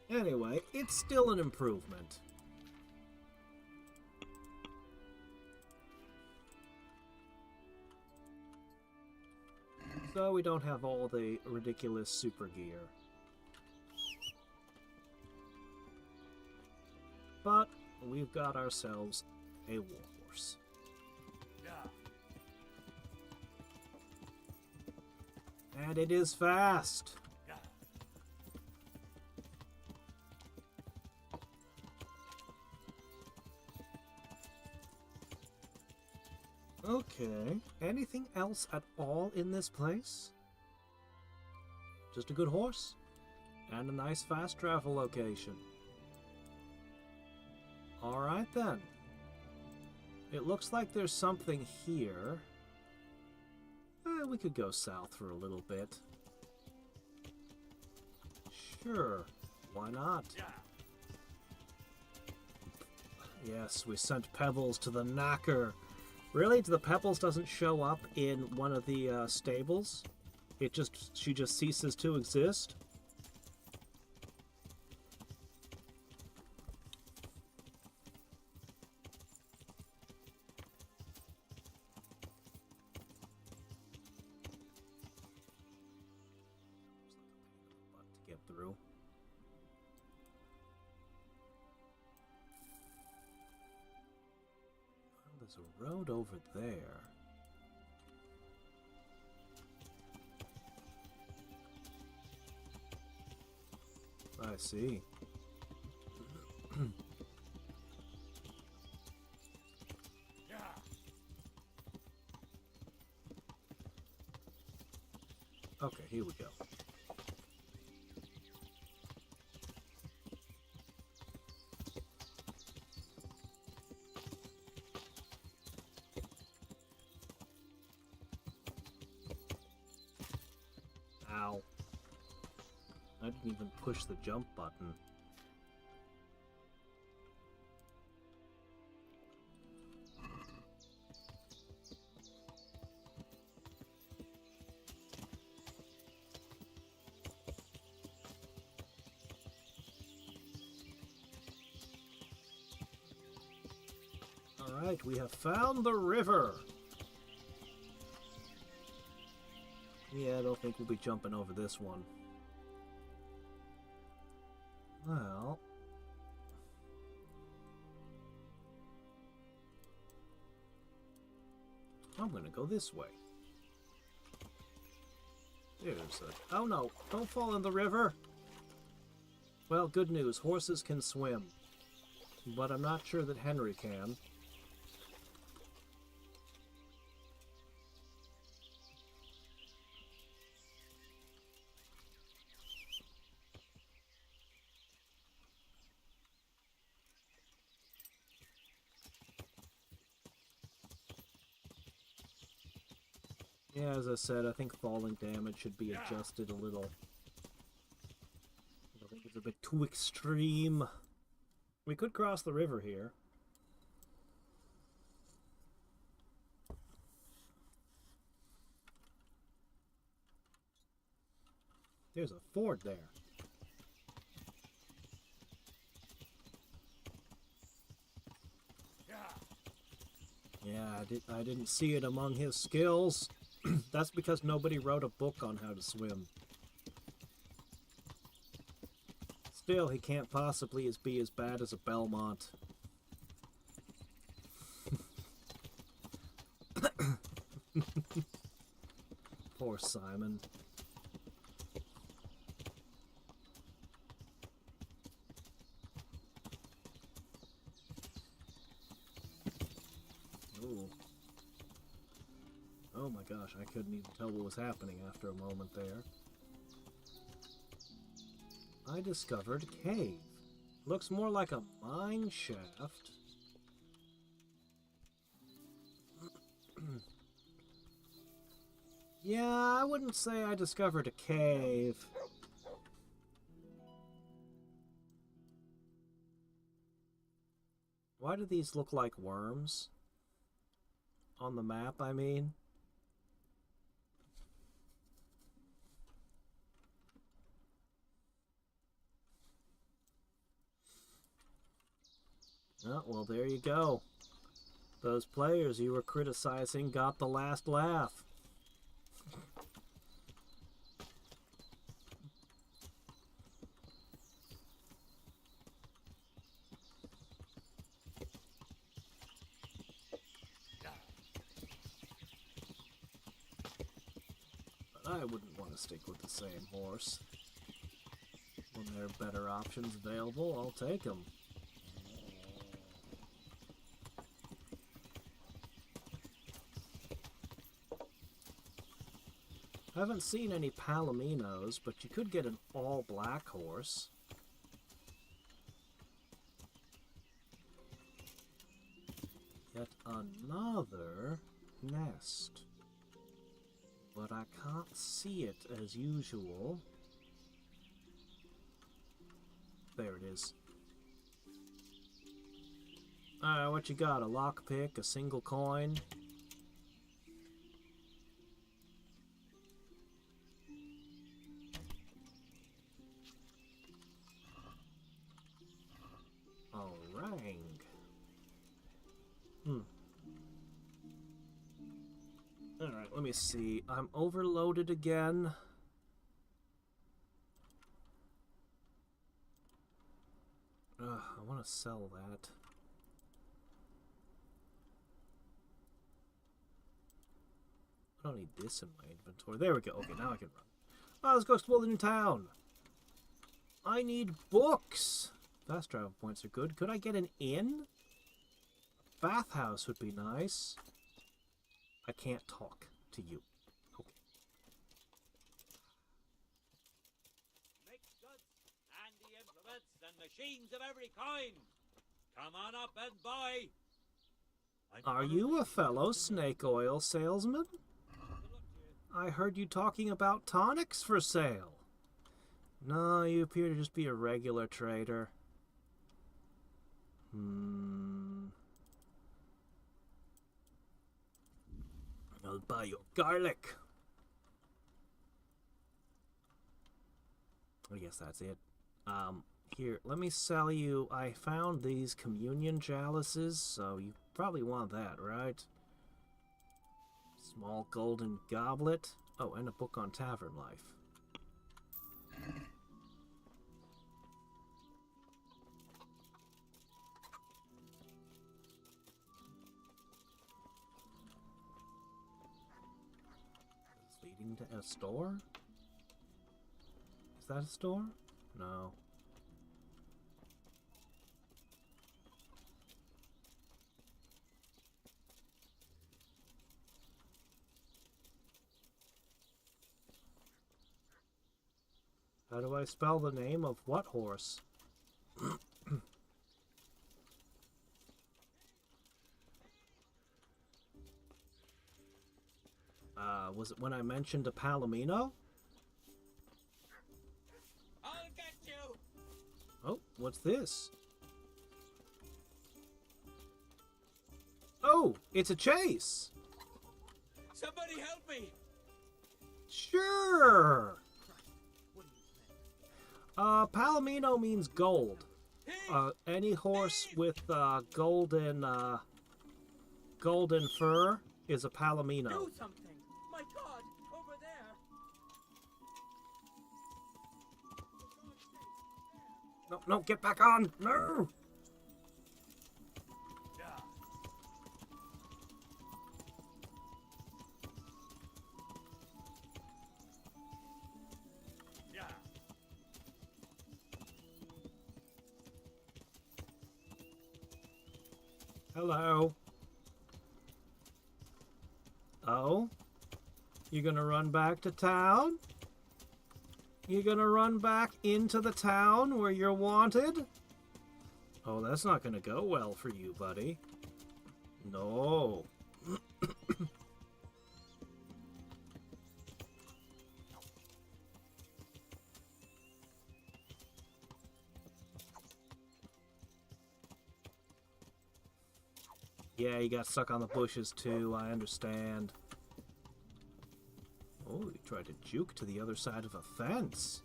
Anyway, it's still an improvement. So we don't have all the ridiculous super gear. But we've got ourselves a warhorse. And it is fast. Okay. Anything else at all in this place? Just a good horse. And a nice fast travel location. Alright then. It looks like there's something here. We could go south for a little bit. Sure. Why not? Yes, we sent Pebbles to the knacker. Really? The Pebbles doesn't show up in one of the stables? She just ceases to exist? To get through. There's a road over there. I see. Okay, here we go. Ow. I didn't even push the jump button. Alright, we have found the river! Yeah, I don't think we'll be jumping over this one. Well... I'm gonna go this way. There's a... Oh no! Don't fall in the river! Well, good news. Horses can swim. But I'm not sure that Henry can. Yeah, as I said, I think falling damage should be adjusted a little. I think it's a bit too extreme. We could cross the river here. There's a ford there. Yeah, I didn't see it among his skills. That's because nobody wrote a book on how to swim. Still, he can't possibly be as bad as a Belmont. Poor Simon. Ooh. Oh my gosh, I couldn't even tell what was happening after a moment there. I discovered a cave. Looks more like a mine shaft. Yeah, I wouldn't say I discovered a cave. Why do these look like worms? On the map, I mean. Oh, well, there you go. Those players you were criticizing got the last laugh. But I wouldn't want to stick with the same horse. When there are better options available, I'll take them. I haven't seen any Palominos, but you could get an all-black horse. Yet another nest. But I can't see it as usual. There it is. Alright, what you got? A lockpick, a single coin. Alright, let me see. I'm overloaded again. I want to sell that. I don't need this in my inventory. There we go. Okay, now I can run. Oh, let's go explore the new town. I need books. Fast travel points are good. Could I get an inn? A bathhouse would be nice. I can't talk to you. Okay. Make goods, handy implements, and machines of every kind. Come on up and buy. Are you a fellow snake oil salesman? I heard you talking about tonics for sale. No, you appear to just be a regular trader. I'll buy you garlic. I guess that's it. Here, let me sell you. I found these communion chalices, so you probably want that, right? Small golden goblet. Oh, and a book on tavern life. Leading to a store? Is that a store? No. How do I spell the name of what horse? Was it when I mentioned a Palomino? I'll get you. Oh, what's this? Oh, it's a chase! Somebody help me. Sure! What are you Palomino means gold. Any horse with golden fur is a Palomino. Do something! My God! Over there! No, no, get back on! No! Yeah. Yeah. Hello. Oh? You gonna run back to town? You gonna run back into the town where you're wanted? Oh, that's not gonna go well for you, buddy. No. Yeah, he got stuck on the bushes too, I understand. Oh, he tried to juke to the other side of a fence.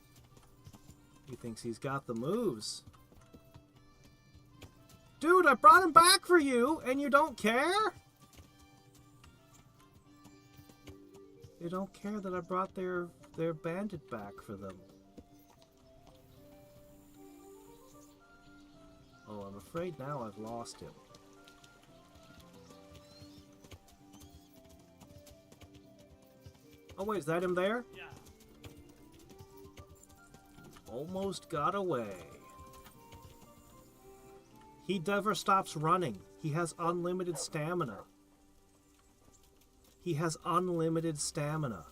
He thinks he's got the moves. Dude, I brought him back for you, and you don't care? You don't care that I brought their bandit back for them. Oh, I'm afraid now I've lost him. Oh wait, is that him there? Yeah. Almost got away. He never stops running. He has unlimited stamina. He has unlimited stamina.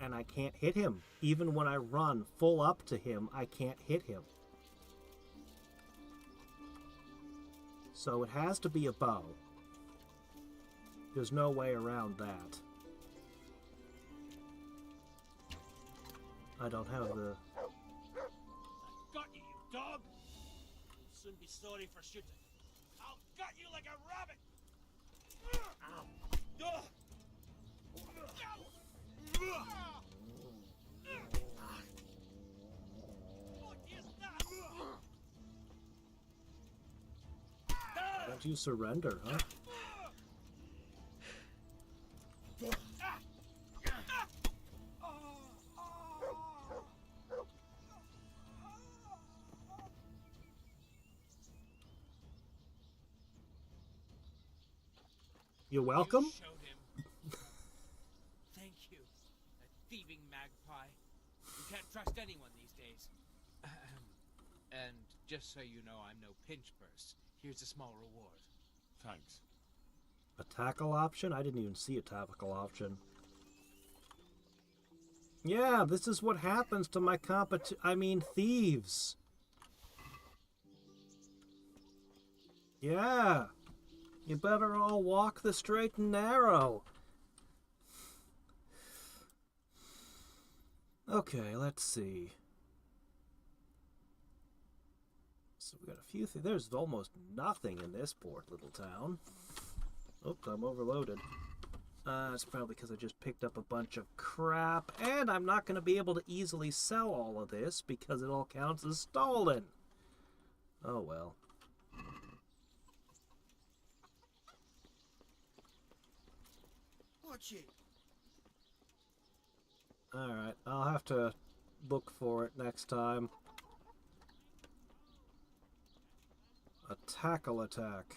And I can't hit him. Even when I run full up to him, I can't hit him. So it has to be a bow. There's no way around that. I don't have the... Got you, you dog! You'll soon be sorry for shooting. I'll gut you like a rabbit! Ugh. What is that? Don't you surrender, huh? You're welcome? You showed him. Thank you. A thieving magpie. You can't trust anyone these days. And just so you know, I'm no pinch purse. Here's a small reward. Thanks. A tackle option? I didn't even see a tackle option. Yeah, this is what happens to my thieves. Yeah. You better all walk the straight and narrow. Okay, let's see. So we got a few things. There's almost nothing in this poor little town. Oops, I'm overloaded. It's probably because I just picked up a bunch of crap, and I'm not going to be able to easily sell all of this because it all counts as stolen. Oh well. Watch it! Alright, I'll have to look for it next time. A tackle attack.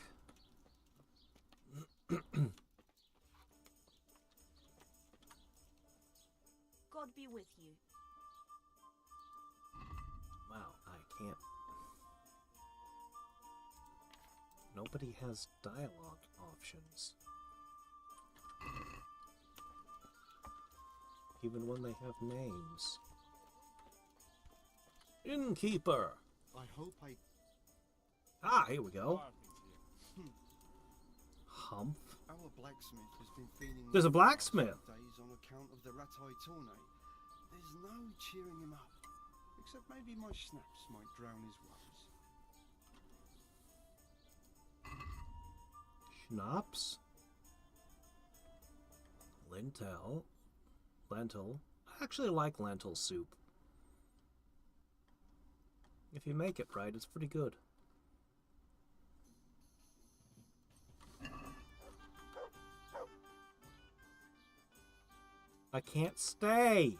God be with you. Wow, I can't... Nobody has dialogue options. Even when they have names. Innkeeper! I hope I... Ah, here we go. Fire things here. Humph. Our blacksmith has been feeling... There's a low the last few blacksmith. days on account of the Ratai tornado. There's no cheering him up. Except maybe my snaps might drown his worries. Schnapps? Lentil. I actually like lentil soup. If you make it right, it's pretty good. I can't stay!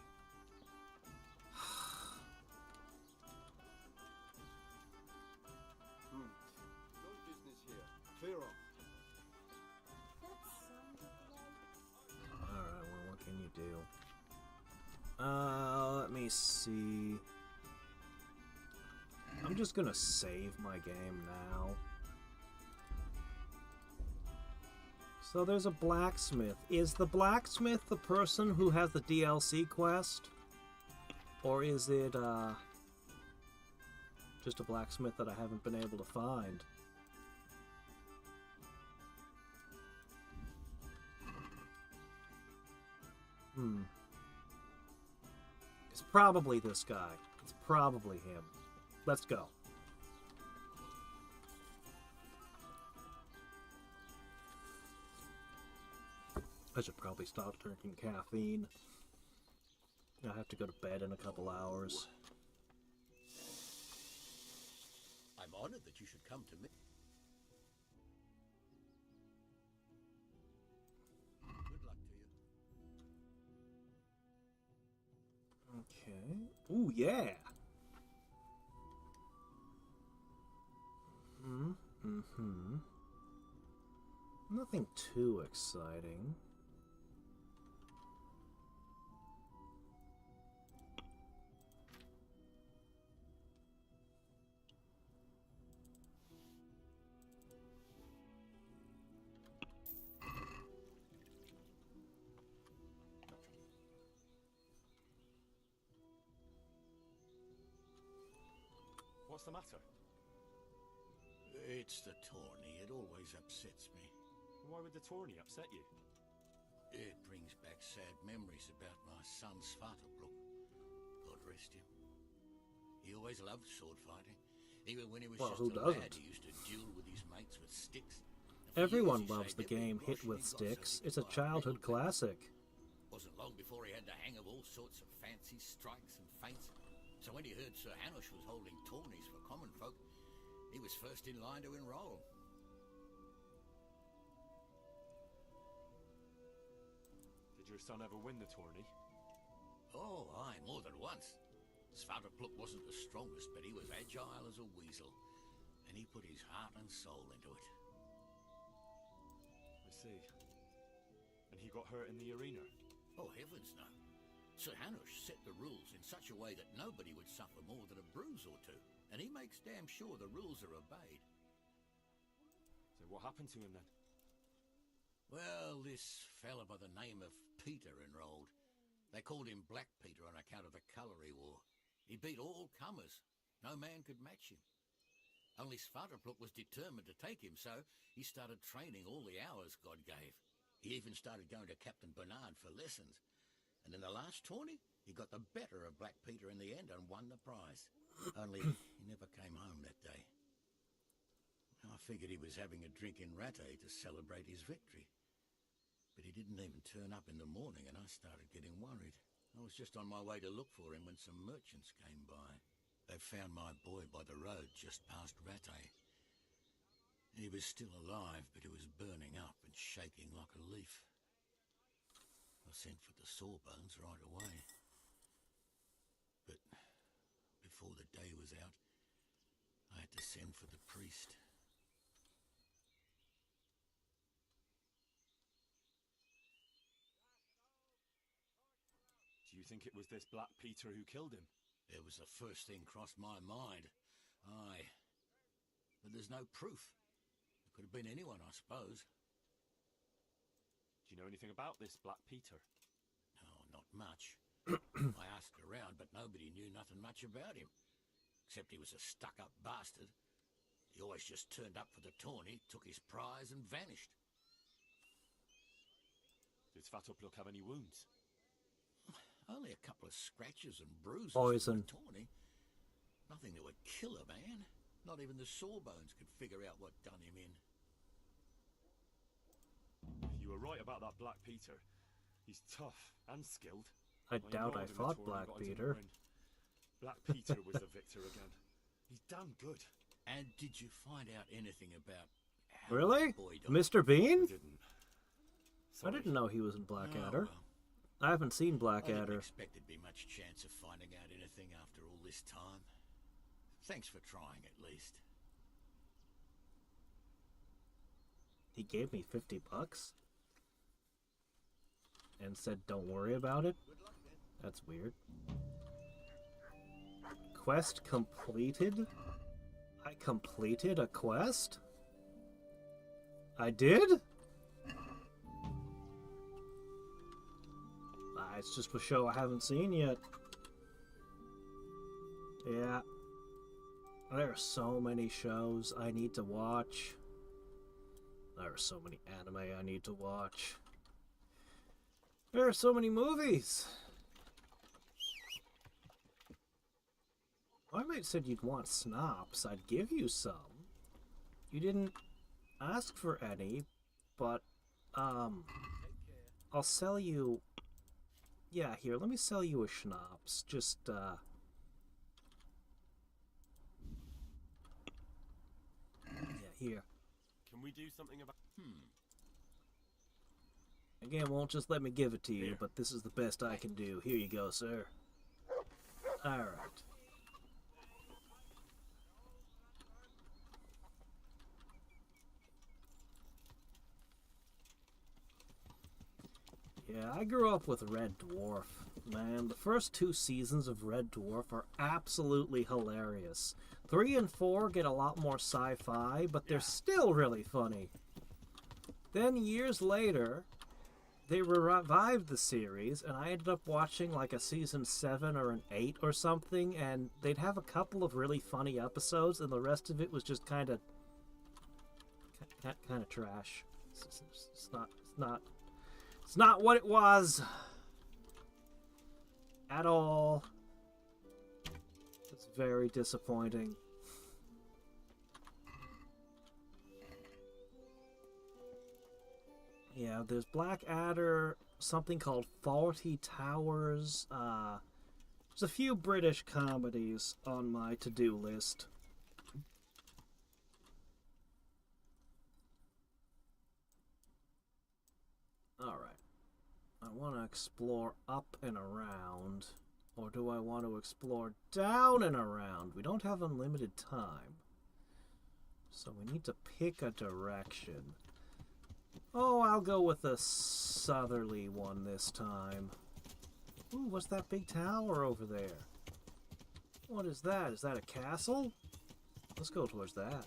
No business here. Clear off. Alright, well, what can you do? Let me see. I'm just gonna save my game now. So there's a blacksmith. Is the blacksmith the person who has the DLC quest? Or is it, just a blacksmith that I haven't been able to find? It's probably this guy. It's probably him. Let's go. I should probably stop drinking caffeine. I have to go to bed in a couple hours. I'm honored that you should come to me. Good luck to you. Okay. Ooh, yeah. Nothing too exciting. What's the matter? It's the tourney. It always upsets me. Why would the tourney upset you? It brings back sad memories about my son Svartalfluk. God rest him. He always loved sword fighting. Even when he was Well, just who a doesn't? lad, he used to duel with his mates with sticks. And for Everyone years he loves saved the game every Hit groschen with he got so Sticks. he could It's a buy childhood real weapons. classic. Wasn't long before he had the hang of all sorts of fancy strikes and feints. So when he heard Sir Hanush was holding tourneys for common folk, he was first in line to enroll. Did your son ever win the tourney? Oh, aye, more than once. Svartalfluk wasn't the strongest, but he was agile as a weasel. And he put his heart and soul into it. I see. And he got hurt in the arena? Oh, heavens no. Sir Hanush set the rules in such a way that nobody would suffer more than a bruise or two. And he makes damn sure the rules are obeyed. So what happened to him then? Well, this fella by the name of Peter enrolled. They called him Black Peter on account of the colour he wore. He beat all comers. No man could match him. Only Svartalfluk was determined to take him, so he started training all the hours God gave. He even started going to Captain Bernard for lessons. And in the last tourney, he got the better of Black Peter in the end and won the prize. Only he never came home that day. I figured he was having a drink in Rattay to celebrate his victory. But he didn't even turn up in the morning, and I started getting worried. I was just on my way to look for him when some merchants came by. They found my boy by the road just past Rattay. He was still alive, but he was burning up and shaking like a leaf. I sent for the sawbones right away. But before the day was out, I had to send for the priest. Do you think it was this Black Peter who killed him? It was the first thing crossed my mind. Aye. But there's no proof. It could have been anyone, I suppose. Do you know anything about this Black Peter? Oh, not much. I asked around, but nobody knew nothing much about him. Except he was a stuck-up bastard. He always just turned up for the tourney, took his prize and vanished. Did Svartalfluk have any wounds? Only a couple of scratches and bruises Poison. from the tourney. Nothing that would kill a man. Not even the sawbones could figure out what done him in. You were right about that Black Peter. He's tough and skilled. I doubt I ignored him fought until Black got into the Peter. ring. Black Peter was the victor again. He's damn good. And did you find out anything about how Really? the boy died? Mr. Bean? Didn't. I didn't know he was in Oh, Blackadder. well. I haven't seen I didn't Blackadder. expect there'd be much chance of finding out anything after all this time. Thanks for trying, at least. He gave me $50 and said, "Don't worry about it." That's weird. Quest completed? I completed a quest? I did? It's just a show I haven't seen yet. Yeah. There are so many shows I need to watch. There are so many anime I need to watch. There are so many movies. I might have said you'd want schnapps. I'd give you some. You didn't ask for any, but I'll sell you. Yeah, here, let me sell you a schnapps. Just yeah, here. Can we do something about... Again, won't just let me give it to you, Here. but this is the best I can do. Here you go, sir. Alright. Yeah, I grew up with Red Dwarf. Man, the first 2 seasons of Red Dwarf are absolutely hilarious. 3 and 4 get a lot more sci-fi, but they're still really funny. Then years later, they revived the series, and I ended up watching like a season 7 or an 8 or something, and they'd have a couple of really funny episodes, and the rest of it was just kind of trash. It's not what it was at all. It's very disappointing. Yeah, there's Blackadder, something called 40 Towers. There's a few British comedies on my to-do list. Alright. I want to explore up and around. Or do I want to explore down and around? We don't have unlimited time. So we need to pick a direction. Oh, I'll go with the southerly one this time. Ooh, what's that big tower over there? What is that? Is that a castle? Let's go towards that.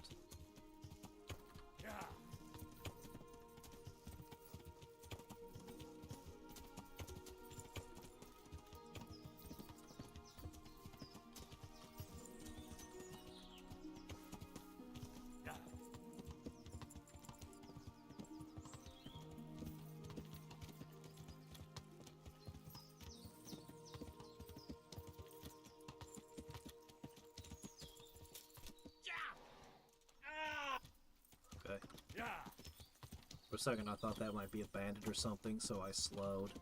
Okay. For a second I thought that might be a bandit or something, so I slowed.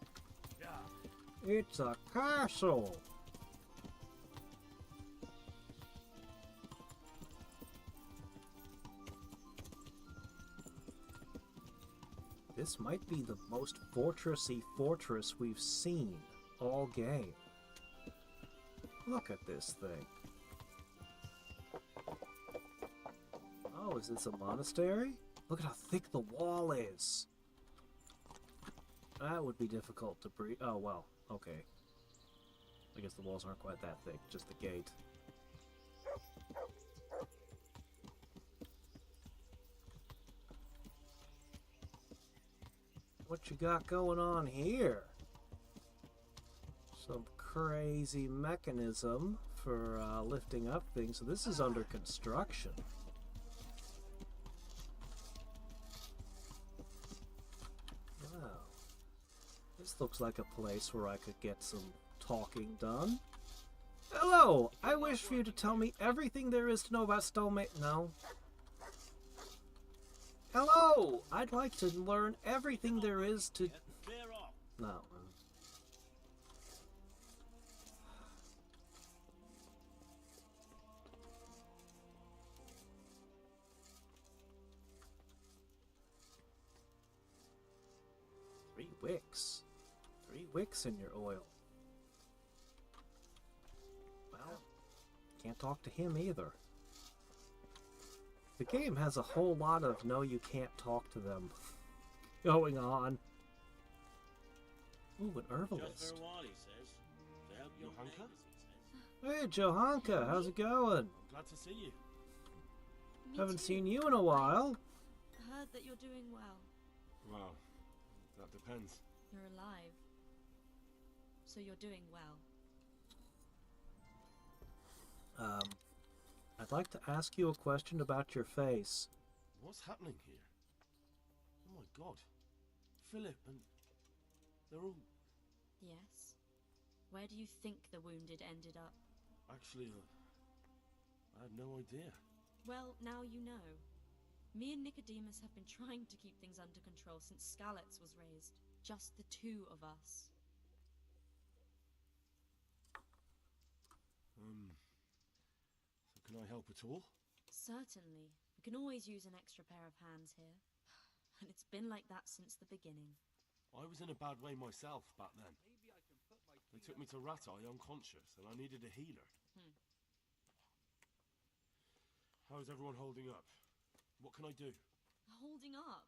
It's a castle! This might be the most fortressy fortress we've seen all game. Look at this thing. Oh, is this a monastery? Look at how thick the wall is. That would be difficult to breathe. Oh, well, okay. I guess the walls aren't quite that thick, just the gate. What you got going on here? Some crazy mechanism for lifting up things. So this is under construction. This looks like a place where I could get some talking done. Hello! I wish for you to tell me everything there is to know about Stonemason. No. Hello! I'd like to learn everything there is to... Clear off. No. 3 wicks. 3 wicks in your oil. Well, can't talk to him either. The game has a whole lot of no, you can't talk to them going on. Ooh, an Just herbalist. for a while, he says. To help your Johanka? neighbors, he says. Hey, Johanka, how's it going? Glad to see you. Me Haven't too. seen you in a while. Heard that you're doing well. Well, that depends. You're alive. So you're doing well. I'd like to ask you a question about your face. What's happening here? Oh my god. Philip and... they're all... Yes. Where do you think the wounded ended up? Actually, I had no idea. Well, now you know. Me and Nicodemus have been trying to keep things under control since Skalitz was raised. Just the 2 of us. So can I help at all? Certainly. We can always use an extra pair of hands here. And it's been like that since the beginning. I was in a bad way myself back then. They took me to Ratai unconscious, and I needed a healer. How is everyone holding up? What can I do? Holding up.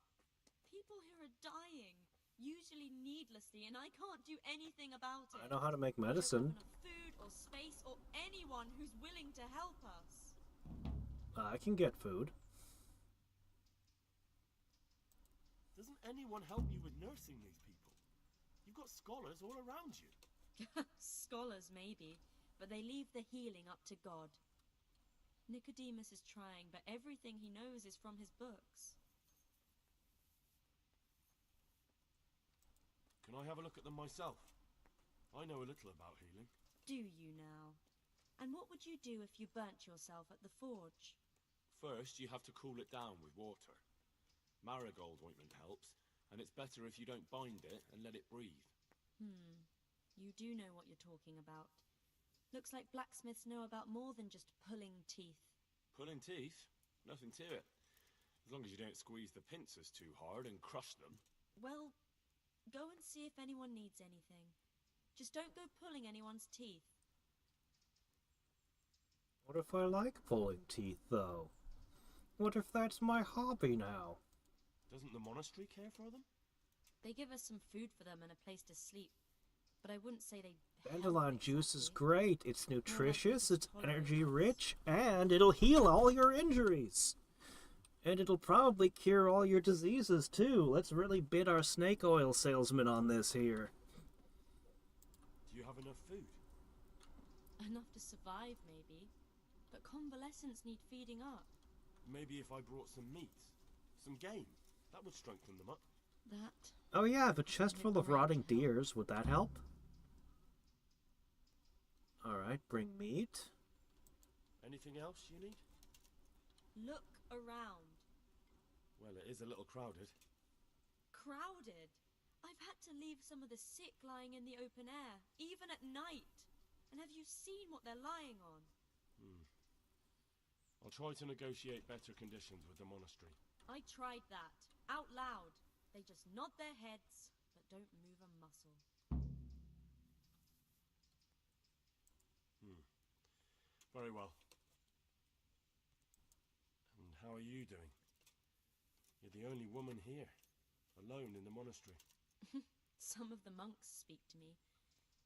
People here are dying. Usually needlessly, and I can't do anything about it. I know how to make We don't medicine. have enough food or space or anyone who's willing to help us. I can get food. Doesn't anyone help you with nursing these people? You've got scholars all around you. Scholars, maybe, but they leave the healing up to God. Nicodemus is trying, but everything he knows is from his books. Can I have a look at them myself? I know a little about healing. Do you now? And what would you do if you burnt yourself at the forge? First, you have to cool it down with water. Marigold ointment helps, and it's better if you don't bind it and let it breathe. You do know what you're talking about. Looks like blacksmiths know about more than just pulling teeth. Pulling teeth? Nothing to it. As long as you don't squeeze the pincers too hard and crush them. Well, go and see if anyone needs anything. Just don't go pulling anyone's teeth. What if I like pulling teeth, though? What if that's my hobby now? Doesn't the monastery care for them? They give us some food for them and a place to sleep. But I wouldn't say they Dandelion juice is exactly. great. It's nutritious, it's energy rich, and it'll heal all your injuries. And it'll probably cure all your diseases, too. Let's really bid our snake oil salesman on this here. Do you have enough food? Enough to survive, maybe. But convalescents need feeding up. Maybe if I brought some meat, some game, that would strengthen them up. That... Oh yeah, I have a chest full of rotting deers. Would that help? Alright, bring meat. Anything else you need? Look around. Well, it is a little crowded. Crowded. I've had to leave some of the sick lying in the open air, even at night. And have you seen what they're lying on? I'll try to negotiate better conditions with the monastery. I tried that, out loud. They just nod their heads, but don't move a muscle. Very well. And how are you doing? You're the only woman here, alone in the monastery. Some of the monks speak to me,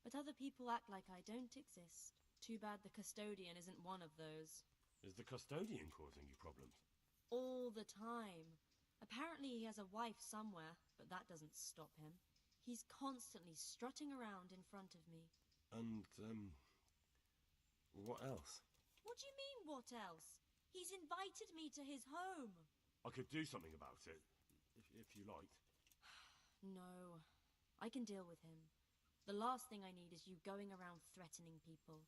but other people act like I don't exist. Too bad the custodian isn't one of those. Is the custodian causing you problems? All the time. Apparently he has a wife somewhere, but that doesn't stop him. He's constantly strutting around in front of me. And, what else? What do you mean, what else? He's invited me to his home. I could do something about it, if you liked. No, I can deal with him. The last thing I need is you going around threatening people.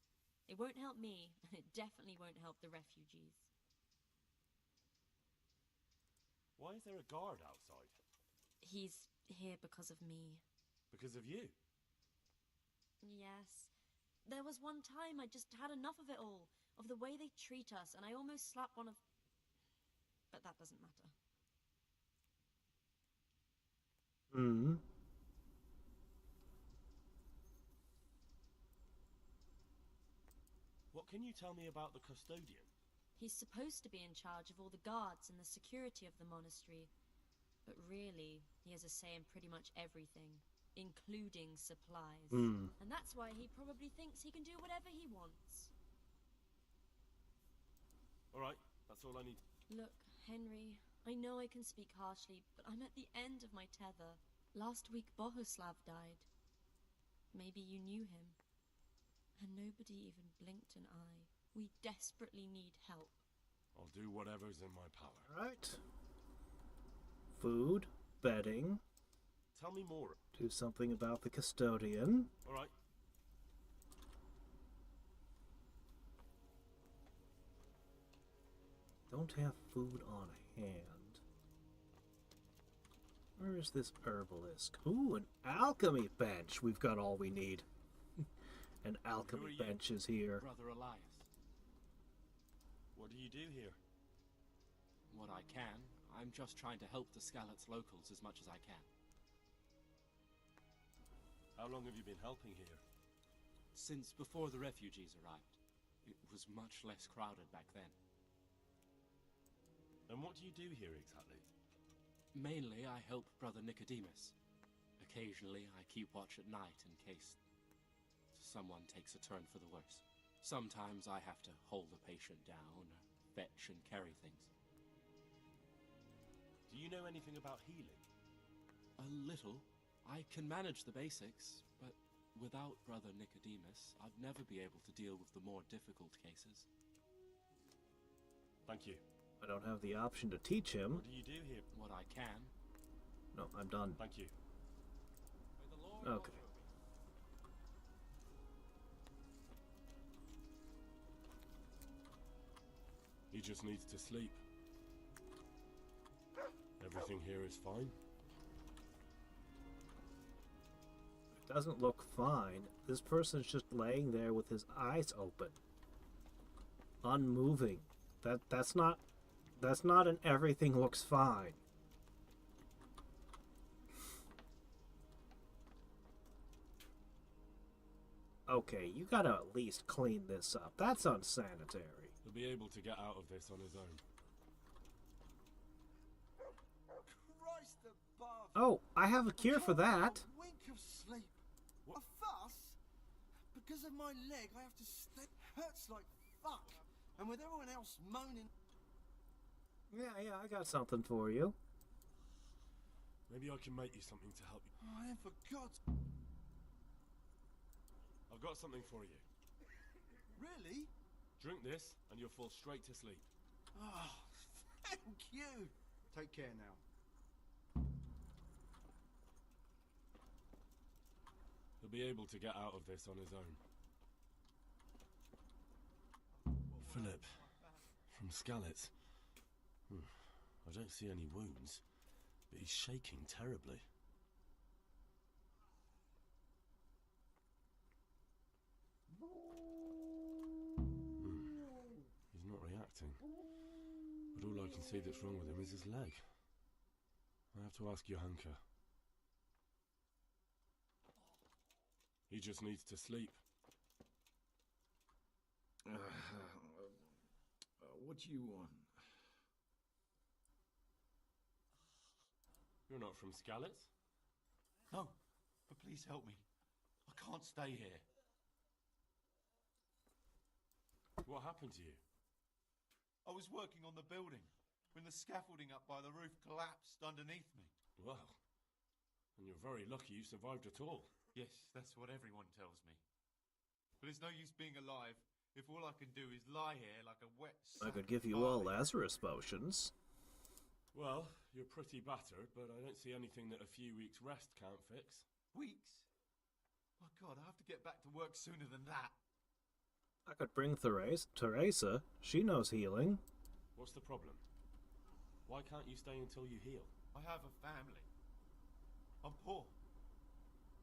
It won't help me, and it definitely won't help the refugees. Why is there a guard outside? He's here because of me. Because of you? Yes. There was one time I just had enough of it all, of the way they treat us, and I almost slapped one of... But that doesn't matter. Hmm. What can you tell me about the custodian? He's supposed to be in charge of all the guards and the security of the monastery. But really, he has a say in pretty much everything, including supplies. And that's why he probably thinks he can do whatever he wants. Alright, that's all I need. Look, Henry, I know I can speak harshly, but I'm at the end of my tether. Last week Bohuslav died. Maybe you knew him. And nobody even blinked an eye. We desperately need help. I'll do whatever's in my power. Right. Food, bedding. Tell me more. Do something about the custodian. Alright. Don't have food on hand. Where is this herbalist? Ooh, an alchemy bench. We've got all we need. An alchemy bench is here. Brother Elias. What do you do here? What I can. I'm just trying to help the Skalitz locals as much as I can. How long have you been helping here? Since before the refugees arrived. It was much less crowded back then. And what do you do here exactly? Mainly, I help Brother Nicodemus. Occasionally, I keep watch at night in case someone takes a turn for the worse. Sometimes I have to hold the patient down, or fetch and carry things. Do you know anything about healing? A little. I can manage the basics, but without Brother Nicodemus, I'd never be able to deal with the more difficult cases. Thank you. I don't have the option to teach him. What do you do here? What I can. No, I'm done. Thank you. Okay. He just needs to sleep. Everything here is fine. It doesn't look fine. This person's just laying there with his eyes open. Unmoving. That's not an everything looks fine. Okay, you gotta at least clean this up. That's unsanitary. He'll be able to get out of this on his own. Christ above! Oh, I have a cure for that. A wink of sleep. What? A fuss? Because of my leg, I have to stay. Hurts like fuck. And with everyone else moaning. Yeah, I got something for you. Maybe I can make you something to help you. Oh, and for God's. I've got something for you. Really? Drink this, and you'll fall straight to sleep. Oh, thank you. Take care now. He'll be able to get out of this on his own. Philip, from Skalitz. I don't see any wounds, but he's shaking terribly. He's not reacting. But all I can see that's wrong with him is his leg. I have to ask Johanka. He just needs to sleep. What do you want? You're not from Skalitz? No, but please help me. I can't stay here. What happened to you? I was working on the building when the scaffolding up by the roof collapsed underneath me. Well, and you're very lucky you survived at all. Yes, that's what everyone tells me. But it's no use being alive if all I can do is lie here like a wet I sack could give of you all barley. Lazarus potions. Well, you're pretty battered, but I don't see anything that a few weeks' rest can't fix. Weeks? My God, I have to get back to work sooner than that. I could bring Teresa. She knows healing. What's the problem? Why can't you stay until you heal? I have a family. I'm poor.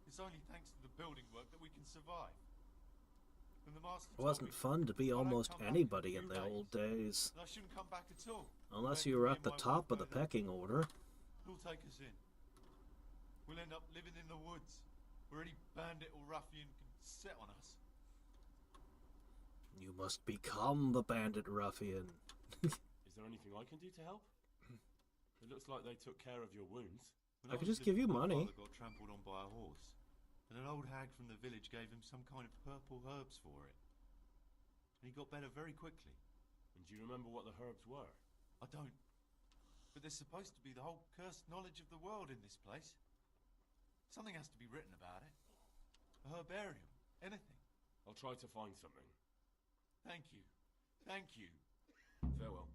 It's only thanks to the building work that we can survive. And the master It wasn't fun to be almost anybody in the old days. I shouldn't come back at all. Unless you were at the top of the pecking order. Who'll take us in? We'll end up living in the woods, where any bandit or ruffian can set on us. You must become the bandit ruffian. Is there anything I can do to help? It looks like they took care of your wounds. I could just give you money. My father got trampled on by a horse, and an old hag from the village gave him some kind of purple herbs for it. And he got better very quickly. And do you remember what the herbs were? I don't. But there's supposed to be the whole cursed knowledge of the world in this place. Something has to be written about it. A herbarium. Anything. I'll try to find something. Thank you. Thank you. Farewell.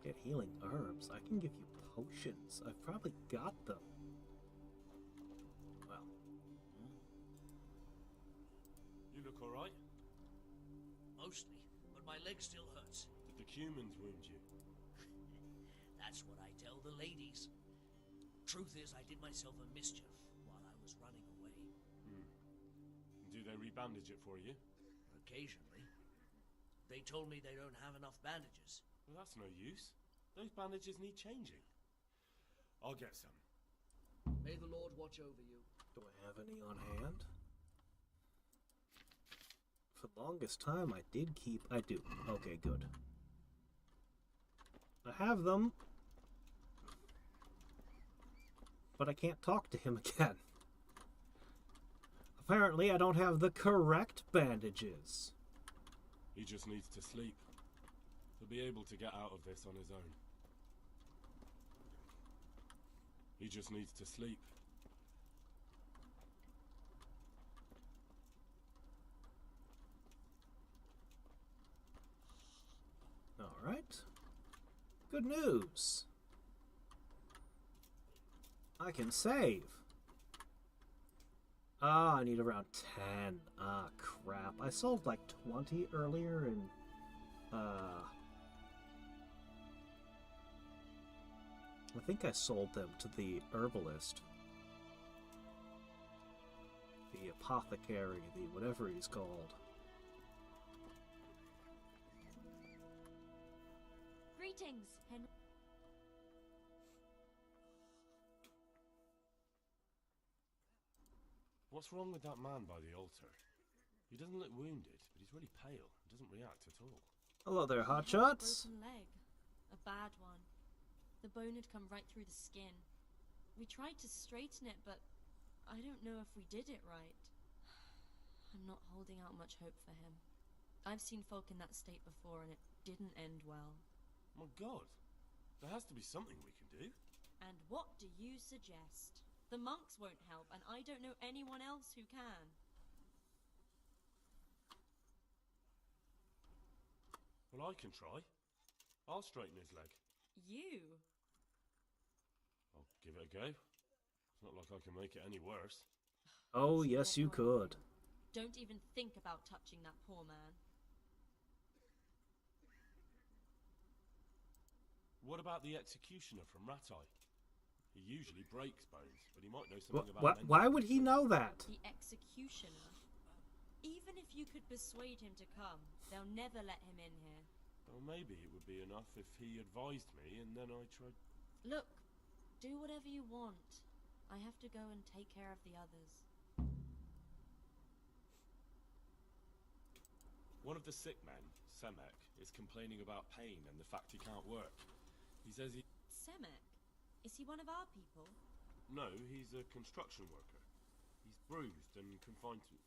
Get healing herbs. I can give you potions. I've probably got them. Well. You look alright? Mostly, but my leg still hurts. Did the humans wound you? That's what I tell the ladies. Truth is, I did myself a mischief while I was running away. Do they rebandage it for you? Occasionally. They told me they don't have enough bandages. Well, that's no use. Those bandages need changing. I'll get some. May the Lord watch over you. Do I have any on hand? For the longest time, I did keep... I do. Okay, good. I have them. But I can't talk to him again. Apparently, I don't have the correct bandages. He just needs to sleep. He'll be able to get out of this on his own. He just needs to sleep. Alright. Good news. I can save. Ah, I need around 10. Ah, crap. I sold like 20 earlier and... I think I sold them to the herbalist. The apothecary, the whatever he's called. Greetings, Henry. What's wrong with that man by the altar? He doesn't look wounded, but he's really pale and doesn't react at all. Hello there, He had a hotshots. broken leg. A bad one. The bone had come right through the skin. We tried to straighten it, but I don't know if we did it right. I'm not holding out much hope for him. I've seen folk in that state before, and it didn't end well. My God, there has to be something we can do. And what do you suggest? The monks won't help, and I don't know anyone else who can. Well, I can try. I'll straighten his leg. You? I'll give it a go. It's not like I can make it any worse. Oh, yes, you could. Don't even think about touching that poor man. What about the executioner from Ratai? He usually breaks bones, but he might know something about mending. Why would he know that? The executioner? Even if you could persuade him to come, they'll never let him in here. Well, maybe it would be enough if he advised me and then I tried... Look, do whatever you want. I have to go and take care of the others. One of the sick men, Semek, is complaining about pain and the fact he can't work. He says he... Semek? Is he one of our people? No, he's a construction worker. He's bruised and confined to...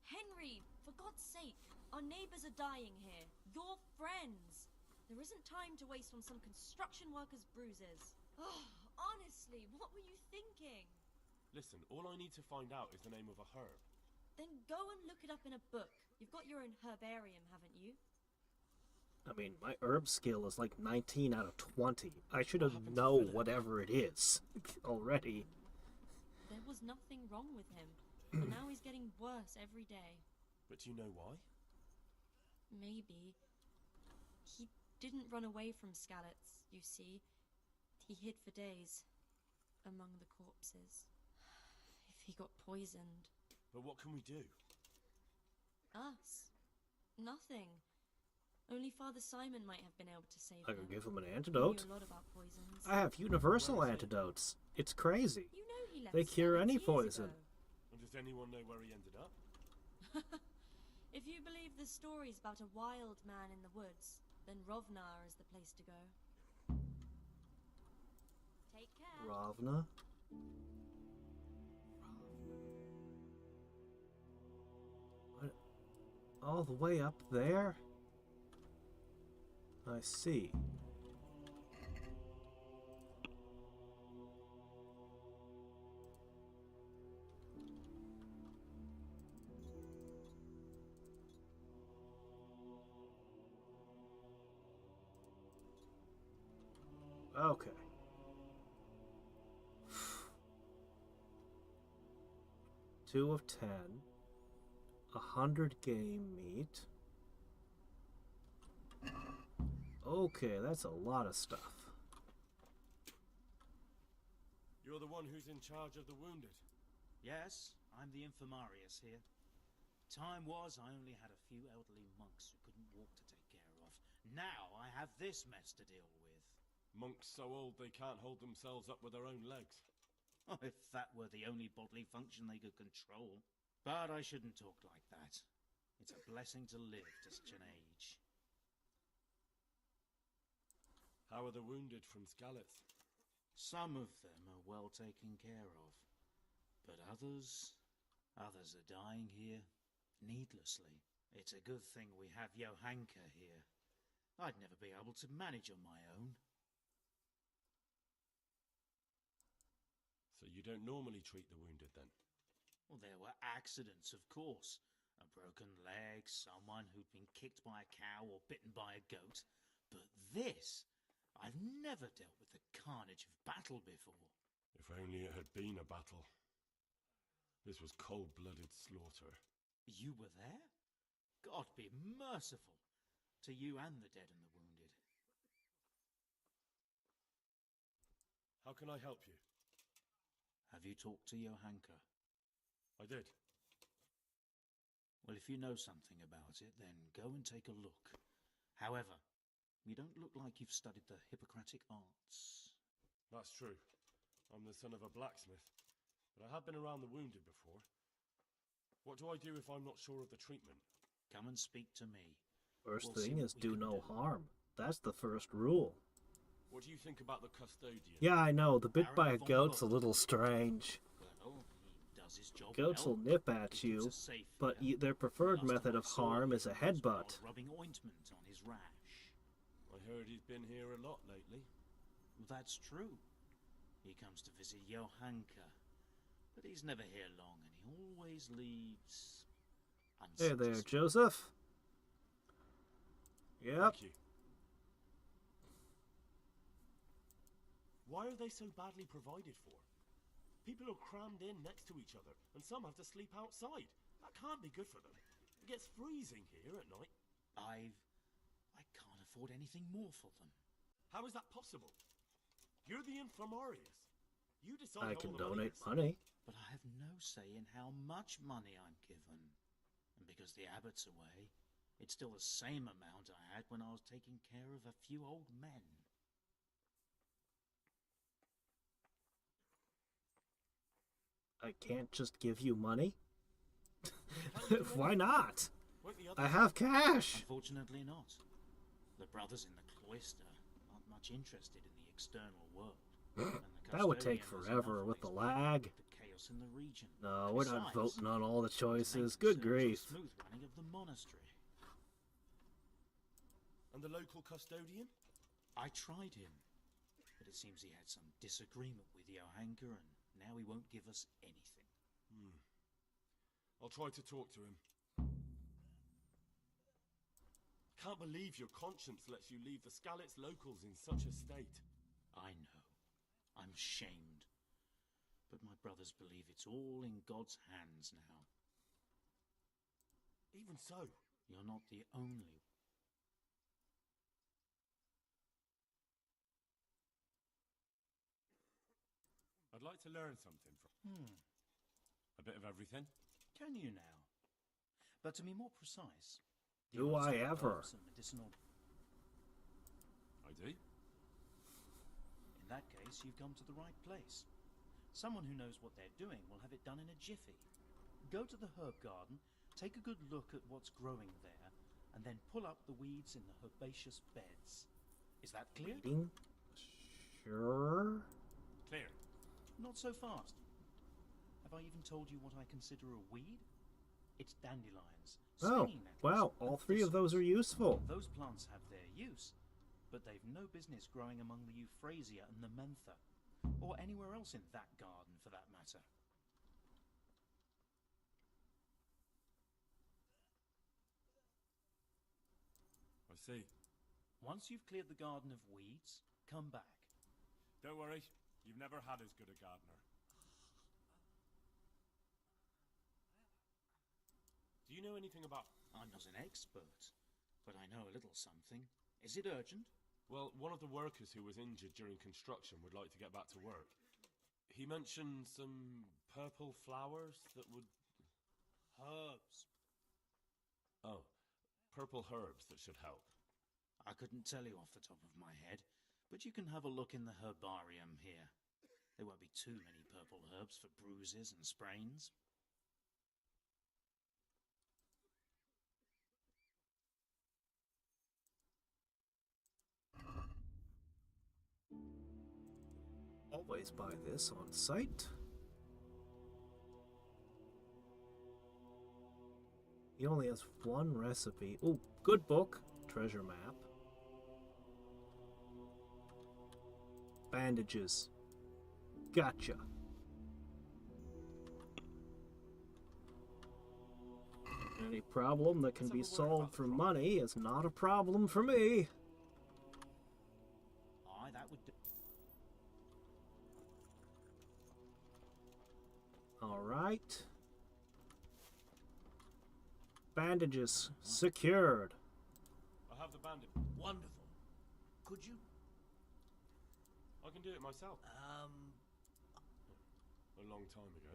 Henry, for God's sake, our neighbors are dying here. Your friends. There isn't time to waste on some construction worker's bruises. Oh, honestly, what were you thinking? Listen, all I need to find out is the name of a herb. Then go and look it up in a book. You've got your own herbarium, haven't you? I mean, my herb skill is like 19 out of 20. I should have known whatever it is already. There was nothing wrong with him, but now he's getting worse every day. But do you know why? Maybe. He didn't run away from Skalitz, you see. He hid for days among the corpses. If he got poisoned. But what can we do? Us? Nothing. Only Father Simon might have been able to save I him. could give him an He antidote. knew a lot about poisons. I have universal antidotes. It's crazy. You know he left They cure Skalitz any years poison. ago. And does anyone know where he ended up? If you believe the stories about a wild man in the woods, then Rovnar is the place to go. Take care. Ravna. What? All the way up there? I see. Okay. Two of 10. 100 game meat. Okay, that's a lot of stuff. You're the one who's in charge of the wounded. Yes, I'm the infirmarius here. Time was I only had a few elderly monks who couldn't walk to take care of. Now I have this mess to deal with. Monks so old they can't hold themselves up with their own legs. Oh, if that were the only bodily function they could control. But I shouldn't talk like that. It's a blessing to live to such an age. How are the wounded from Skalitz? Some of them are well taken care of. But others are dying here needlessly. It's a good thing we have Johanka here. I'd never be able to manage on my own. So you don't normally treat the wounded then? Well, there were accidents, of course. A broken leg, someone who'd been kicked by a cow or bitten by a goat. But this, I've never dealt with the carnage of battle before. If only it had been a battle. This was cold-blooded slaughter. You were there? God be merciful to you and the dead and the wounded. How can I help you? Have you talked to Johanka? I did. Well, if you know something about it, then go and take a look. However, you don't look like you've studied the Hippocratic arts. That's true. I'm the son of a blacksmith, but I have been around the wounded before. What do I do if I'm not sure of the treatment? Come and speak to me. First We'll see thing what is we do can no do. harm. That's the first rule. What do you think about the custodian? Yeah, I know. The bit by a Baron von goat's a Butt. little strange. Well, he does his job Goats well. will nip He at keeps you, us safe but here. their preferred Last time method I of saw harm him, is a he was headbutt. rubbing ointment on his rash. I heard he's been here a lot lately. That's true. He comes to visit Johanka, but he's never here long, and he always leaves Hey there, unsatisfied. Joseph. Yep. Thank you. Why are they so badly provided for? People are crammed in next to each other, and some have to sleep outside. That can't be good for them. It gets freezing here at night. I can't afford anything more for them. How is that possible? You're the infirmarius. You decide I all can the money donate is. money. But I have no say in how much money I'm given. And because the abbot's away, it's still the same amount I had when I was taking care of a few old men. I can't just give you money? Can't you do Why anything? not? Won't the I others- have cash. Unfortunately not. The brothers in the cloister aren't much interested in the external world. And the That would take custodian has forever enough with the ways lag. with the chaos in the region. No, we're not Besides, voting on all the it's choices. making Good certain grief. smooth running of the monastery. And the local custodian? I tried him, but it seems he had some disagreement with Johanka, and now he won't give us anything. I'll try to talk to him. Can't believe your conscience lets you leave the Skalitz locals in such a state. I know. I'm shamed. But my brothers believe it's all in God's hands now. Even so, You're not the only. I'd like to learn something from a bit of everything. Can you now? But to be more precise, Do I arts of ever? herbs and medicinal. I do. In that case, you've come to the right place. Someone who knows what they're doing will have it done in a jiffy. Go to the herb garden, take a good look at what's growing there, and then pull up the weeds in the herbaceous beds. Is that clear? Eating? Sure. Clear. Not so fast. Have I even told you what I consider a weed? It's dandelions. Oh, stinging nettles, wow, and all three of those are thistles. useful. Those plants have their use, but they've no business growing among the euphrasia and the mentha, or anywhere else in that garden for that matter. I see. Once you've cleared the garden of weeds, come back. Don't worry, you've never had as good a gardener. Do you know anything about... I'm not an expert, but I know a little something. Is it urgent? Well, one of the workers who was injured during construction would like to get back to work. He mentioned some purple flowers that would... Herbs. Oh, purple herbs that should help. I couldn't tell you off the top of my head, but you can have a look in the herbarium here. There won't be too many purple herbs for bruises and sprains. Always buy this on site. He only has one recipe. Oh, good book. Treasure map. Bandages. Gotcha. Any problem that can be solved for money is not a problem for me. Aye, that would do. Alright. Bandages secured. I have the bandage. Wonderful. Could you, I can do it myself. A long time ago.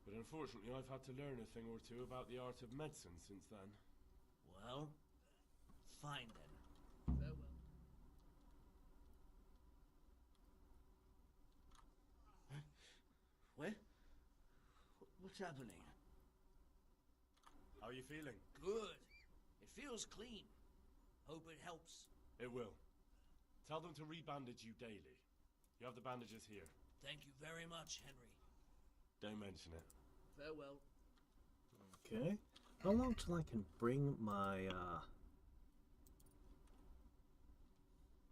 But unfortunately, I've had to learn a thing or two about the art of medicine since then. well, fine then. Farewell. Where? What's happening? How are you feeling? Good. It feels clean. Hope it helps. It will. Tell them to rebandage you daily. You have the bandages here. Thank you very much, Henry. Don't mention it. Farewell. Okay. How long till I can bring my,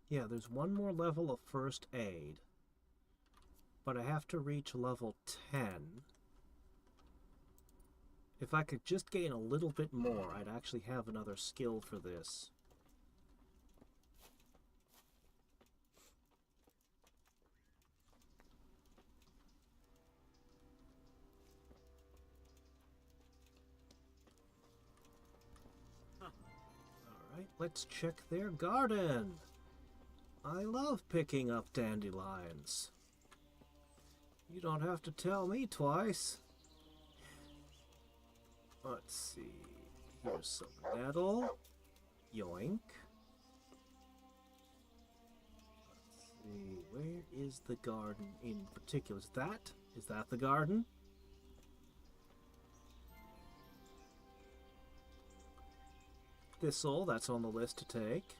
Yeah, there's one more level of first aid. But I have to reach level 10. If I could just gain a little bit more, I'd actually have another skill for this. Alright, let's check their garden. I love picking up dandelions. You don't have to tell me twice. Let's see. Here's some nettle. Yoink. Let's see. Where is the garden in particular? Is that the garden? Thistle, that's on the list to take.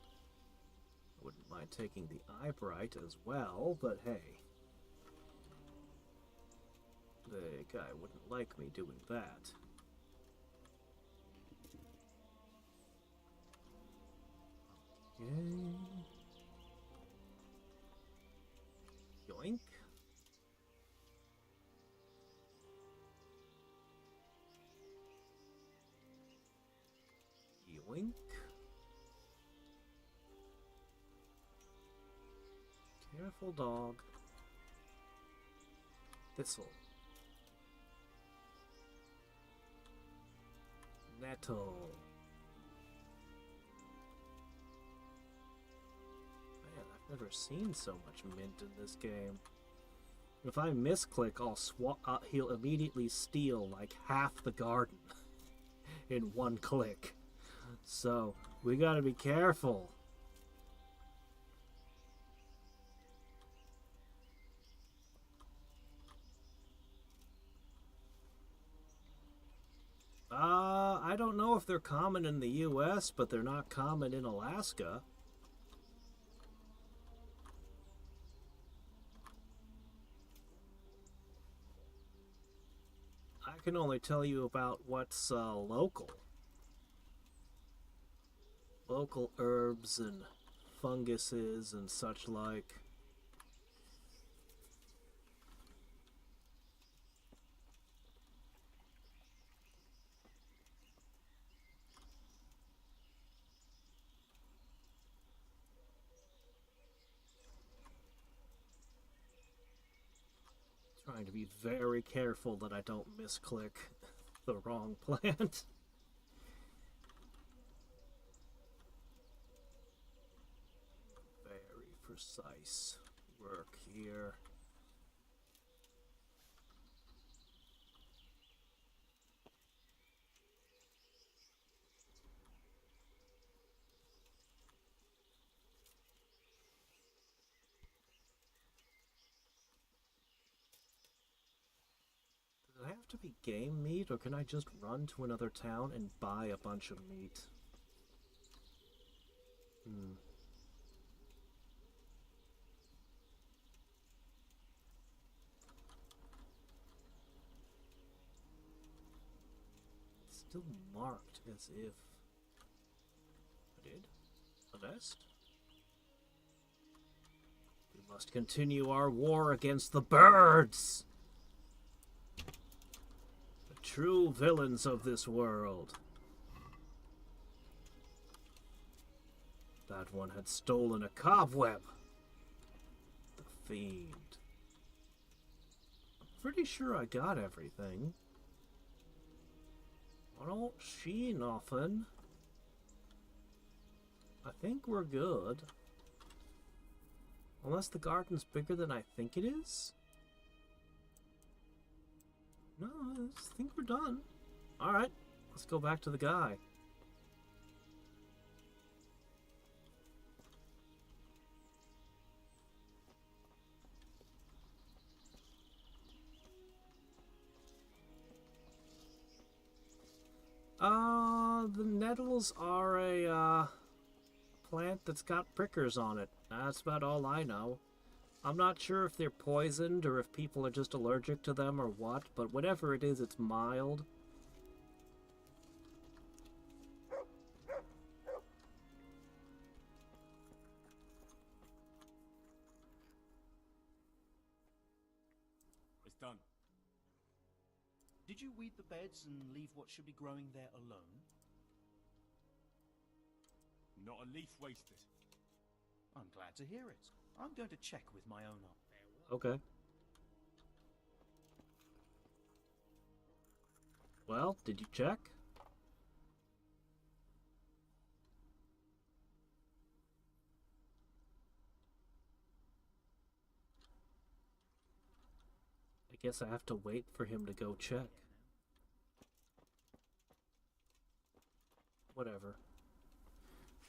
Wouldn't mind taking the eyebright as well, but hey. The guy wouldn't like me doing that. Okay. Yoink. Yoink. Careful, dog. Thistle. Nettle. Man, I've never seen so much mint in this game. If I misclick, he'll immediately steal like half the garden in one click. So, we gotta be careful. I don't know if they're common in the US, but they're not common in Alaska. I can only tell you about what's local. Local herbs and funguses and such like. Trying to be very careful that I don't misclick the wrong plant. Very precise work here. Does it have to be game meat, or can I just run to another town and buy a bunch of meat? It's still marked as if I did. A nest? We must continue our war against the birds! The true villains of this world. That one had stolen a cobweb. The fiend. I'm pretty sure I got everything. I don't see nothing. I think we're good. Unless the garden's bigger than I think it is? No, I just think we're done. Alright, let's go back to the guy. The nettles are a, plant that's got prickers on it. That's about all I know. I'm not sure if they're poisoned or if people are just allergic to them or what, but whatever it is, it's mild. It's done. Did you weed the beds and leave what should be growing there alone? Not a leaf wasted. I'm glad to hear it. I'm going to check with my own eye. Okay. Well, did you check? I guess I have to wait for him to go check. Whatever.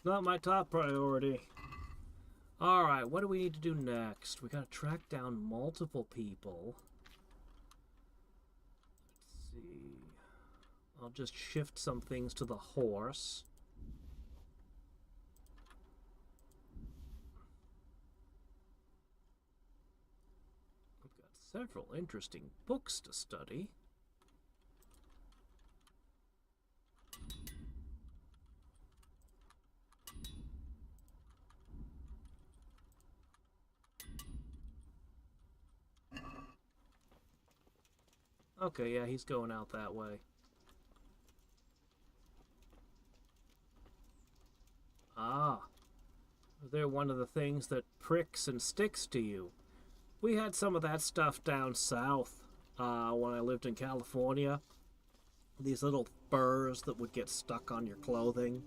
Not my top priority. Alright, what do we need to do next? We gotta track down multiple people. Let's see. I'll just shift some things to the horse. We've got several interesting books to study. Okay, yeah, he's going out that way. Ah. They're one of the things that pricks and sticks to you. We had some of that stuff down south when I lived in California. These little burrs that would get stuck on your clothing.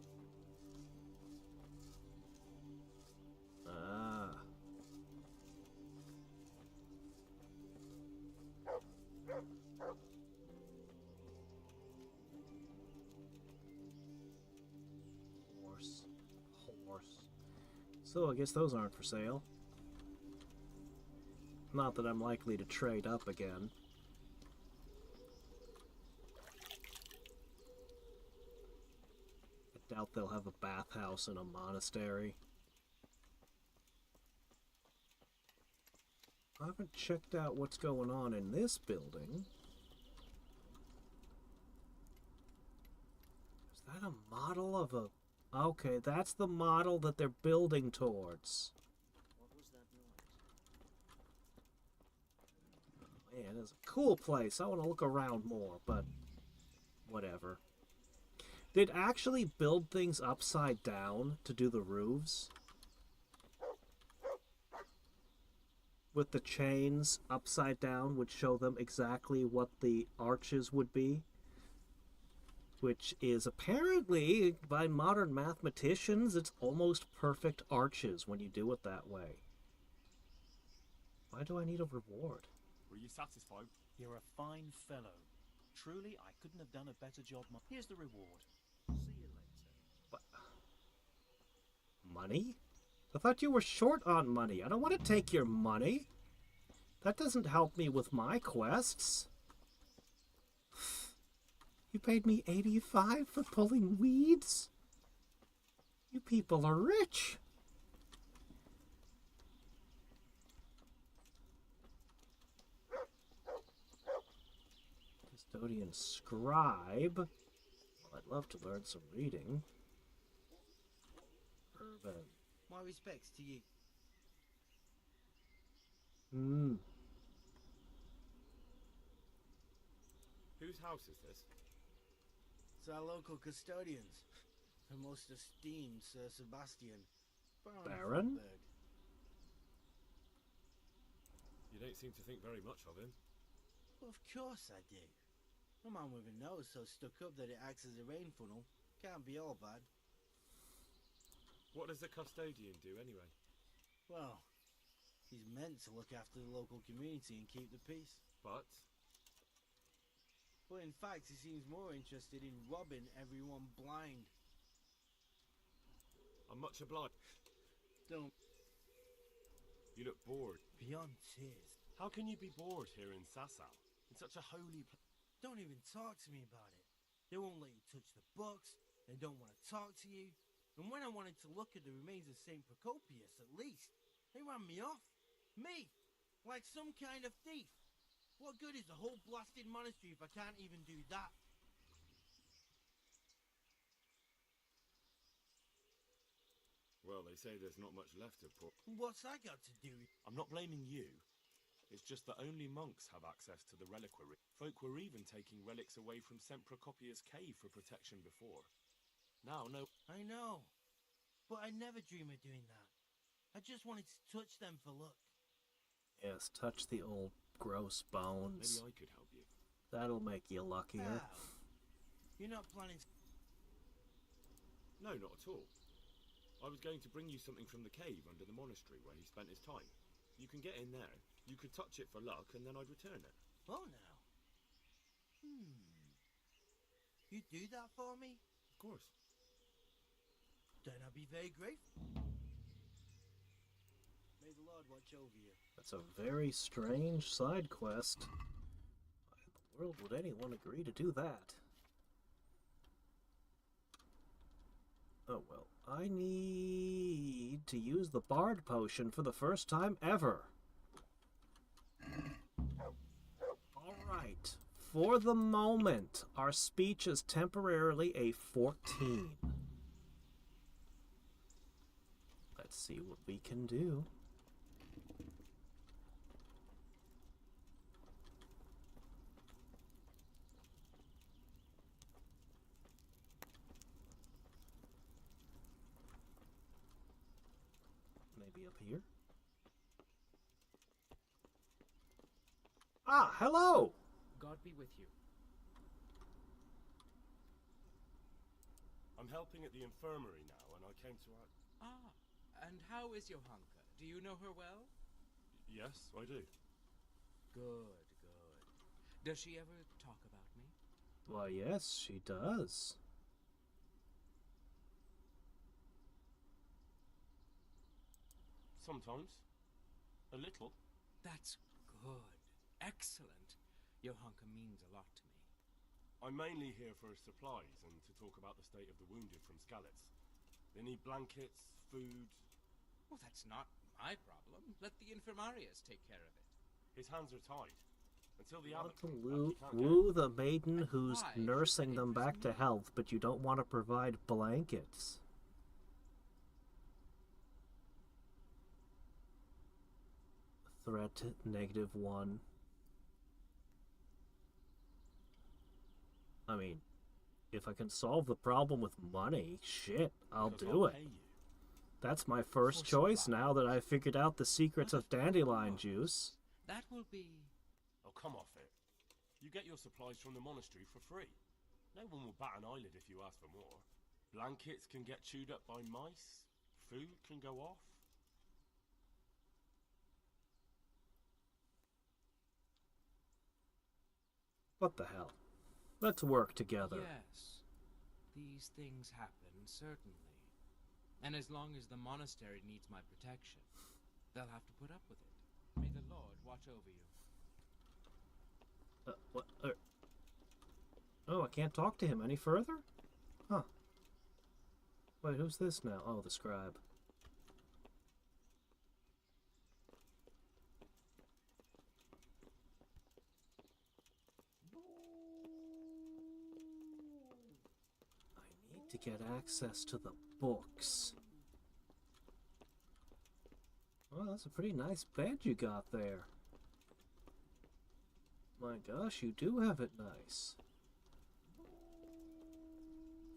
Ah. Horse. So I guess those aren't for sale. Not that I'm likely to trade up again. I doubt they'll have a bathhouse in a monastery. I haven't checked out what's going on in this building. Is that a model of a... Okay, that's the model that they're building towards. What was that noise? Man, it's a cool place. I want to look around more, but whatever. They'd actually build things upside down to do the roofs. With the chains upside down would show them exactly what the arches would be. Which is apparently, by modern mathematicians, it's almost perfect arches when you do it that way. Why do I need a reward? Were you satisfied? You're a fine fellow. Truly, I couldn't have done a better job. Here's the reward. See you later. What? Money? I thought you were short on money. I don't want to take your money. That doesn't help me with my quests. You paid me 85 for pulling weeds? You people are rich. Custodian scribe. Well, I'd love to learn some reading. Urban. My respects to you. Whose house is this? It's our local custodians. The most esteemed Sir Sebastian. Baron? You don't seem to think very much of him. Well, of course I do. A man with a nose so stuck up that it acts as a rain funnel. Can't be all bad. What does the custodian do anyway? Well, he's meant to look after the local community and keep the peace. But in fact, he seems more interested in robbing everyone blind. I'm much obliged. Don't. You look bored. Beyond tears. How can you be bored here in Sasau? In such a holy Don't even talk to me about it. They won't let you touch the books. They don't want to talk to you. And when I wanted to look at the remains of St. Procopius, at least, they ran me off. Me! Like some kind of thief. What good is the whole blasted monastery if I can't even do that? Well, they say there's not much left of poor. What's that got to do with... I'm not blaming you. It's just that only monks have access to the reliquary. Folk were even taking relics away from St. Procopius' cave for protection before. Now, no. I know. But I never dream of doing that. I just wanted to touch them for luck. Yes, touch the old gross bones. Maybe I could help you. That'll make you luckier. How? You're not planning to... No, not at all. I was going to bring you something from the cave under the monastery where he spent his time. You can get in there. You could touch it for luck, and then I'd return it. Oh, now. You do that for me? Of course. Then I'll be very grateful. May the Lord watch over you. That's a very strange side quest. Why in the world would anyone agree to do that? Oh well, I need to use the Bard Potion for the first time ever. Alright, for the moment, our speech is temporarily a 14. Let's see what we can do. Maybe up here? Ah, hello! God be with you. I'm helping at the infirmary now, and I came to ask... Ah, and how is Johanka? Do you know her well? Yes, I do. Good, good. Does she ever talk about me? Why, yes, she does. Sometimes. A little. That's good. Excellent. Johanka means a lot to me. I'm mainly here for supplies and to talk about the state of the wounded from Skalitz. They need blankets, food... Well, that's not my problem. Let the infirmarius take care of it. His hands are tied. Until the You want abbot to comes back, he can't woo the maiden And who's why should nursing that them back interest to me? health, but you don't want to provide blankets. Threat -1. I mean, if I can solve the problem with money, shit, I'll Because do I'll it. pay you. That's my first For choice supplies. now that I've figured out the secrets But of dandelion course. juice. That will be... Oh, come off it. You get your supplies from the monastery for free. No one will bat an eyelid if you ask for more. Blankets can get chewed up by mice. Food can go off. What the hell? Let's work together. Yes. These things happen, certainly. And as long as the monastery needs my protection, they'll have to put up with it. May the Lord watch over you. What? Oh, I can't talk to him any further? Huh. Wait, who's this now? Oh, the scribe. I need to get access to the books. Well, that's a pretty nice bed you got there. My gosh, you do have it nice.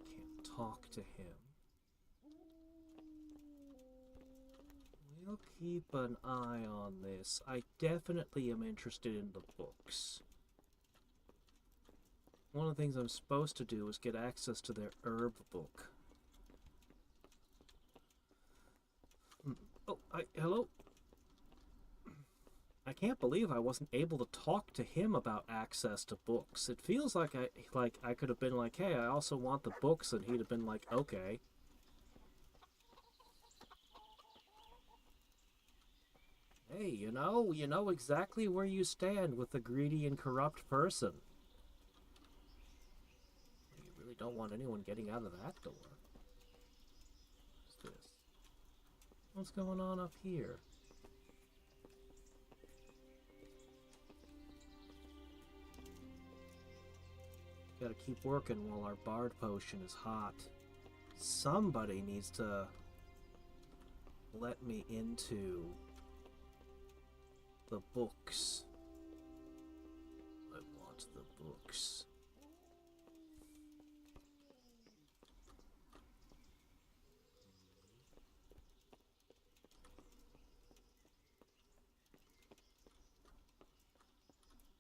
Can't talk to him. We'll keep an eye on this. I definitely am interested in the books. One of the things I'm supposed to do is get access to their herb book. Oh, hello? I can't believe I wasn't able to talk to him about access to books. It feels like I could have been like, hey, I also want the books, and he'd have been like, okay. Hey, you know exactly where you stand with the greedy and corrupt person. You really don't want anyone getting out of that door. What's this? What's going on up here? Gotta keep working while our bard potion is hot. Somebody needs to let me into the books. I want the books.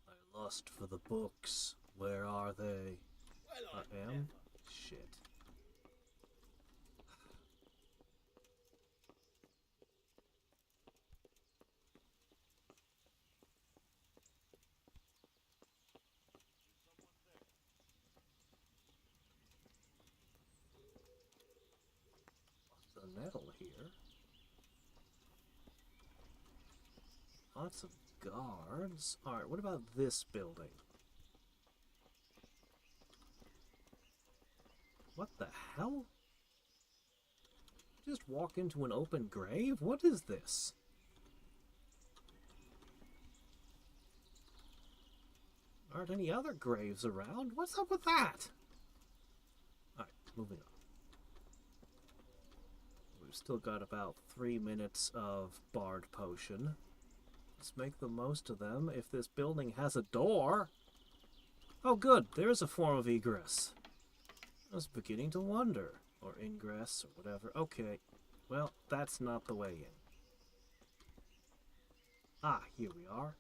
I lust for the books. Where are they? Well, I am? Shit. Lots of metal here. Lots of guards. Alright, what about this building? What the hell? Just walk into an open grave? What is this? Aren't any other graves around? What's up with that? Alright, moving on. We've still got about 3 minutes of bard potion. Let's make the most of them. If this building has a door... Oh good, there's a form of egress. I was beginning to wonder. Or ingress, or whatever. Okay. Well, that's not the way in. Ah, here we are.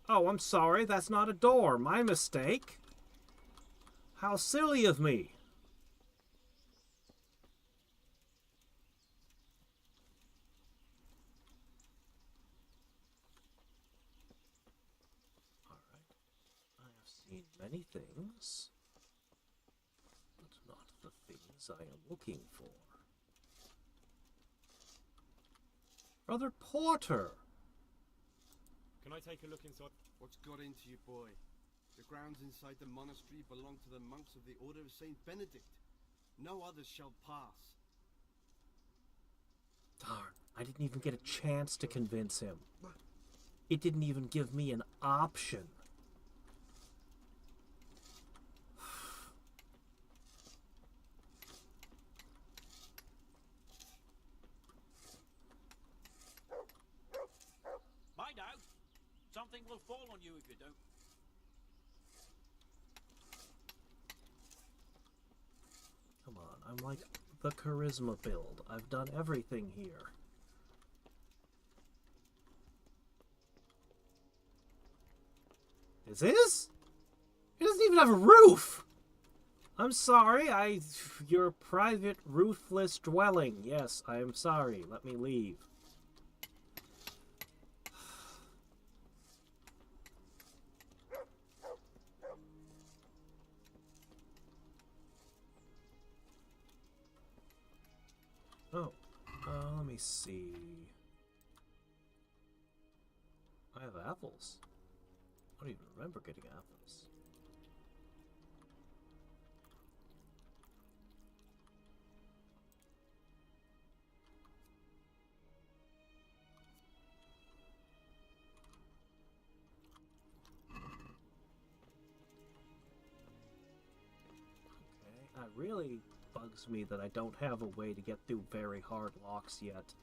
Oh, I'm sorry. That's not a door. My mistake. How silly of me! Alright. I have seen many things, but not the things I am looking for. Brother Porter! Can I take a look inside? What's got into you, boy? The grounds inside the monastery belong to the monks of the Order of Saint Benedict. No others shall pass. Darn, I didn't even get a chance to convince him. It didn't even give me an option. Mind out! Something will fall on you if you don't. Come on, I'm like the charisma build. I've done everything here. This is? It doesn't even have a roof! I'm sorry, your private roofless dwelling. Yes, I am sorry. Let me leave. Oh, let me see. I have apples. I don't even remember getting apples. Okay, it really bugs me that I don't have a way to get through very hard locks yet.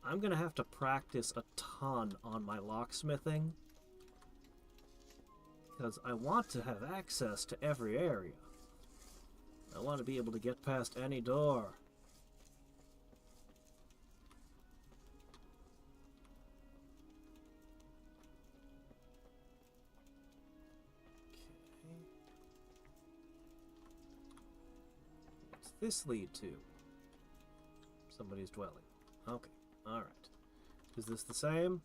I'm gonna have to practice a ton on my locksmithing, because I want to have access to every area. I want to be able to get past any door. Okay. What's this lead to? Somebody's dwelling. Okay, alright. Is this the same?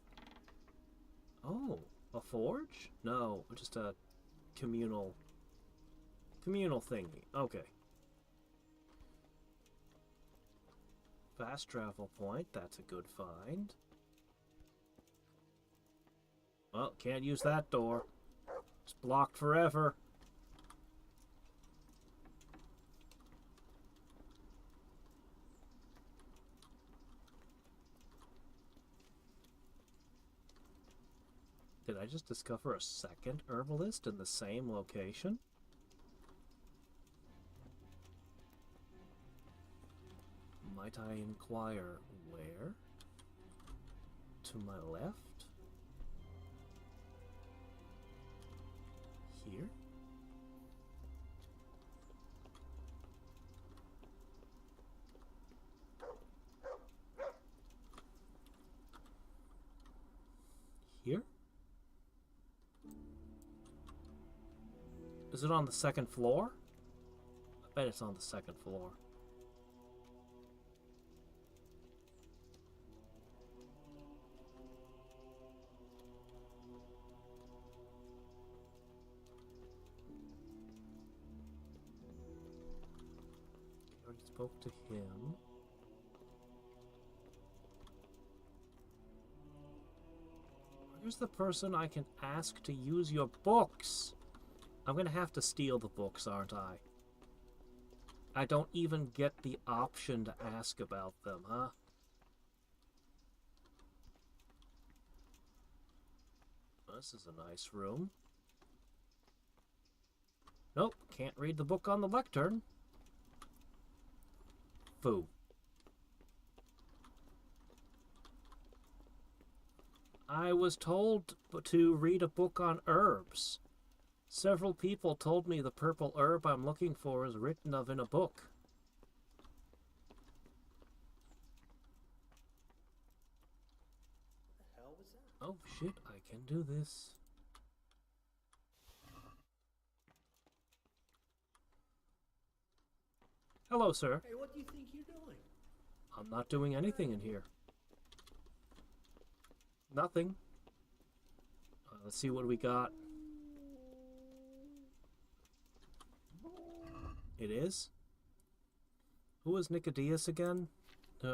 Oh, a forge? No, just a communal thingy. Okay. Fast travel point, that's a good find. Well, can't use that door. It's blocked forever. Did I just discover a second herbalist in the same location? Might I inquire where? To my left? Here? Here? Is it on the second floor? I bet it's on the second floor. I already spoke to him. Where's the person I can ask to use your books? I'm gonna have to steal the books, aren't I? I don't even get the option to ask about them, huh? This is a nice room. Nope, can't read the book on the lectern. Foo. I was told to read a book on herbs. Several people told me the purple herb I'm looking for is written of in a book. What the hell was that? Oh shit, I can do this. Hello, sir. Hey, what do you think you're doing? I'm not doing anything in here. Nothing. Let's see what we got. It is? Who is Nicodemus again?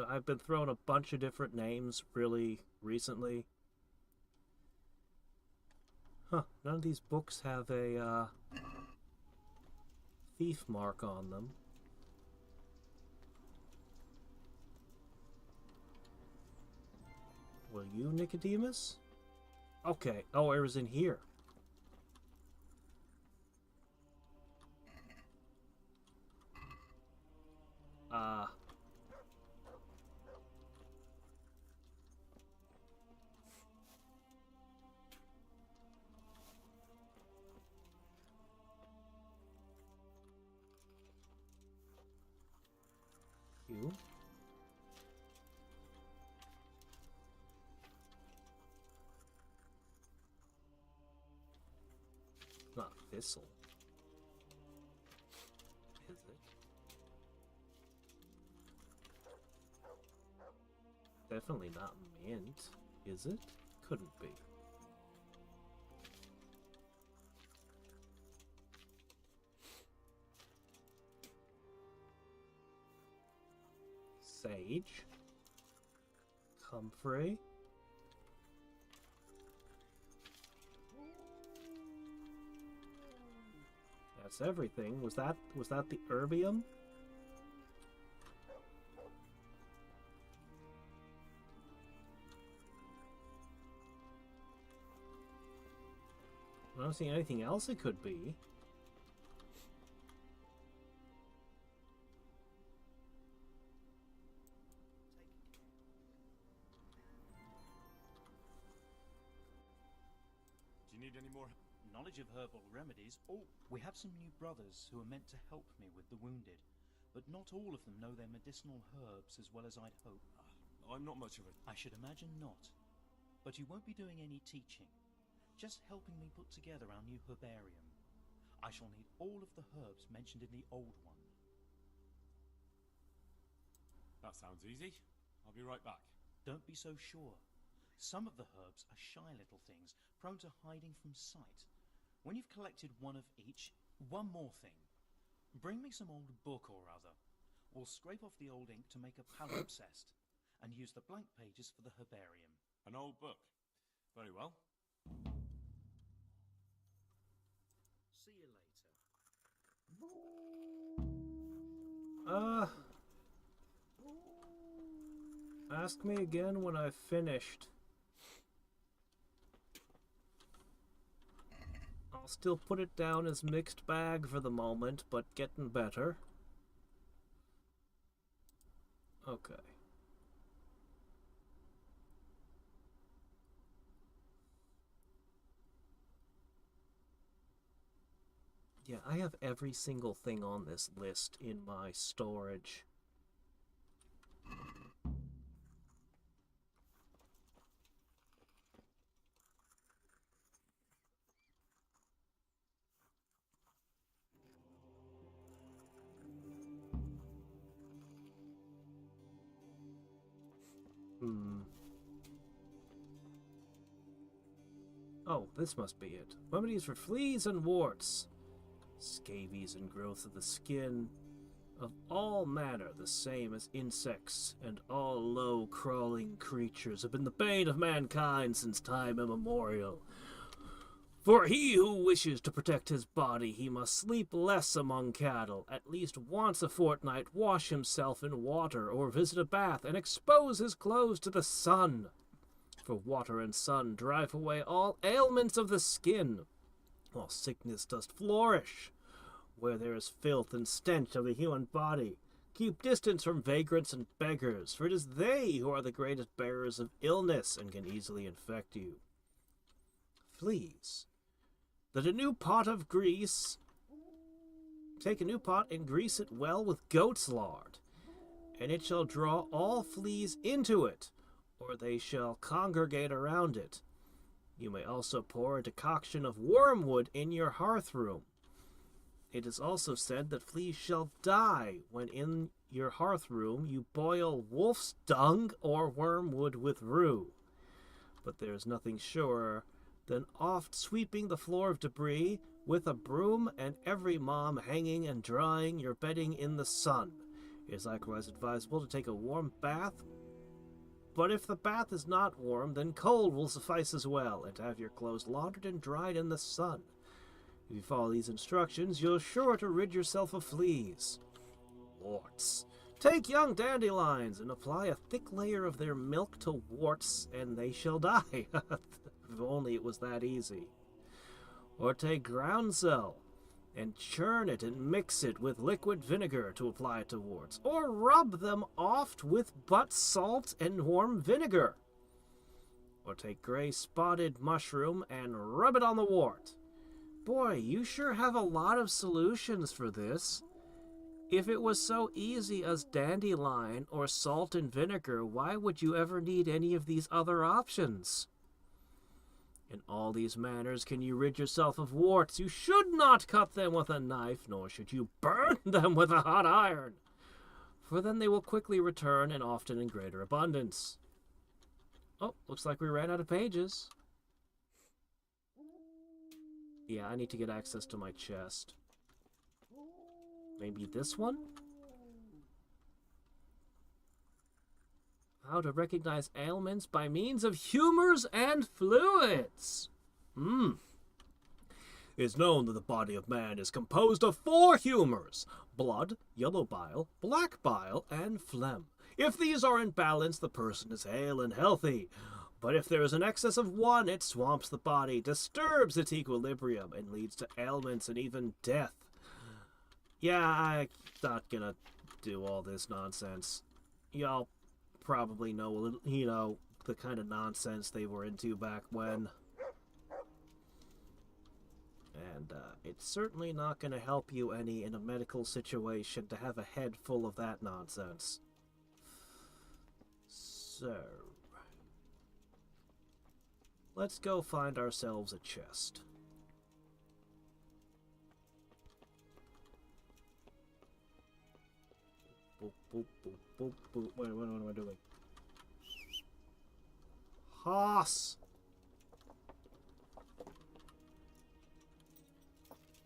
I've been thrown a bunch of different names really recently. Huh, none of these books have a thief mark on them. Were you Nicodemus? Okay. Oh, it was in here. You? Not thistle. Is it? Definitely not mint, is it? Couldn't be. Sage. Comfrey. That's everything. Was that the herbium? I don't see anything else it could be. Do you need any more? Knowledge of herbal remedies. Oh, we have some new brothers who are meant to help me with the wounded, but not all of them know their medicinal herbs as well as I'd hope. I'm not much of a... I should imagine not. But you won't be doing any teaching. Just helping me put together our new herbarium. I shall need all of the herbs mentioned in the old one. That sounds easy. I'll be right back. Don't be so sure. Some of the herbs are shy little things, prone to hiding from sight. When you've collected one of each, one more thing. Bring me some old book or other. We'll scrape off the old ink to make a palimpsest, and use the blank pages for the herbarium. An old book. Very well. See you later. Ask me again when I've finished. I'll still put it down as mixed bag for the moment, but getting better. Okay. Yeah, I have every single thing on this list in my storage. Oh, this must be it. Remedies for fleas and warts. Scabies and growth of the skin. Of all manner, the same as insects, and all low crawling creatures have been the bane of mankind since time immemorial. For he who wishes to protect his body, he must sleep less among cattle, at least once a fortnight wash himself in water, or visit a bath, and expose his clothes to the sun. For water and sun drive away all ailments of the skin, while sickness does flourish. Where there is filth and stench of the human body, keep distance from vagrants and beggars, for it is they who are the greatest bearers of illness and can easily infect you. Fleas. That a new pot of grease... Take a new pot and grease it well with goat's lard, and it shall draw all fleas into it, or they shall congregate around it. You may also pour a decoction of wormwood in your hearth room, It is also said that fleas shall die when in your hearth room you boil wolf's dung or wormwood with rue. But there is nothing surer than oft sweeping the floor of debris with a broom and every mom hanging and drying your bedding in the sun. It is likewise advisable to take a warm bath, but if the bath is not warm, then cold will suffice as well, and to have your clothes laundered and dried in the sun. If you follow these instructions, you're sure to rid yourself of fleas. Warts. Take young dandelions and apply a thick layer of their milk to warts, and they shall die. If only it was that easy. Or take groundsel and churn it and mix it with liquid vinegar to apply it to warts. Or rub them oft with butt salt and warm vinegar. Or take gray spotted mushroom and rub it on the wart. Boy, you sure have a lot of solutions for this. If it was so easy as dandelion or salt and vinegar, why would you ever need any of these other options? In all these manners can you rid yourself of warts. You should not cut them with a knife, nor should you burn them with a hot iron, for then they will quickly return and often in greater abundance. Oh, looks like we ran out of pages. Yeah, I need to get access to my chest. Maybe this one? How to recognize ailments by means of humors and fluids. It's known that the body of man is composed of 4 humors: blood, yellow bile, black bile, and phlegm. If these are in balance, the person is hale and healthy. But if there is an excess of one, it swamps the body, disturbs its equilibrium, and leads to ailments and even death. Yeah, I'm not gonna do all this nonsense. Y'all probably know a little, the kind of nonsense they were into back when. And it's certainly not going to help you any in a medical situation to have a head full of that nonsense. So, let's go find ourselves a chest. Boop, boop, boop, boop, boop. Wait, what am I doing? Hoss!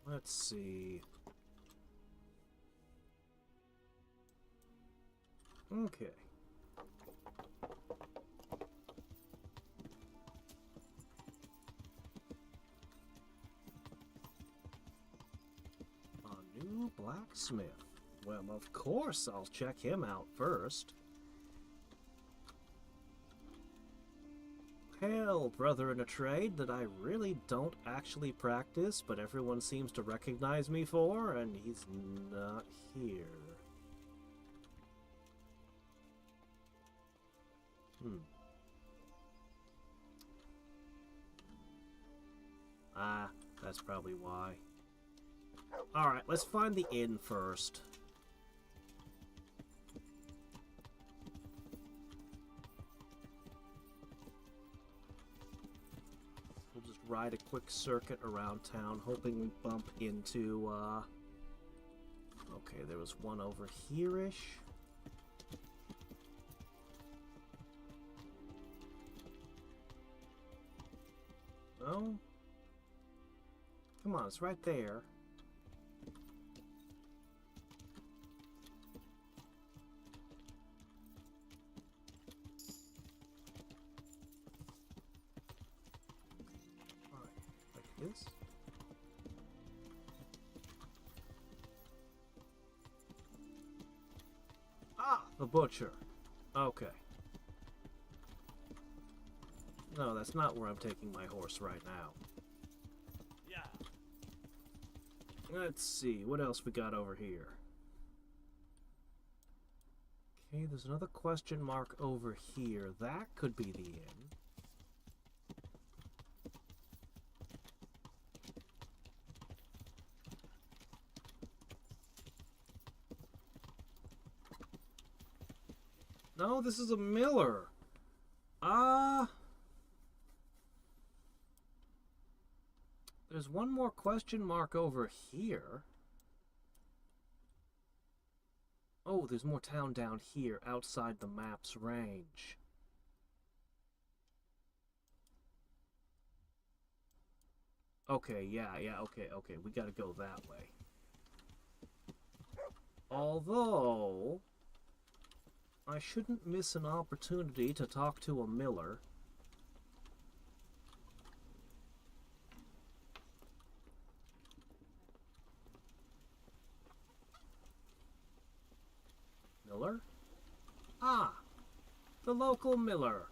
Let's see. Okay. A new blacksmith. Well, of course I'll check him out first. Hail, brother in a trade that I really don't actually practice, but everyone seems to recognize me for, and he's not here. Ah, that's probably why. Alright, let's find the inn first. We'll just ride a quick circuit around town, hoping we bump into, okay, there was one over here-ish. No? Come on, it's right there. Alright, like this. Ah, the butcher. Okay. No, that's not where I'm taking my horse right now. Yeah. Let's see, what else we got over here? Okay, there's another question mark over here. That could be the inn. No, this is a miller. There's one more question mark over here. Oh, there's more town down here, outside the map's range. Okay, yeah, okay. We gotta go that way. Although, I shouldn't miss an opportunity to talk to a miller. Miller? Ah, the local miller.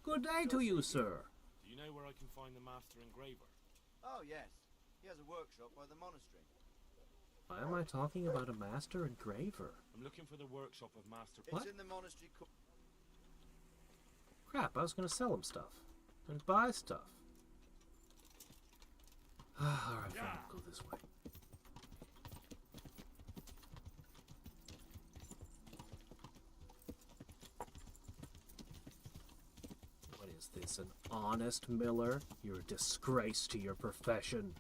Good day to you, sir. Do you know where I can find the master engraver? Oh, yes. He has a workshop by the monastery. Why am I talking about a master engraver? I'm looking for the workshop of Master... It's in the monastery... Crap, I was gonna sell him stuff. And buy stuff. Alright, fine, I'll go this way. What is this, an honest miller? You're a disgrace to your profession.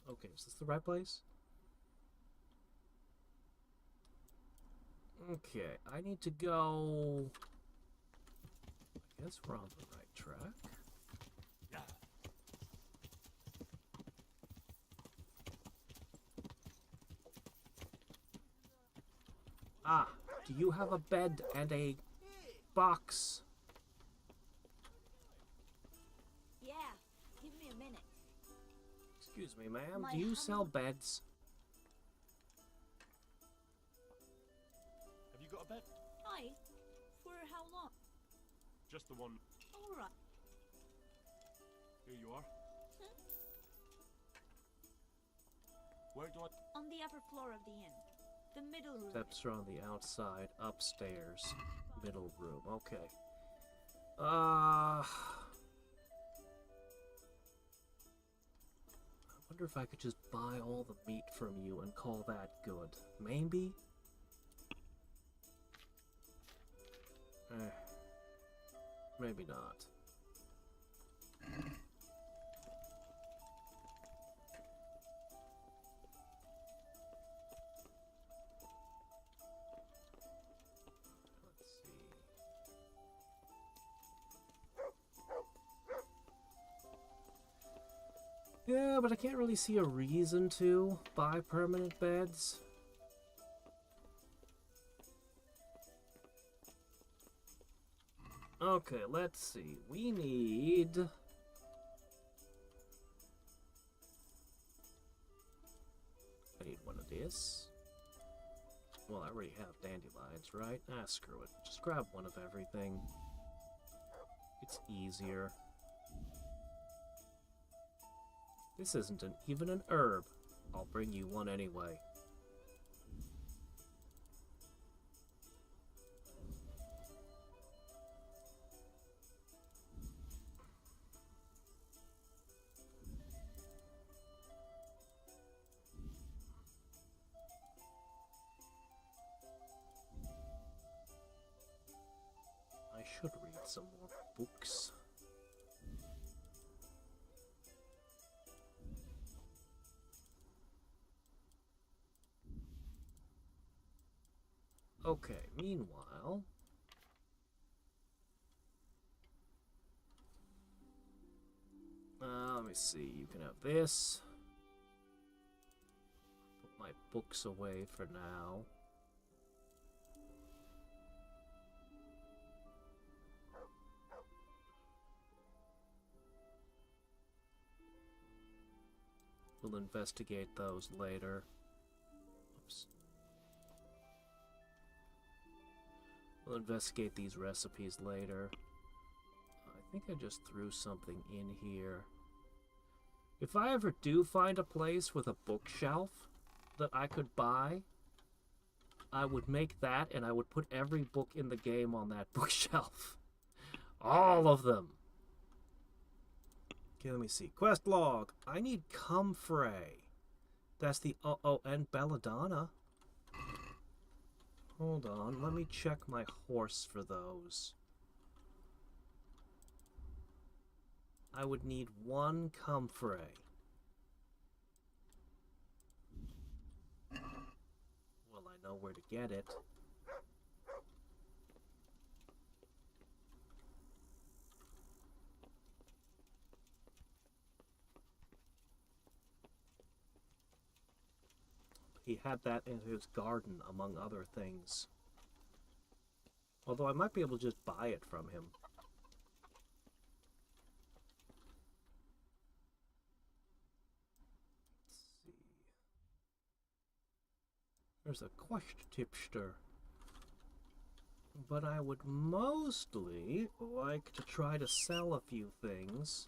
Okay, is this the right place? Okay, I need to go... I guess we're on the right track. Ah, do you have a bed and a box? Yeah, give me a minute. Excuse me, ma'am, do you sell beds? Have you got a bed? Hi. For how long? Just the one. Alright. Here you are. Huh? Where do I... On the upper floor of the inn. The middle room. Steps are on the outside, upstairs, middle room, okay. I wonder if I could just buy all the meat from you and call that good. Maybe? Maybe not. Let's see. Yeah, but I can't really see a reason to buy permanent beds. Okay, let's see. We need... I need one of this. Well, I already have dandelions, right? Ah, screw it. Just grab one of everything. It's easier. This isn't even an herb. I'll bring you one anyway. I should read some more books. Okay, meanwhile... let me see, you can have this. Put my books away for now. We'll investigate those later. Oops. We'll investigate these recipes later. I think I just threw something in here. If I ever do find a place with a bookshelf that I could buy, I would make that and I would put every book in the game on that bookshelf. All of them. Okay, let me see. Quest log. I need comfrey. That's the... Oh, and belladonna. Hold on. Let me check my horse for those. I would need one comfrey. know where to get it. He had that in his garden, among other things. Although I might be able to just buy it from him. Let's see. There's a quest tipster. But I would mostly like to try to sell a few things.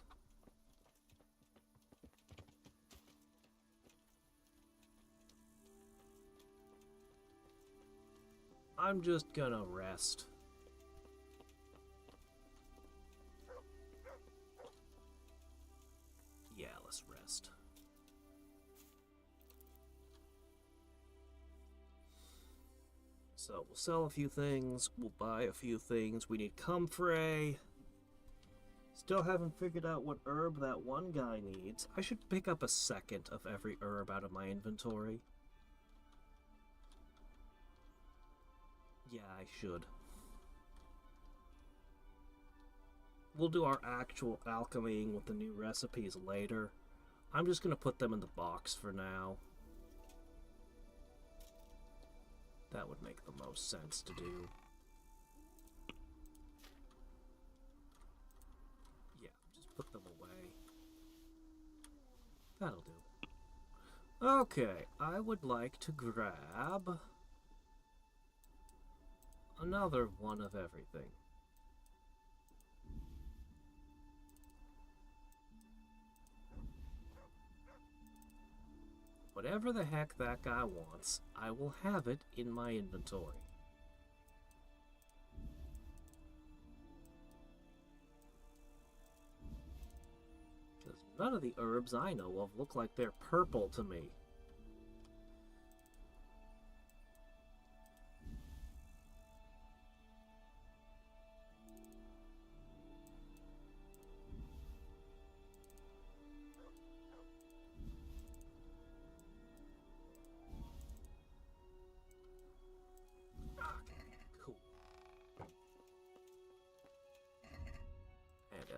I'm just gonna rest. Yeah, let's rest. So we'll sell a few things, we'll buy a few things. We need comfrey. Still haven't figured out what herb that one guy needs. I should pick up a second of every herb out of my inventory. Yeah, I should. We'll do our actual alchemying with the new recipes later. I'm just going to put them in the box for now. That would make the most sense to do. Yeah, just put them away. That'll do. Okay, I would like to grab another one of everything. Whatever the heck that guy wants, I will have it in my inventory. Because none of the herbs I know of look like they're purple to me.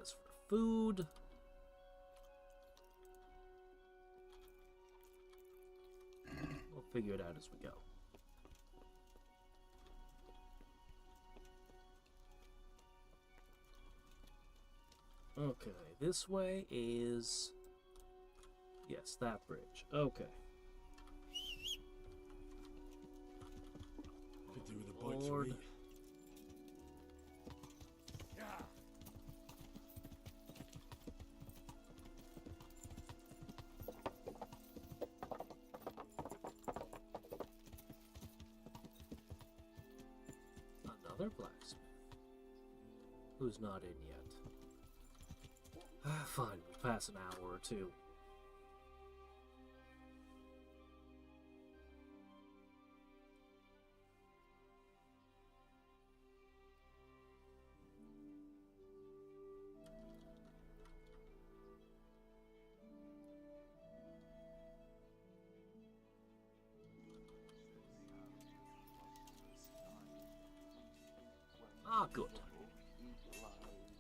As for food, we'll figure it out as we go. Okay, this way is... yes, that bridge. Okay. Could do with a bite to Lord. eat. Another blacksmith. Who's not in yet. Fine, we'll pass an hour or two. Ah, good.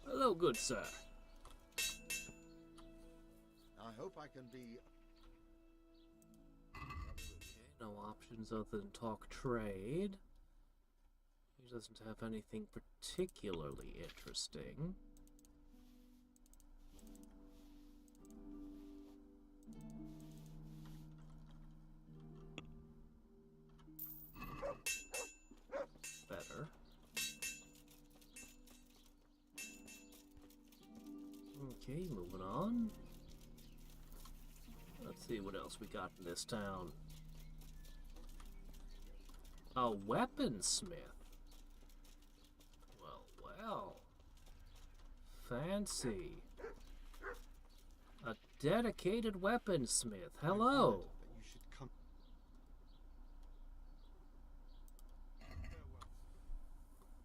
Hello, good sir. I hope I can be... No options other than talk trade. He doesn't have anything particularly interesting. Better. Okay, moving on. Let's see what else we got in this town. A weaponsmith. Well, well. Fancy. A dedicated weaponsmith. Hello. But you should come.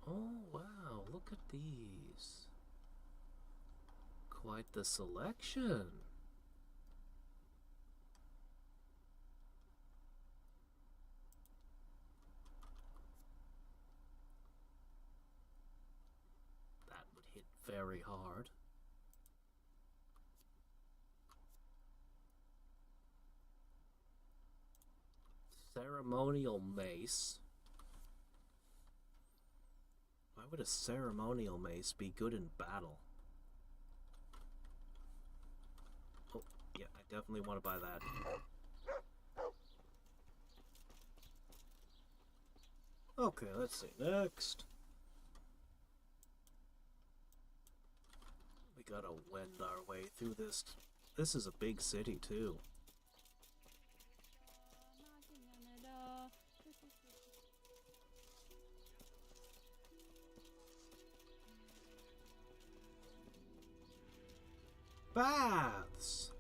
Oh, wow. Look at these. Quite the selection. very hard. Ceremonial mace. Why would a ceremonial mace be good in battle? Oh, yeah, I definitely want to buy that. Okay, let's see. Next. We gotta wend our way through this. This is a big city, too. Baths!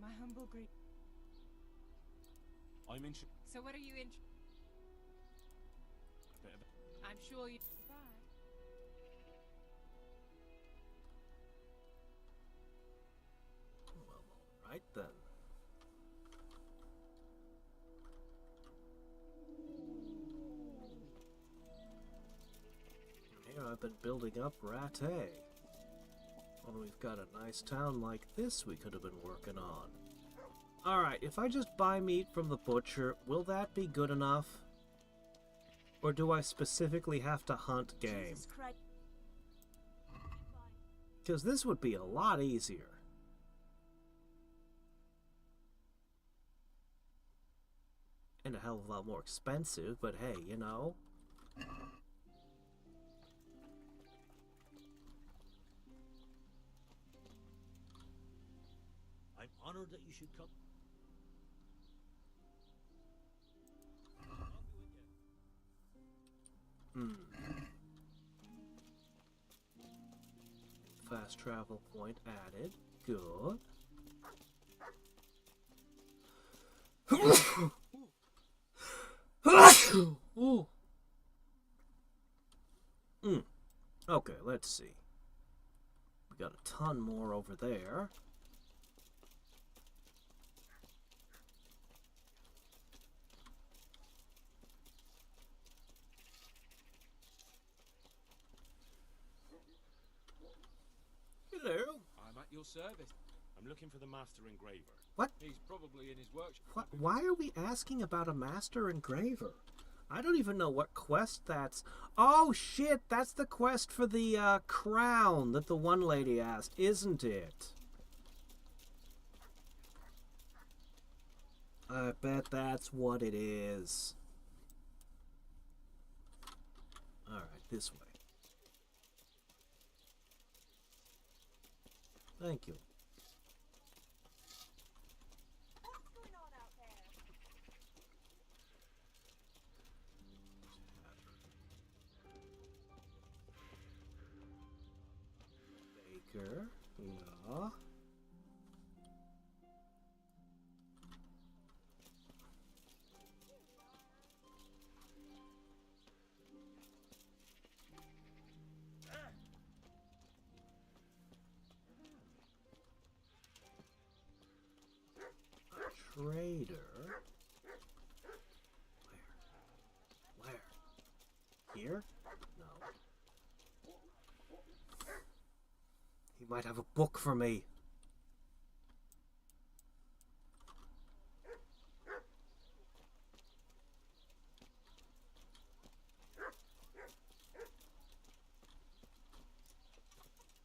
My humble greet. I'm in. So what are you in? I'm sure you. Bye. Well, alright then. Here I've been building up Rattay. When we've got a nice town like this we could have been working on. Alright, if I just buy meat from the butcher, will that be good enough? Or do I specifically have to hunt game? Because this would be a lot easier. And a hell of a lot more expensive, but hey, you know. I'm honored that you should come. Fast travel point added. Good. Okay, let's see. We got a ton more over there. Hello. I'm at your service. I'm looking for the master engraver. What? He's probably in his workshop. What? Why are we asking about a master engraver? I don't even know what quest that's... Oh, shit! That's the quest for the, crown that the one lady asked, isn't it? I bet that's what it is. Alright, this way. Thank you. Baker, yeah. Trader. Where? Here? No. He might have a book for me.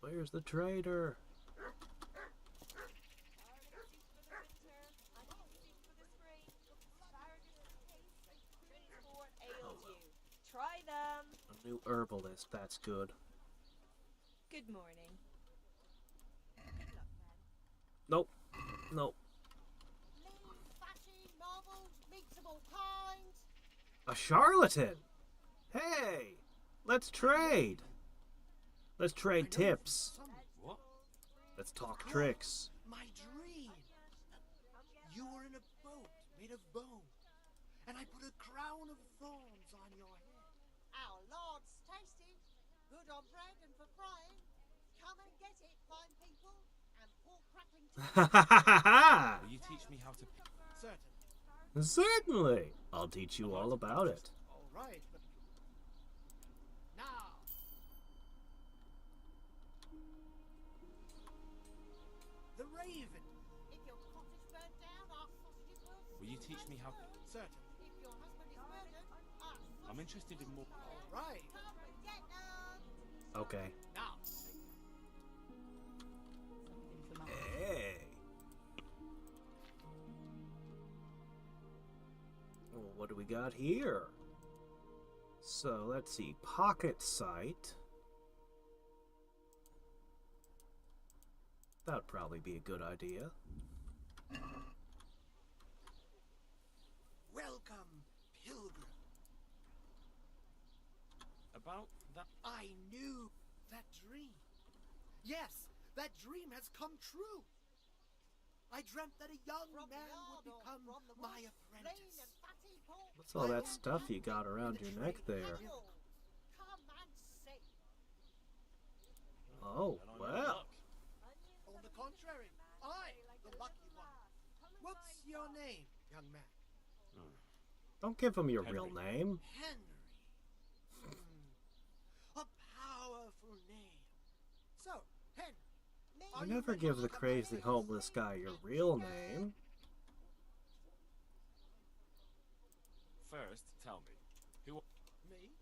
Where's the trader? Try them. A new herbalist, that's good. Good morning. Nope. Nope. Fatty, marbled, meats of all kinds. A charlatan! Hey! Let's trade! Let's trade tips. What? Let's talk tricks. My dream. You were in a boat made of bone, and I put a crown of thorns on your head. Our Lord's tasty, good on bread and for frying. Come and get it, fine people, and pork crackling. Will you teach me how to... Certainly. Certainly! I'll teach you all about it. All right, but now teach me how? Certainly. I'm interested in more. All right. Okay. Now. Hey. Well, what do we got here? So let's see. Pocket sight. That'd probably be a good idea. Welcome, pilgrim. About that. I knew that dream. Yes, that dream has come true. I dreamt that a young man would become my apprentice. What's all that stuff you got around your neck there? Oh, well. On the contrary, I, the lucky one. What's your name, young man? Don't give him your real name. Henry. A powerful name. So, Henry. You never give the crazy homeless guy your real name. First, tell me, who? Me?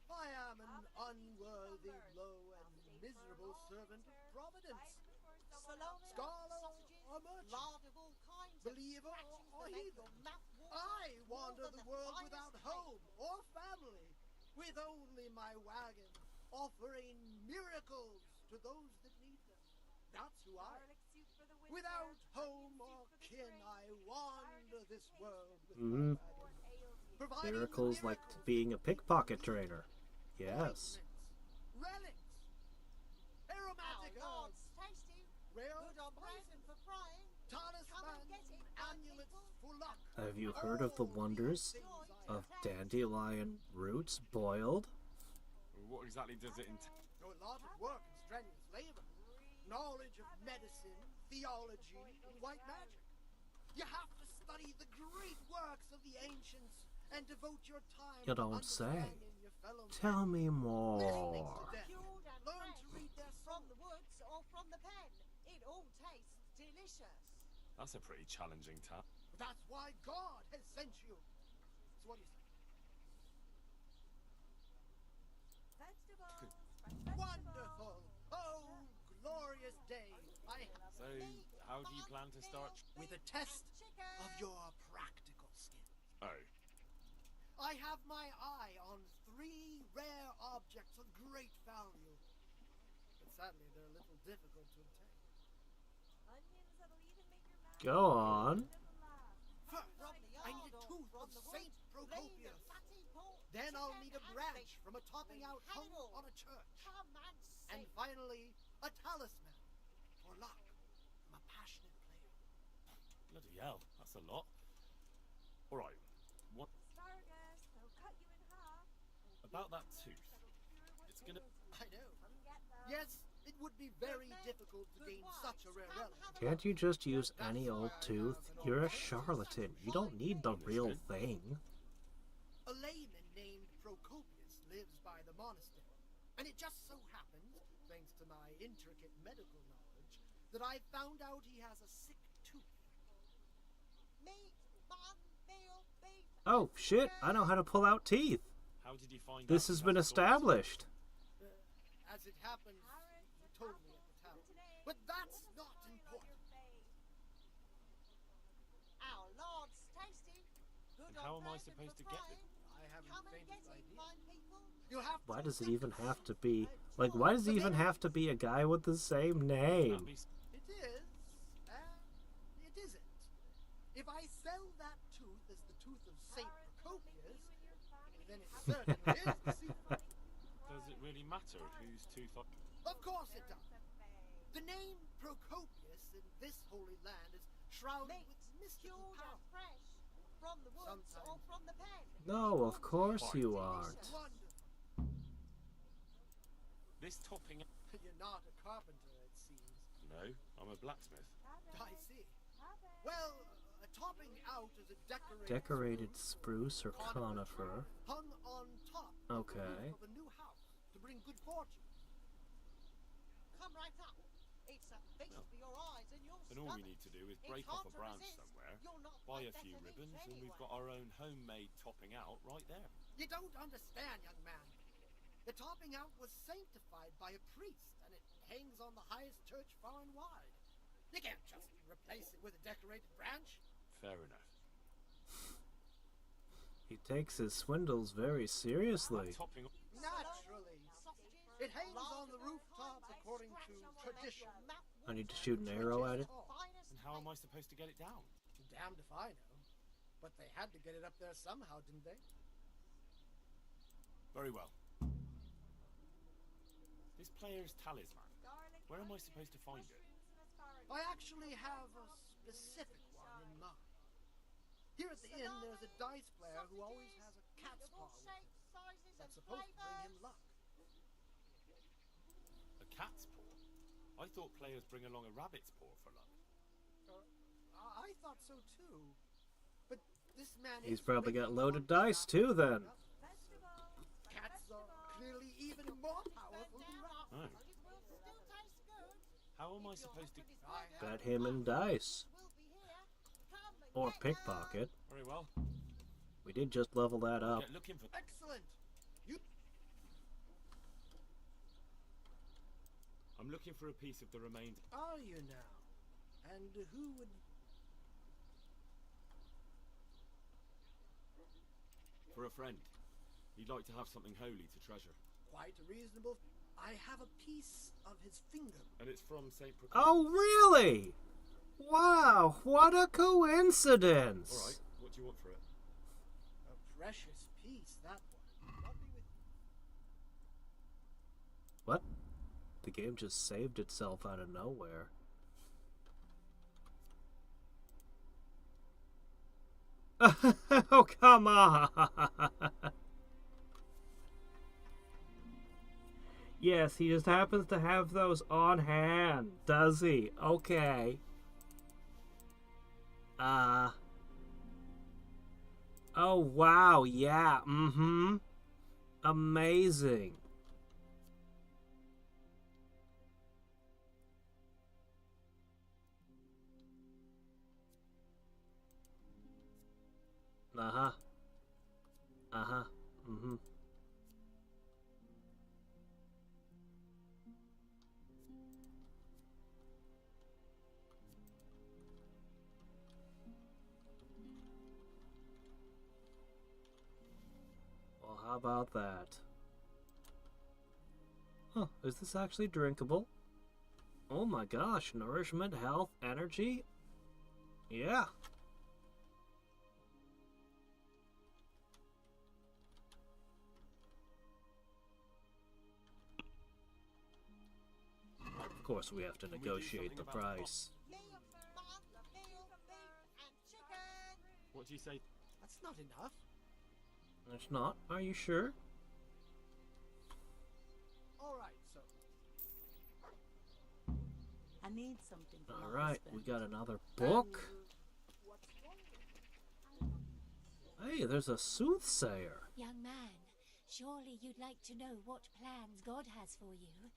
I am an unworthy, low, and miserable servant of Providence. Scholar or merchant, believer or heathen. I wander the world without home or family, with only my wagon, offering miracles to those that need them. That's who I am. Without home or kin, I wander this world with my wagon. Miracles like being a pickpocket trainer. Yes. Relics, aromatic herbs, rare talismans, amulets for luck. Have you heard of the wonders of dandelion roots boiled? What exactly does it entail? A lot of work and strenuous labor. Knowledge of medicine, theology, and white magic. You have to study the great works of the ancients and devote your time You to don't say. understanding your fellow man. Tell me Listening more. to them. Learn to read their From the woods or from the pen, it all tastes delicious. That's a pretty challenging task. That's why God has sent you. So what do you say? Wonderful! Oh, glorious day! So, how do you plan to start? With a test of your practical skill. Oh, I have my eye on 3 rare objects of great value. But sadly, they're a little difficult to obtain. Go on. First, I need a tooth of Saint Procopius. Then I'll need a branch from a topping out hung on a church. And finally, a talisman for luck from a passionate player. bloody hell, that's a lot. Alright, what about that tooth? It's gonna... I know. Yes, it would be very difficult to gain such a rare relic. Can't you just use any old tooth? You're a charlatan. You don't need the real thing. A layman named Procopius lives by the monastery, and it just so happens, thanks to my intricate medical knowledge, that I found out he has a sick tooth. Meat, mutton, veal, beef. Oh, shit. I know how to pull out teeth. How did you find This has been established. As it happens, he told me at the tower. But that's not important. Our Lord's tasty. Good And how on am I bread and supposed for to get frying. it? I haven't Come and faintest get it, idea. fine people. You have Why does it even have to be... Like, why does it even have to be a guy with the same name? It is, and it isn't. If I sell that tooth as the tooth of Saint Procopius, then it certainly is the secret. Does it really matter whose tooth I... Of course it does. The name Procopius in this holy land is shrouded with mystical Cured power. and fresh. From the woods or from the pen. No, of course you aren't. Wonderful. This topping... You're not a carpenter, it seems. No, I'm a blacksmith. I see. Well, a topping out is a Decorated spruce or conifer. hung on top Okay. of a new house to bring good fortune. Come right up. It's a feast for your eyes and your And all we stomach. need to do is It's break hard off a to branch resist. somewhere, You're not buy my a few better ribbons, meat and we've anyway. got our own homemade topping out right there. You don't understand, young man. The topping out was sanctified by a priest, and it hangs on the highest church far and wide. You can't just replace it with a decorated branch. Fair enough. He takes his swindles very seriously. Topping. Naturally. It hangs on the rooftops according to tradition. I need to shoot an arrow at it. And how am I supposed to get it down? Damned if I know. But they had to get it up there somehow, didn't they? Very well. This player's talisman. Where am I supposed to find it? I actually have a specific one in mind. Here at the inn, there's a dice player who always has a cat's paw with him. That's supposed to bring him luck. A cat's paw? I thought players bring along a rabbit's paw for luck. I thought so too. But this man He's is probably making got loaded one dice too then. Cats are clearly even more powerful than rabbits. Oh. How am I supposed to... Bet him in dice. Or pickpocket. Very well. We did just level that up. Get looking for... Excellent. I'm looking for a piece of the remains. Are you now? And who would... For a friend. He'd like to have something holy to treasure. Quite reasonable. I have a piece of his finger. And it's from St. Procol. Oh, really? Wow, what a coincidence. Alright, what do you want for it? A precious piece, that one. I'll be with you. What? The game just saved itself out of nowhere. Oh, come on! Yes, he just happens to have those on hand, does he? Okay. Oh, wow, yeah, Amazing. Uh-huh. Uh-huh. Mm-hmm. Well, how about that? Huh, is this actually drinkable? Oh my gosh, nourishment, health, energy? Yeah. Of course, we have to negotiate the price. What do you say? That's not enough. It's not? Are you sure? All right, so... I need something for my Alright, we husband. got another book. What's wrong with Hey, there's a soothsayer. Young man, surely you'd like to know what plans God has for you.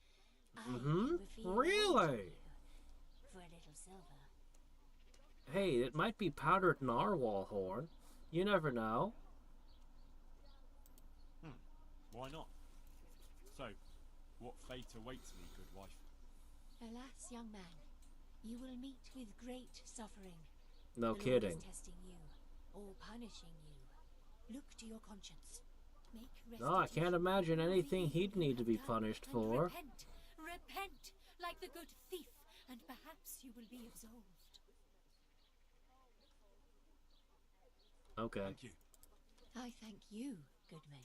I can reveal all to Really? you for a little silver. Hey, it might be powdered narwhal horn. You never know. Why not? So, what fate awaits me, good wife? Alas, young man, you will meet with great suffering. No The Lord kidding. is testing you or punishing you. Look to your conscience. Make No, I restitution. can't imagine anything Reveal he'd what you need to have be done punished and for. Repent, repent, like the good thief, and perhaps you will be absolved. Okay. Thank you. I thank you, Goodman.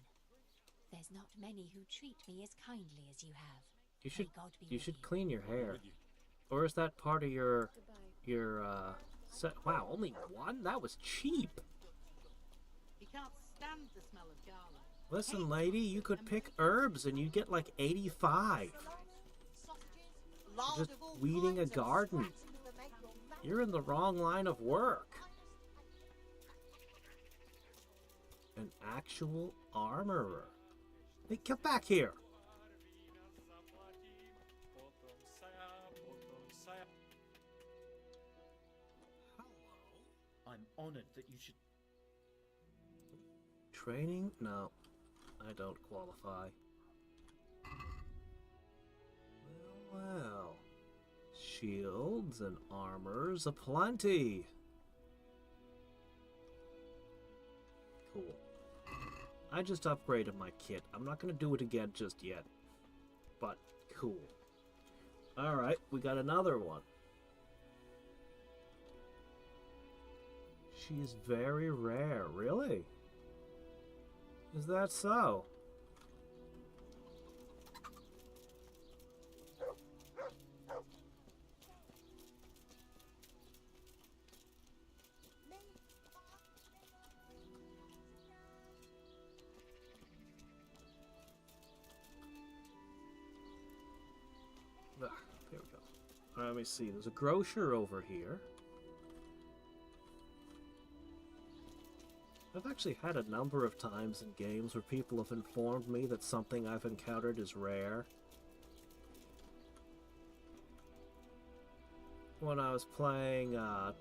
There's not many who treat me as kindly as you have. You should May God be you with should you. clean your hair. With you. Or is that part of your set? Wow, only one? That was cheap. He can't stand the smell of garlic. Listen, lady, you could pick herbs and you'd get like 85. Just weeding a garden. You're in the wrong line of work. An actual armorer. Hey, get back here. say. I'm honored that you should. Training? No, I don't qualify. Well. Shields and armors aplenty. Cool. I just upgraded my kit. I'm not going to do it again just yet. But, cool. Alright, we got another one. She's very rare, really? Is that so? Ah, there we go. All right, let me see. There's a grocer over here. I've actually had a number of times in games where people have informed me that something I've encountered is rare. When I was playing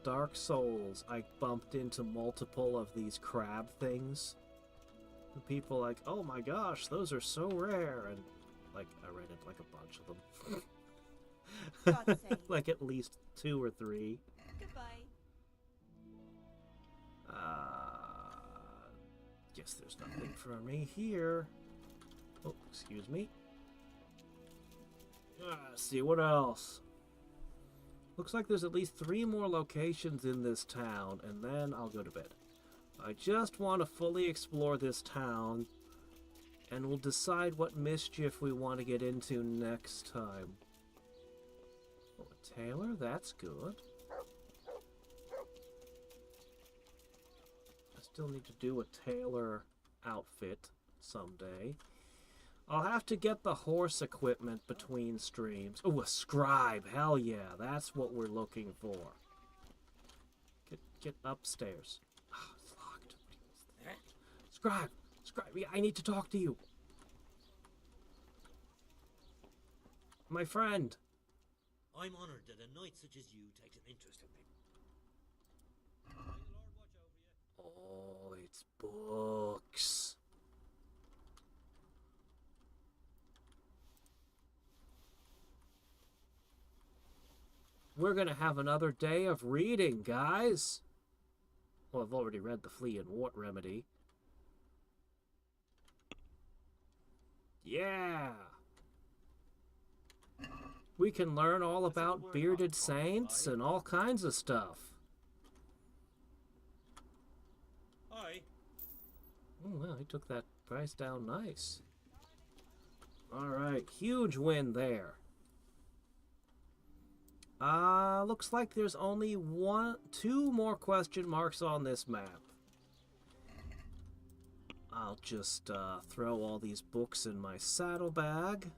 Dark Souls, I bumped into multiple of these crab things. And people like, oh my gosh, those are so rare. And like, I ran into like a bunch of them. Like at least 2 or 3. Goodbye. Guess there's nothing for me here. Oh, excuse me. See what else. Looks like there's at least 3 more locations in this town, and then I'll go to bed. I just want to fully explore this town, and we'll decide what mischief we want to get into next time. Oh, a tailor? That's good. I still need to do a tailor outfit someday. I'll have to get the horse equipment between streams. Oh, a scribe. Hell yeah, that's what we're looking for. Get upstairs. Oh, it's locked. Scribe! Scribe, I need to talk to you. My friend. I'm honored that a knight such as you takes an interest in me. Oh, it's books. We're gonna have another day of reading, guys. Well, I've already read the flea and wart remedy. Yeah. We can learn all about bearded saints and all kinds of stuff. Hi. Oh, well, he took that price down nice. Alright, huge win there. Looks like there's only 2 more question marks on this map. I'll just throw all these books in my saddlebag.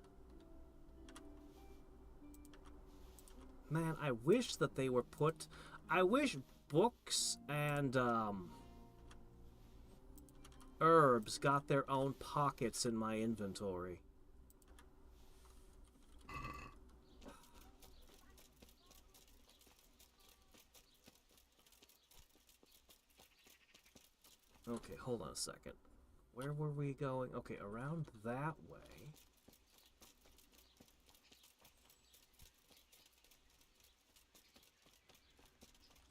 Man, I wish that they were put... I wish books and herbs got their own pockets in my inventory. Okay, hold on a second. Where were we going? Okay, around that way.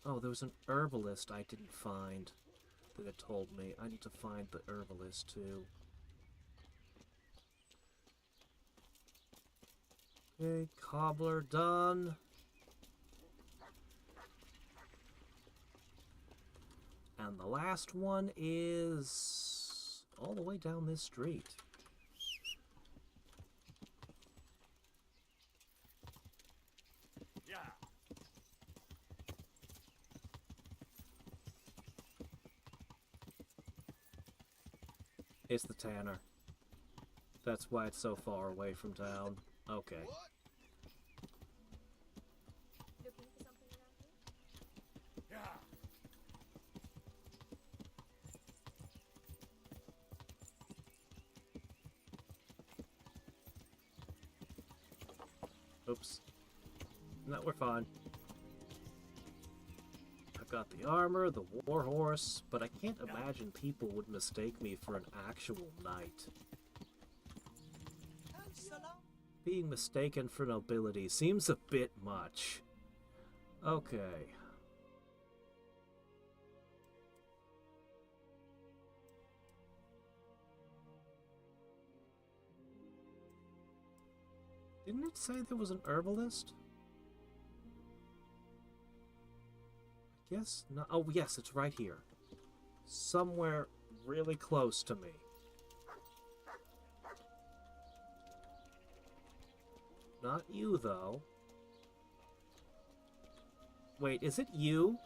Oh, there was an herbalist I didn't find that it told me. I need to find the herbalist too. Okay, cobbler done. And the last one is all the way down this street. Yeah. It's the tanner. That's why it's so far away from town. Okay. Looking for something around here? Yeah. Oops. No, we're fine. I've got the armor, the war horse, but I can't imagine people would mistake me for an actual knight. Being mistaken for nobility seems a bit much. Okay. Didn't it say there was an herbalist? I guess not. Oh, yes, it's right here. Somewhere really close to me. Not you, though. Wait, is it you?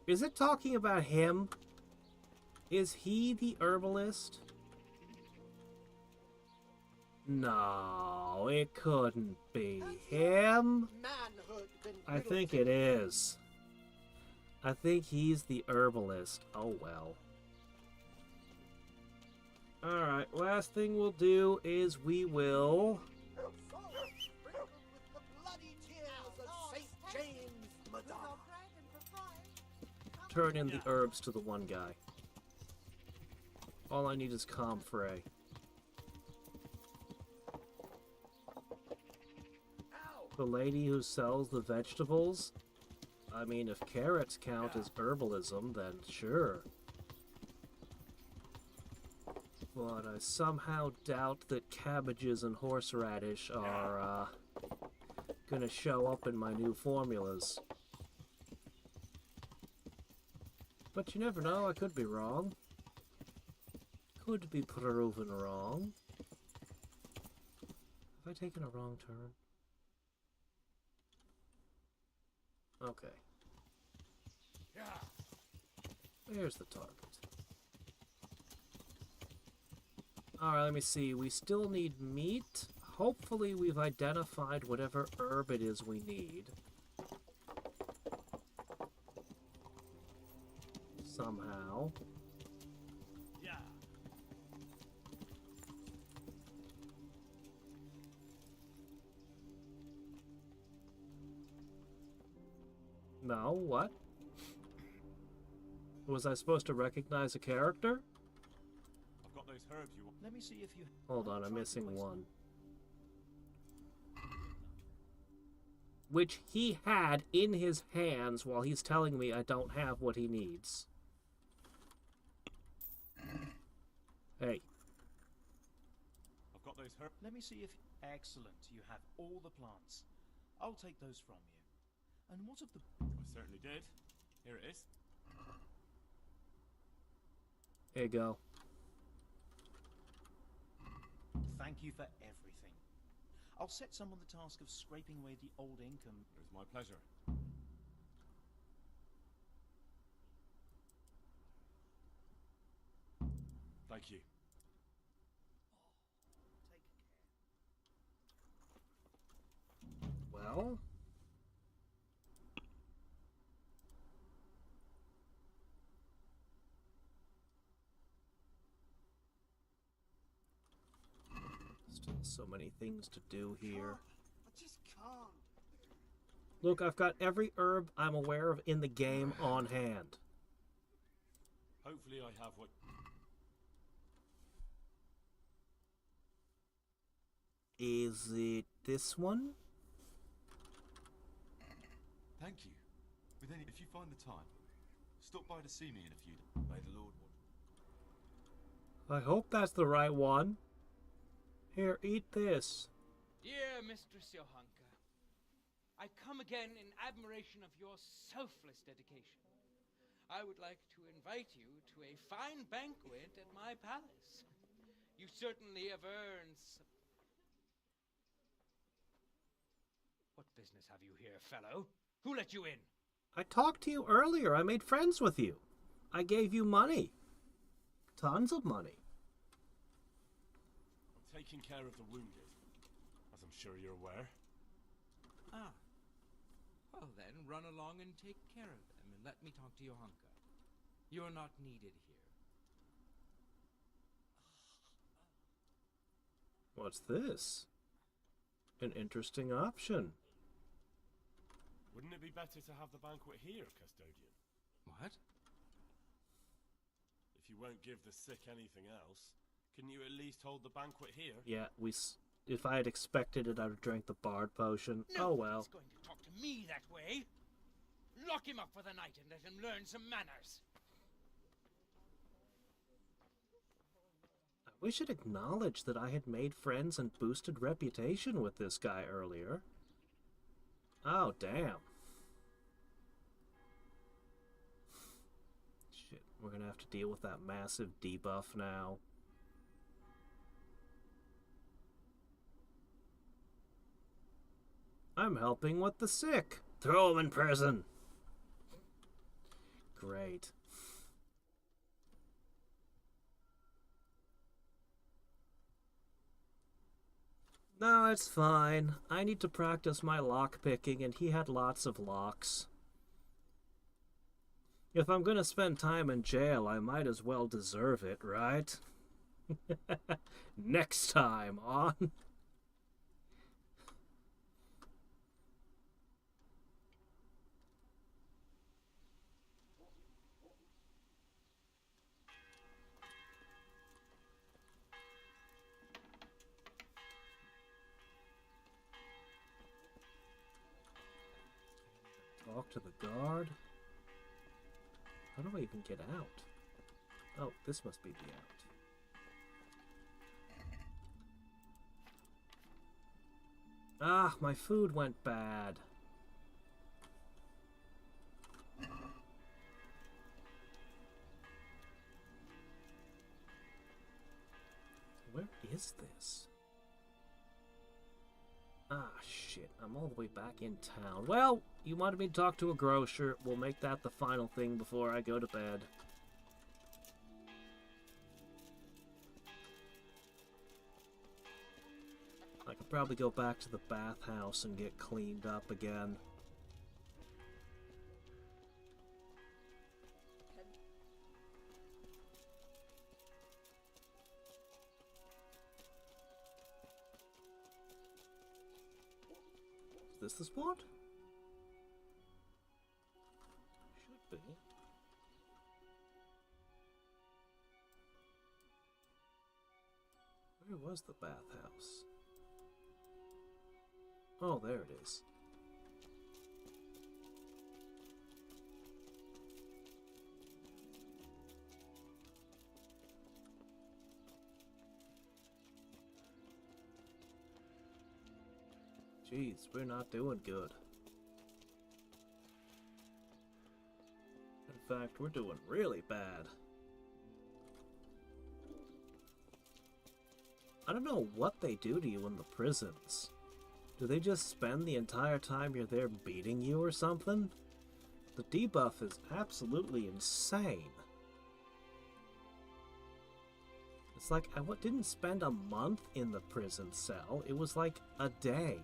Is it talking about him? Is he the herbalist? No, it couldn't be him. I think it is. I think he's the herbalist. Oh well. Alright, last thing we'll do is we will... turn in the herbs to the one guy. All I need is comfrey. The lady who sells the vegetables? I mean, if carrots count as herbalism, then sure. But I somehow doubt that cabbages and horseradish are, gonna show up in my new formulas. But you never know, I could be wrong. Could be proven wrong. Have I taken a wrong turn? Okay. There's the target. Alright, let me see. We still need meat. Hopefully we've identified whatever herb it is we need. Somehow. Yeah. No, what? Was I supposed to recognize a character? I've got those herbs you want. Let me see if you... Hold on, I'm missing one. Which he had in his hands while he's telling me I don't have what he needs. Hey. I've got those herbs. Let me see if... Excellent. You have all the plants. I'll take those from you. And what of the... I certainly did. Here it is. Here you go. Thank you for everything. I'll set someone the task of scraping away the old ink and... It was my pleasure. Thank you. Well... still so many things to do here. I just can't. Look, I've got every herb I'm aware of in the game on hand. Hopefully I have what... Is it this one? Thank you. But then, if you find the time, stop by to see me in a few days. May the Lord watch. I hope that's the right one. Here, eat this. Dear Mistress Johanka, I come again in admiration of your selfless dedication. I would like to invite you to a fine banquet at my palace. You certainly have earned some... What business have you here, fellow? Who let you in? I talked to you earlier. I made friends with you. I gave you money. Tons of money. I'm taking care of the wounded, as I'm sure you're aware. Ah. Well then, run along and take care of them, and let me talk to Johanka. You're not needed here. What's this? An interesting option. Wouldn't it be better to have the banquet here, custodian? What? If you won't give the sick anything else, can you at least hold the banquet here? Yeah, if I had expected it, I'd have drank the bard potion. Oh well. He's going to talk to me that way. Lock him up for the night and let him learn some manners. I wish I'd acknowledged that I had made friends and boosted reputation with this guy earlier. Oh, damn. Shit, we're gonna have to deal with that massive debuff now. I'm helping with the sick. Throw him in prison. Great. No, it's fine. I need to practice my lock picking, and he had lots of locks. If I'm gonna spend time in jail, I might as well deserve it, right? Next time on... Talk to the guard. How do I even get out? Oh, this must be the out. Ah, my food went bad. Where is this? Ah, shit. I'm all the way back in town. Well, you wanted me to talk to a grocer. We'll make that the final thing before I go to bed. I could probably go back to the bathhouse and get cleaned up again. Is this the spot? Should be. Where was the bathhouse? Oh, there it is. Jeez, we're not doing good. In fact, we're doing really bad. I don't know what they do to you in the prisons. Do they just spend the entire time you're there beating you or something? The debuff is absolutely insane. It's like I didn't spend a month in the prison cell. It was like a day.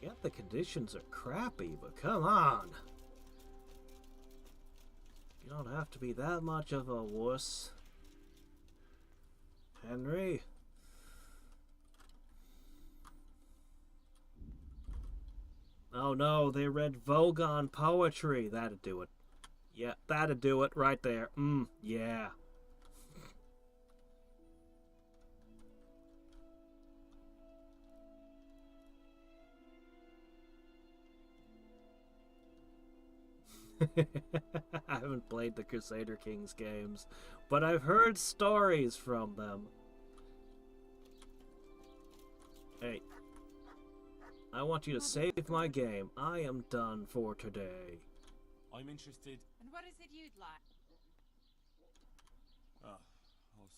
I get the conditions are crappy, but come on. You don't have to be that much of a wuss. Henry? Oh no, they read Vogon poetry. That'd do it. Yeah, that'd do it right there. Yeah. I haven't played the Crusader Kings games, but I've heard stories from them. Hey, I want you to save my game. I am done for today. I'm interested. And what is it you'd like? I'll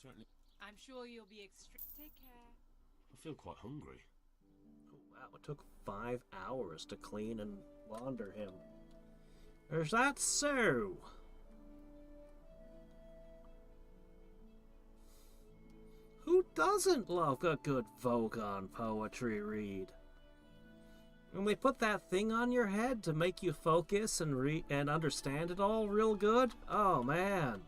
certainly... I'm sure you'll be Take care. I feel quite hungry. Oh, wow, it took 5 hours to clean and launder him. Is that so? Who doesn't love a good Vogon poetry read? When they put that thing on your head to make you focus and understand it all real good? Oh, man.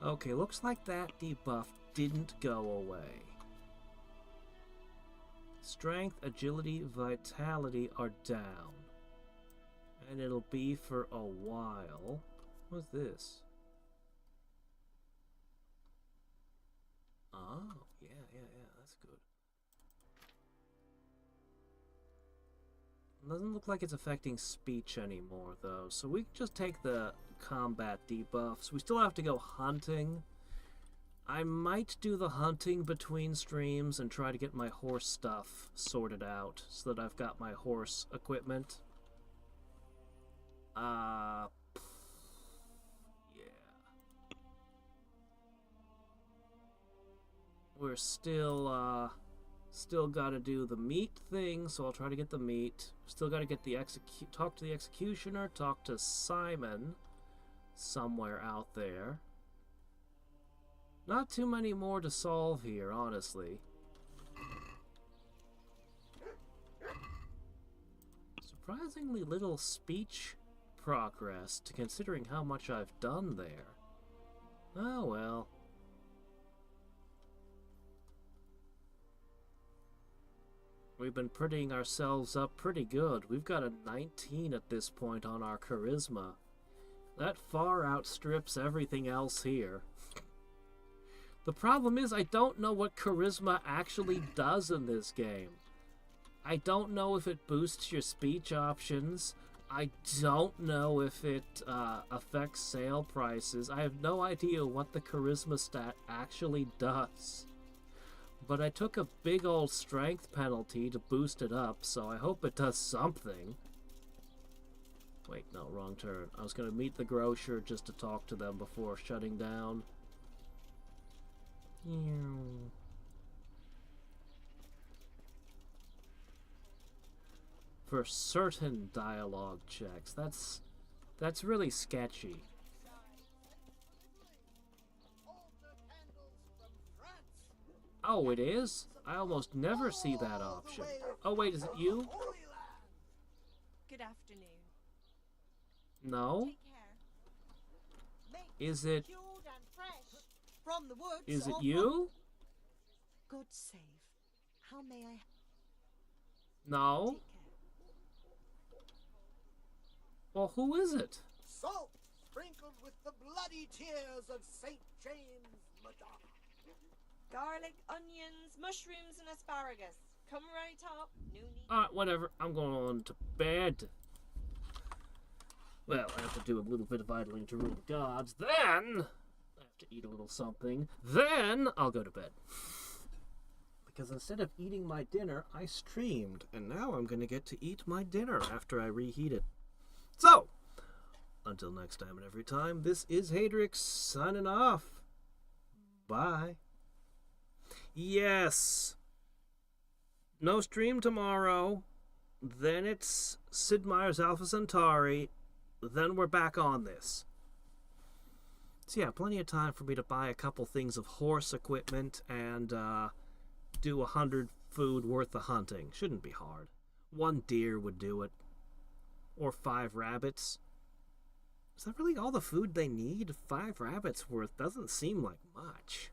Okay, looks like that debuff didn't go away. Strength, agility, vitality are down. And it'll be for a while. What's this? Oh, yeah, that's good. Doesn't look like it's affecting speech anymore, though. So we can just take the combat debuffs. We still have to go hunting. I might do the hunting between streams and try to get my horse stuff sorted out so that I've got my horse equipment. Yeah. We're still gotta do the meat thing, so I'll try to get the meat. Still gotta get the talk to the executioner, talk to Simon somewhere out there. Not too many more to solve here, honestly. Surprisingly little speech progress, considering how much I've done there. Oh well. We've been prettying ourselves up pretty good. We've got a 19 at this point on our charisma. That far outstrips everything else here. The problem is I don't know what charisma actually does in this game. I don't know if it boosts your speech options. I don't know if it affects sale prices. I have no idea what the charisma stat actually does. But I took a big old strength penalty to boost it up, so I hope it does something. Wait, no, wrong turn. I was going to meet the grocer just to talk to them before shutting down. For certain dialogue checks. That's really sketchy. Oh, it is? I almost never see that option. Oh, wait, is it you? Good afternoon. No? Take care. Is it... Cured and fresh from the woods. Is it you? God save. How may I... No? Well, who is it? Salt sprinkled with the bloody tears of St. James, Madonna. Garlic, onions, mushrooms, and asparagus. Come right up. No need. Alright, whatever. I'm going on to bed. Well, I have to do a little bit of idling to rule the gods. Then, I have to eat a little something. Then, I'll go to bed. Because instead of eating my dinner, I streamed. And now I'm going to get to eat my dinner after I reheat it. So, until next time and every time, this is Hadriex signing off. Bye. Yes. No stream tomorrow. Then it's Sid Meier's Alpha Centauri. Then we're back on this. So yeah, plenty of time for me to buy a couple things of horse equipment and do 100 food worth of hunting. Shouldn't be hard. 1 deer would do it. Or 5 rabbits. Is that really all the food they need? 5 rabbits worth doesn't seem like much.